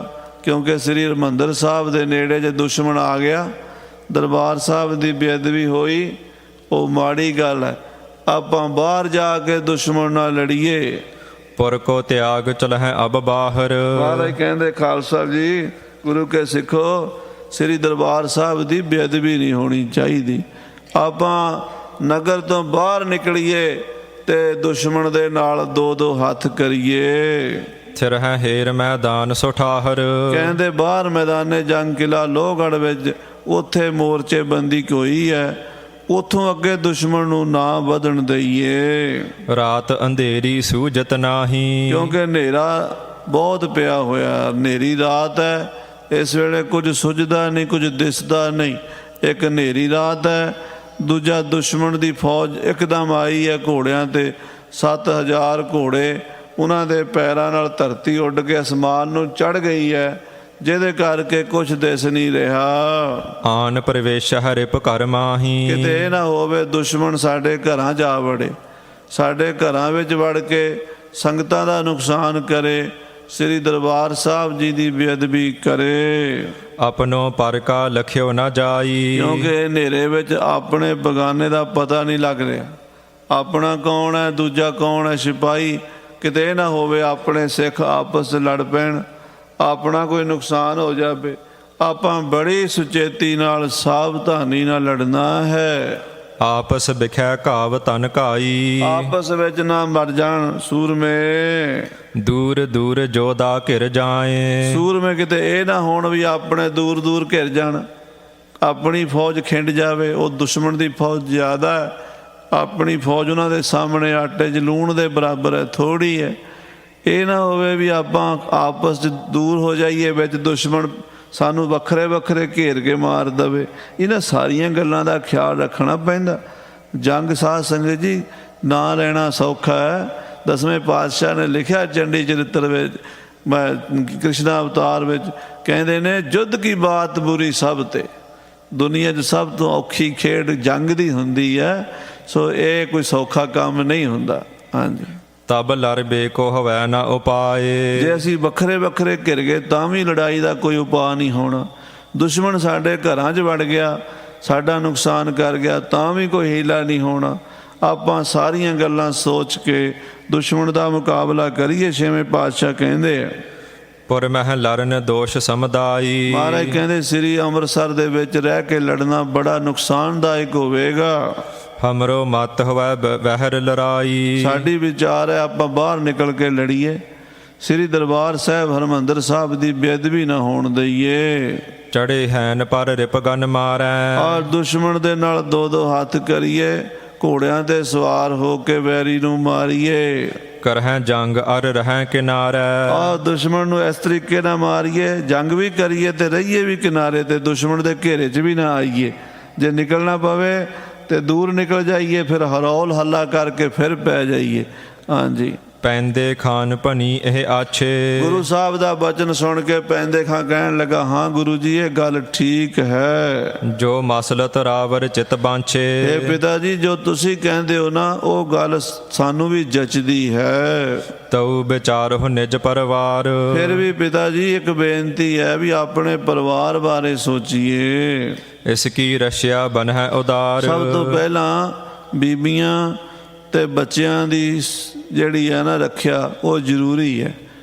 ਕਿਉਂਕਿ ਸ੍ਰੀ ਹਰਿਮੰਦਰ ਸਾਹਿਬ ਦੇ ਨੇੜੇ ਜੇ ਦੁਸ਼ਮਣ ਆ ਗਿਆ, ਦਰਬਾਰ ਸਾਹਿਬ ਦੀ ਬੇਅਦਬੀ ਹੋਈ, ਉਹ ਮਾੜੀ ਗੱਲ ਹੈ। ਆਪਾਂ ਬਾਹਰ ਜਾ ਕੇ ਦੁਸ਼ਮਣ ਨਾਲ ਲੜੀਏ। ਪੁਰ ਕੋ ਤਿਆਗ ਚਲਹਿ ਅਬ ਬਾਹਰ। ਮਹਾਰਾਜ ਕਹਿੰਦੇ ਖਾਲਸਾ ਜੀ, ਗੁਰੂ ਕੇ ਸਿੱਖੋ, ਸ੍ਰੀ ਦਰਬਾਰ ਸਾਹਿਬ ਦੀ ਬੇਅਦਬੀ ਨਹੀਂ ਹੋਣੀ ਚਾਹੀਦੀ। ਆਪਾਂ ਨਗਰ ਤੋਂ ਬਾਹਰ ਨਿਕਲੀਏ ਤੇ ਦੁਸ਼ਮਣ ਦੇ ਨਾਲ ਦੋ ਦੋ ਹੱਥ ਕਰੀਏ। ਥਿਰ ਹੈ ਹੇਰ ਮੈਦਾਨ ਸੁਠਾਹਰ। ਕਹਿੰਦੇ ਬਾਹਰ ਮੈਦਾਨੇ ਜੰਗ ਕਿਲਾ ਲੋਹਗੜ੍ਹ ਵਿੱਚ, ਉੱਥੇ ਮੋਰਚੇ ਬੰਦੀ ਕੋਈ ਹੈ, ਉੱਥੋਂ ਅੱਗੇ ਦੁਸ਼ਮਣ ਨੂੰ ਨਾ ਵਧਣ ਦਈਏ। ਰਾਤ ਅੰਧੇਰੀ ਸੂਝਤ ਨਾਹੀ। ਕਿਉਂਕਿ ਹਨੇਰਾ ਬਹੁਤ ਪਿਆ ਹੋਇਆ, ਹਨੇਰੀ ਰਾਤ ਹੈ, ਇਸ ਵੇਲੇ ਕੁਝ ਸੁੱਝਦਾ ਨਹੀਂ, ਕੁਝ ਦਿਸਦਾ ਨਹੀਂ। ਇੱਕ ਹਨੇਰੀ ਰਾਤ ਹੈ, ਦੂਜਾ ਦੁਸ਼ਮਣ ਦੀ ਫੌਜ ਇੱਕਦਮ ਆਈ ਹੈ ਘੋੜਿਆਂ ਤੇ, 7000 ਘੋੜੇ, ਉਹਨਾਂ ਦੇ ਪੈਰਾਂ ਨਾਲ ਧਰਤੀ ਉੱਡ ਕੇ ਅਸਮਾਨ ਨੂੰ ਚੜ੍ਹ ਗਈ ਹੈ, ਜਿਹਦੇ ਕਰਕੇ ਕੁਝ ਦਿਸ ਨਹੀਂ ਰਿਹਾ। ਆਨ ਪ੍ਰਵੇਸ਼ ਹਰਿਪ ਘਰ ਮਾਹੀ। ਕਿਤੇ ਇਹ ਨਾ ਹੋਵੇ ਦੁਸ਼ਮਣ ਸਾਡੇ ਘਰਾਂ ਜਾ ਵੜੇ, ਸਾਡੇ ਘਰਾਂ ਵਿੱਚ ਵੜ ਕੇ ਸੰਗਤਾਂ ਦਾ ਨੁਕਸਾਨ ਕਰੇ, ਸ੍ਰੀ ਦਰਬਾਰ ਸਾਹਿਬ ਜੀ ਦੀ ਬੇਅਦਬੀ ਕਰੇ। ਆਪਣੋ ਪਰ ਕਾ ਲਖਿਓ ਨਾ ਜਾਈ। ਕਿਉਂਕਿ ਹਨੇਰੇ ਵਿੱਚ ਆਪਣੇ ਬਗਾਨੇ ਦਾ ਪਤਾ ਨਹੀਂ ਲੱਗ ਰਿਹਾ, ਆਪਣਾ ਕੌਣ ਹੈ, ਦੂਜਾ ਕੌਣ ਹੈ, ਸਿਪਾਹੀ। ਕਿਤੇ ਇਹ ਨਾ ਹੋਵੇ ਆਪਣੇ ਸਿੱਖ ਆਪਸ ਲੜ ਪੈਣ, ਆਪਣਾ ਕੋਈ ਨੁਕਸਾਨ ਹੋ ਜਾਵੇ। ਆਪਾਂ ਬੜੀ ਸੁਚੇਤੀ ਨਾਲ, ਸਾਵਧਾਨੀ ਨਾਲ ਲੜਨਾ ਹੈ। ਆਪਸ ਵਿਖੈ ਘਾਵ ਤਨ ਘਾਈ। ਆਪਸ ਵਿੱਚ ਨਾ ਮਰ ਜਾਣ ਸੂਰਮੇ। ਦੂਰ ਦੂਰ ਜੋਦਾ ਘਿਰ ਜਾਏ। ਸੂਰਮੇ ਕਿਤੇ ਇਹ ਨਾ ਹੋਣ ਵੀ ਆਪਣੇ ਦੂਰ ਦੂਰ ਘਿਰ ਜਾਣ, ਆਪਣੀ ਫੌਜ ਖਿੰਡ ਜਾਵੇ। ਉਹ ਦੁਸ਼ਮਣ ਦੀ ਫੌਜ ਜ਼ਿਆਦਾ ਹੈ, ਆਪਣੀ ਫੌਜ ਉਹਨਾਂ ਦੇ ਸਾਹਮਣੇ ਆਟੇ 'ਚ ਲੂਣ ਦੇ ਬਰਾਬਰ ਹੈ, ਥੋੜ੍ਹੀ ਹੈ। ਇਹ ਨਾ ਹੋਵੇ ਵੀ ਆਪਾਂ ਆਪਸ 'ਚ ਦੂਰ ਹੋ ਜਾਈਏ, ਵਿੱਚ ਦੁਸ਼ਮਣ ਸਾਨੂੰ ਵੱਖਰੇ ਵੱਖਰੇ ਘੇਰ ਕੇ ਮਾਰ ਦੇਵੇ। ਇਹਨਾਂ ਸਾਰੀਆਂ ਗੱਲਾਂ ਦਾ ਖਿਆਲ ਰੱਖਣਾ ਪੈਂਦਾ। ਜੰਗ ਸਾਧ ਸੰਗਤ ਜੀ ਨਾ ਲੈਣਾ ਸੌਖਾ ਹੈ। 10ਵੇਂ ਪਾਤਸ਼ਾਹ ਨੇ ਲਿਖਿਆ ਚੰਡੀ ਚਰਿੱਤਰ ਵਿੱਚ, ਕ੍ਰਿਸ਼ਨਾ ਅਵਤਾਰ ਵਿੱਚ, ਕਹਿੰਦੇ ਨੇ ਯੁੱਧ ਕੀ ਬਾਤ ਬੁਰੀ ਸਭ ਤੇ। ਦੁਨੀਆ 'ਚ ਸਭ ਤੋਂ ਔਖੀ ਖੇਡ ਜੰਗ ਦੀ ਹੁੰਦੀ ਹੈ, ਸੋ ਇਹ ਕੋਈ ਸੌਖਾ ਕੰਮ ਨਹੀਂ ਹੁੰਦਾ। ਹਾਂਜੀ। ਤਬ ਲੜ ਬੇਕੋ ਹਵੈ ਨਾ ਉਪਾਏ। ਜੇ ਅਸੀਂ ਵੱਖਰੇ ਵੱਖਰੇ ਘਿਰ ਗਏ ਤਾਂ ਵੀ ਲੜਾਈ ਦਾ ਕੋਈ ਉਪਾਅ ਨਹੀਂ ਹੋਣਾ। ਦੁਸ਼ਮਣ ਸਾਡੇ ਘਰਾਂ 'ਚ ਵੜ ਗਿਆ, ਸਾਡਾ ਨੁਕਸਾਨ ਕਰ ਗਿਆ, ਤਾਂ ਵੀ ਕੋਈ ਹੀਲਾ ਨਹੀਂ ਹੋਣਾ। ਆਪਾਂ ਸਾਰੀਆਂ ਗੱਲਾਂ ਸੋਚ ਕੇ ਦੁਸ਼ਮਣ ਦਾ ਮੁਕਾਬਲਾ ਕਰੀਏ। 6ਵੇਂ ਪਾਤਸ਼ਾਹ ਕਹਿੰਦੇ ਆ, ਪੁਰ ਮਹਿ ਲਰਨ ਦੋਸ਼ ਸਮਦਾਈ। ਮਹਾਰਾਜ ਕਹਿੰਦੇ ਸ੍ਰੀ ਅੰਮ੍ਰਿਤਸਰ ਦੇ ਵਿੱਚ ਰਹਿ ਕੇ ਲੜਨਾ ਬੜਾ ਨੁਕਸਾਨਦਾਇਕ ਹੋਵੇਗਾ। ਹਮਰੋ ਮਤ ਹੋਵੈ ਬਹਿਰ ਲੜਾਈ। ਸਾਡੀ ਵਿਚਾਰ ਹੈ ਆਪਾਂ ਬਾਹਰ ਨਿਕਲ ਕੇ ਲੜੀਏ, ਸ੍ਰੀ ਦਰਬਾਰ ਸਾਹਿਬ ਹਰਿਮੰਦਰ ਸਾਹਿਬ ਦੀ ਬੇਅਦਬੀ ਨਾ ਹੋਣ ਦਈਏ। ਚੜੇ ਹੈਨ ਪਰ ਰਿਪਗਨ ਮਾਰੈ। ਔਰ ਦੁਸ਼ਮਣ ਦੇ ਨਾਲ ਦੋ ਦੋ ਹੱਥ ਕਰੀਏ, ਘੋੜਿਆਂ ਤੇ ਸਵਾਰ ਹੋ ਕੇ ਵੈਰੀ ਨੂੰ ਮਾਰੀਏ। ਕਰਹਿ ਜੰਗ ਅਰ ਰਹਿ ਕਿਨਾਰੈ। ਔਰ ਦੁਸ਼ਮਣ ਨੂੰ ਇਸ ਤਰੀਕੇ ਨਾਲ ਮਾਰੀਏ, ਜੰਗ ਵੀ ਕਰੀਏ ਤੇ ਰਹੀਏ ਵੀ ਕਿਨਾਰੇ ਤੇ, ਦੁਸ਼ਮਣ ਦੇ ਘੇਰੇ 'ਚ ਵੀ ਨਾ ਆਈਏ। ਜੇ ਨਿਕਲਣਾ ਪਵੇ ਤੇ ਦੂਰ ਨਿਕਲ ਜਾਈਏ, ਫਿਰ ਹਰੌਲ ਹੱਲਾ ਕਰਕੇ ਫਿਰ ਪੈ ਜਾਈਏ। ਹਾਂਜੀ। ਪੈਂਦੇ ਖਾਨ ਭਨੀ ਇਹ ਆਛੇ। ਗੁਰੂ ਸਾਹਿਬ ਦਾ ਬਚਨ ਸੁਣ ਕੇ ਪੈਂਦੇ ਖਾਂ ਕਹਿਣ ਲੱਗਾ, ਹਾਂ ਗੁਰੂ ਜੀ ਇਹ ਗੱਲ ਠੀਕ ਹੈ। ਜੋ ਮਸਲਤ ਰਾਵਰ ਚਿਤ ਬਾਂਛੇ। ਇਹ ਪਿਤਾ ਜੀ ਜੋ ਤੁਸੀਂ ਕਹਿੰਦੇ ਹੋ ਨਾ, ਉਹ ਗੱਲ ਸਾਨੂੰ ਵੀ ਜਚਦੀ ਹੈ। ਤਉ ਵਿਚਾਰੋ ਨਿਜ ਪਰਿਵਾਰ। ਫਿਰ ਵੀ ਪਿਤਾ ਜੀ ਇੱਕ ਬੇਨਤੀ ਹੈ ਵੀ ਆਪਣੇ ਪਰਿਵਾਰ ਬਾਰੇ ਸੋਚੀਏ। ਇਸ ਕੀ ਰਸ਼ਿਆ ਬਨਹਿ ਉਦਾਰ। ਸਭ ਤੋਂ ਪਹਿਲਾਂ ਬੀਬੀਆਂ ਤੇ ਬੱਚਿਆਂ ਦੀ ਜਿਹੜੀ ਹੈ ਨਾ ਰੱਖਿਆ, ਉਹ ਜ਼ਰੂਰੀ ਹੈ।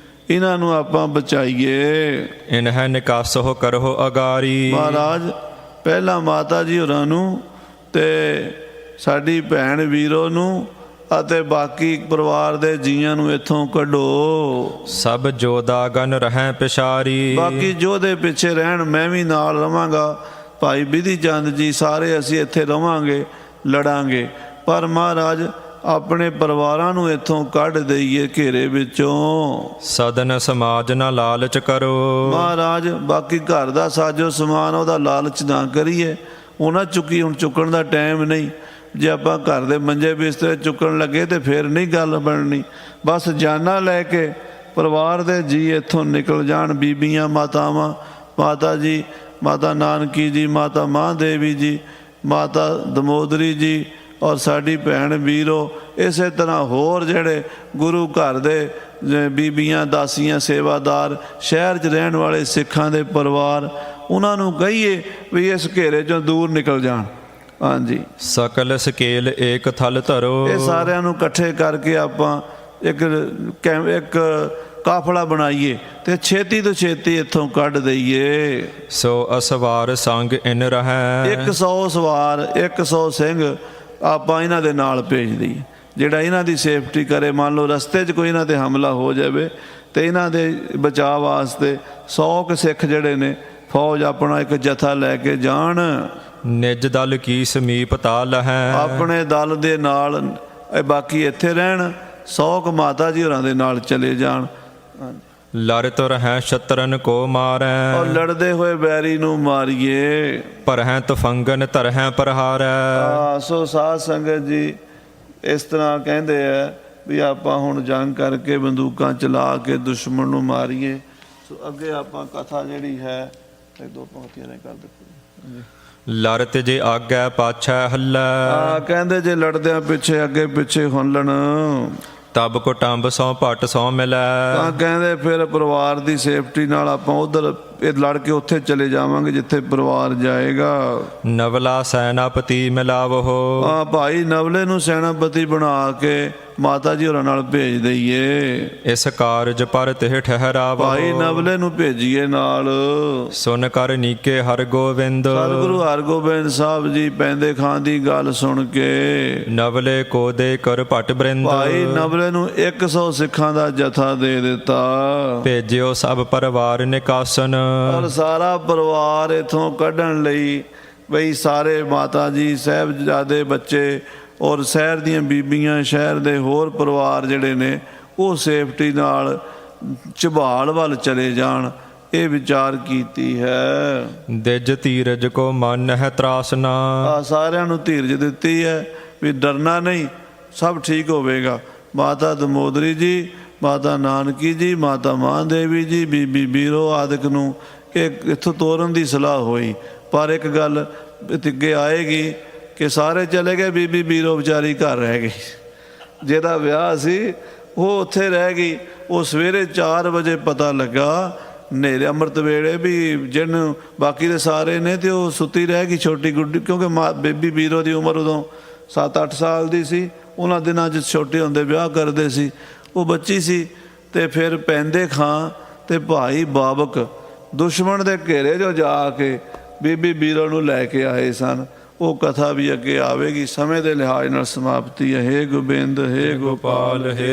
ਇਹਨਾਂ ਨੂੰ ਆਪਾਂ ਬਚਾਈਏ। ਇਨਹਿ ਨਿਕਾਸੋ ਕਰੋ ਅਗਾਰੀ। ਮਹਾਰਾਜ ਪਹਿਲਾਂ ਮਾਤਾ ਜੀ ਹੋਰਾਂ ਨੂੰ ਤੇ ਸਾਡੀ ਭੈਣ ਵੀਰੋ ਨੂੰ ਅਤੇ ਬਾਕੀ ਪਰਿਵਾਰ ਦੇ ਜੀਆਂ ਨੂੰ ਇੱਥੋਂ ਕੱਢੋ। ਸਭ ਜੋਦਾ ਗਨ ਰਹਿ ਪਿਛਾਰੀ। ਬਾਕੀ ਜੋਧੇ ਪਿੱਛੇ ਰਹਿਣ, ਮੈਂ ਵੀ ਨਾਲ ਰਵਾਂਗਾ। ਭਾਈ ਬਿਧੀ ਚੰਦ ਜੀ, ਸਾਰੇ ਅਸੀਂ ਇੱਥੇ ਰਵਾਂਗੇ, ਲੜਾਂਗੇ। ਪਰ ਮਹਾਰਾਜ ਆਪਣੇ ਪਰਿਵਾਰਾਂ ਨੂੰ ਇੱਥੋਂ ਕੱਢ ਦਈਏ ਘੇਰੇ ਵਿੱਚੋਂ। ਸਦਨ ਸਮਾਜ ਨਾ ਲਾਲਚ ਕਰੋ। ਮਹਾਰਾਜ ਬਾਕੀ ਘਰ ਦਾ ਸਾਜੋ ਸਮਾਨ ਉਹਦਾ ਲਾਲਚ ਨਾ ਕਰੀਏ, ਉਹਨਾਂ ਚੁੱਕੀ, ਹੁਣ ਚੁੱਕਣ ਦਾ ਟਾਈਮ ਨਹੀਂ। ਜੇ ਆਪਾਂ ਘਰ ਦੇ ਮੰਜੇ ਬਿਸਤਰੇ ਚੁੱਕਣ ਲੱਗੇ ਤੇ ਫਿਰ ਨਹੀਂ ਗੱਲ ਬਣਨੀ। ਬਸ ਜਾਨਾਂ ਲੈ ਕੇ ਪਰਿਵਾਰ ਦੇ ਜੀ ਇੱਥੋਂ ਨਿਕਲ ਜਾਣ, ਬੀਬੀਆਂ, ਮਾਤਾਵਾਂ, ਮਾਤਾ ਜੀ, ਮਾਤਾ ਨਾਨਕੀ ਜੀ, ਮਾਤਾ ਮਾਂ ਦੇਵੀ ਜੀ, ਮਾਤਾ ਦਮੋਦਰੀ ਜੀ, ਔਰ ਸਾਡੀ ਭੈਣ ਵੀਰੋ, ਇਸੇ ਤਰ੍ਹਾਂ ਹੋਰ ਜਿਹੜੇ ਗੁਰੂ ਘਰ ਦੇ ਬੀਬੀਆਂ, ਦਾਸੀਆਂ, ਸੇਵਾਦਾਰ, ਸ਼ਹਿਰ 'ਚ ਰਹਿਣ ਵਾਲੇ ਸਿੱਖਾਂ ਦੇ ਪਰਿਵਾਰ, ਉਹਨਾਂ ਨੂੰ ਕਹੀਏ ਵੀ ਇਸ ਘੇਰੇ 'ਚੋਂ ਦੂਰ ਨਿਕਲ ਜਾਣ। ਹਾਂਜੀ, ਸਕਲ ਸਕੇਲ ਏਕ ਥਲ ਧਰੋ। ਇਹ ਸਾਰਿਆਂ ਨੂੰ ਇਕੱਠੇ ਕਰਕੇ ਆਪਾਂ ਇੱਕ ਕਾਫਲਾ ਬਣਾਈਏ ਤੇ ਛੇਤੀ ਤੋਂ ਛੇਤੀ ਇੱਥੋਂ ਕੱਢ ਦਈਏ। ਸੋ ਅਸਵਾਰ ਸੰਗ ਇਨ ਰਹੈ। 100 ਸਵਾਰ, 100 ਸਿੰਘ ਆਪਾਂ ਇਹਨਾਂ ਦੇ ਨਾਲ ਭੇਜ ਦਈਏ, ਜਿਹੜਾ ਇਹਨਾਂ ਦੀ ਸੇਫਟੀ ਕਰੇ। ਮੰਨ ਲਓ ਰਸਤੇ 'ਚ ਕੋਈ ਇਹਨਾਂ 'ਤੇ ਹਮਲਾ ਹੋ ਜਾਵੇ ਤੇ ਇਹਨਾਂ ਦੇ ਬਚਾਅ ਵਾਸਤੇ 100 ਕੁ ਸਿੱਖ ਜਿਹੜੇ ਨੇ ਫੌਜ ਆਪਣਾ ਇੱਕ ਜਥਾ ਲੈ ਕੇ ਜਾਣ। ਨਿਜ ਦਲ ਕੀ ਸਮੀਪ ਤਾਲ ਹੈ। ਆਪਣੇ ਦਲ ਦੇ ਨਾਲ ਬਾਕੀ ਇੱਥੇ ਰਹਿਣ, 100 ਕੁ ਮਾਤਾ ਜੀ ਹੋਰਾਂ ਦੇ ਨਾਲ ਚਲੇ ਜਾਣ। ਲੜ ਤੁਰ ਹੈ ਸ਼ਤਰਨ ਕੋ ਮਾਰੈ। ਔਰ ਲੜਦੇ ਹੋਏ ਬੈਰੀ ਨੂੰ ਮਾਰੀਏ। ਪਰਹੈ ਤਫੰਗਨ ਧਰਹੈ ਪ੍ਰਹਾਰੈ। ਸੋ ਸਾਧ ਸੰਗਤ ਜੀ, ਇਸ ਤਰ੍ਹਾਂ ਕਹਿੰਦੇ ਆ ਵੀ ਆਪਾਂ ਹੁਣ ਜੰਗ ਕਰਕੇ ਬੰਦੂਕਾਂ ਚਲਾ ਕੇ ਦੁਸ਼ਮਣ ਨੂੰ ਮਾਰੀਏ। ਸੋ ਅੱਗੇ ਆਪਾਂ ਕਥਾ ਜਿਹੜੀ ਹੈ ਇੱਕ ਦੋ ਪੰਕਤੀਆਂ ਨੇ ਕਰ ਦਿੱਤੀ। ਲੜ ਤੇ ਜੇ ਆਗੈ ਪਾਛੈ ਹੱਲੈ। ਕਹਿੰਦੇ ਜੇ ਲੜਦਿਆਂ ਪਿੱਛੇ ਅੱਗੇ ਪਿੱਛੇ ਹੁੱਲਣ ਤਬ ਕੁਟੰਬ ਸੌ ਭੱਟ ਸੌ ਮਿਲੈ। ਤਾਂ ਕਹਿੰਦੇ ਫਿਰ ਪਰਿਵਾਰ ਦੀ ਸੇਫਟੀ ਨਾਲ ਆਪਾਂ ਉਧਰ ਇਹ ਲੜ ਕੇ ਉੱਥੇ ਚਲੇ ਜਾਵਾਂਗੇ ਜਿੱਥੇ ਪਰਿਵਾਰ ਜਾਏਗਾ। ਨਵਲਾ ਸੈਨਾਪਤੀ ਮਿਲਾਵੋ। ਭਾਈ ਨਵਲੇ ਨੂੰ ਸੈਨਾਪਤੀ ਬਣਾ ਕੇ ਮਾਤਾ ਜੀ ਹੋਰਾਂ ਨਾਲ ਭੇਜ ਦਈਏ। ਇਸ ਕਾਰਜ ਪਰ ਤਿਹ ਠਹਿਰਾਵੋ। ਭਾਈ ਨਵਲੇ ਨੂੰ ਭੇਜੀਏ ਨਾਲ। ਸੁਨ ਕਰ ਨੀਕੇ ਹਰ ਗੋਬਿੰਦ। ਸਤਿਗੁਰੂ ਹਰਗੋਬਿੰਦ ਸਾਹਿਬ ਜੀ ਪੈਂਦੇ ਖਾਂ ਦੀ ਗੱਲ ਸੁਣ ਕੇ ਨਵਲੇ ਕੋ ਦੇ ਕਰ ਭੱਟ ਬ੍ਰਿੰਦ। ਭਾਈ ਨਵਲੇ ਨੂੰ 100 ਸਿੱਖਾਂ ਦਾ ਜਥਾ ਦੇ ਦਿੱਤਾ। ਭੇਜਿਓ ਸਭ ਪਰਿਵਾਰ ਨਿਕਾਸਨ। ਔਰ ਸਾਰਾ ਪਰਿਵਾਰ ਇਥੋਂ ਕੱਢਣ ਲਈ ਬਈ ਸਾਰੇ ਮਾਤਾ ਜੀ, ਸਾਹਿਬਜ਼ਾਦੇ ਬੱਚੇ ਔਰ ਸ਼ਹਿਰ ਦੀਆਂ ਬੀਬੀਆਂ, ਸ਼ਹਿਰ ਦੇ ਹੋਰ ਪਰਿਵਾਰ ਜਿਹੜੇ ਨੇ ਉਹ ਸੇਫਟੀ ਨਾਲ ਝਬਾਲ ਵੱਲ ਚਲੇ ਜਾਣ। ਇਹ ਵਿਚਾਰ ਕੀਤੀ ਹੈ। ਦਿਜ ਧੀਰਜ ਕੋ ਮਨ ਹੈ ਤਰਾਸਨਾ। ਸਾਰਿਆਂ ਨੂੰ ਧੀਰਜ ਦਿੱਤੀ ਹੈ ਵੀ ਡਰਨਾ ਨਹੀਂ, ਸਭ ਠੀਕ ਹੋਵੇਗਾ। ਮਾਤਾ ਦਮੋਦਰੀ ਜੀ, ਮਾਤਾ ਨਾਨਕੀ ਜੀ, ਮਾਤਾ ਮਾਂ ਦੇਵੀ ਜੀ, ਬੀਬੀ ਬੀਰੋ ਆਦਿਕ ਨੂੰ ਇੱਥੋਂ ਤੋਰਨ ਦੀ ਸਲਾਹ ਹੋਈ। ਪਰ ਇੱਕ ਗੱਲ ਅੱਗੇ ਆਏਗੀ ਕਿ ਸਾਰੇ ਚਲੇ ਗਏ, ਬੀਬੀ ਬੀਰੋ ਵਿਚਾਰੀ ਘਰ ਰਹਿ ਗਈ। ਜਿਹਦਾ ਵਿਆਹ ਸੀ ਉਹ ਉੱਥੇ ਰਹਿ ਗਈ। ਉਹ ਸਵੇਰੇ 4 ਵਜੇ ਪਤਾ ਲੱਗਾ ਹਨੇਰੇ ਅੰਮ੍ਰਿਤ ਵੇਲੇ ਵੀ ਜਿਹਨੂੰ ਬਾਕੀ ਦੇ ਸਾਰੇ ਨੇ ਤੇ ਉਹ ਸੁੱਤੀ ਰਹਿ ਗਈ ਛੋਟੀ ਗੁੱਡੀ। ਕਿਉਂਕਿ ਬੀਬੀ ਬੀਰੋ ਦੀ ਉਮਰ ਉਦੋਂ 7-8 ਸਾਲ ਦੀ ਸੀ। ਉਹਨਾਂ ਦਿਨਾਂ 'ਚ ਛੋਟੇ ਹੁੰਦੇ ਵਿਆਹ ਕਰਦੇ ਸੀ, ਉਹ ਬੱਚੀ ਸੀ। ਤੇ ਫਿਰ ਪੈਂਦੇ ਖਾਂ ਤੇ ਭਾਈ ਬਾਬਕ ਦੁਸ਼ਮਣ ਦੇ ਘੇਰੇ 'ਚੋਂ ਜਾ ਕੇ ਬੀਬੀ ਬੀਰੋ ਨੂੰ ਲੈ ਕੇ ਆਏ ਸਨ। ਉਹ ਕਥਾ ਵੀ ਅੱਗੇ ਆਵੇਗੀ। ਸਮੇਂ ਦੇ ਲਿਹਾਜ਼ ਨਾਲ ਸਮਾਪਤੀ ਹੈ। ਹੇ ਗੋਬਿੰਦ, ਹੇ ਗੋਪਾਲ, ਹੇ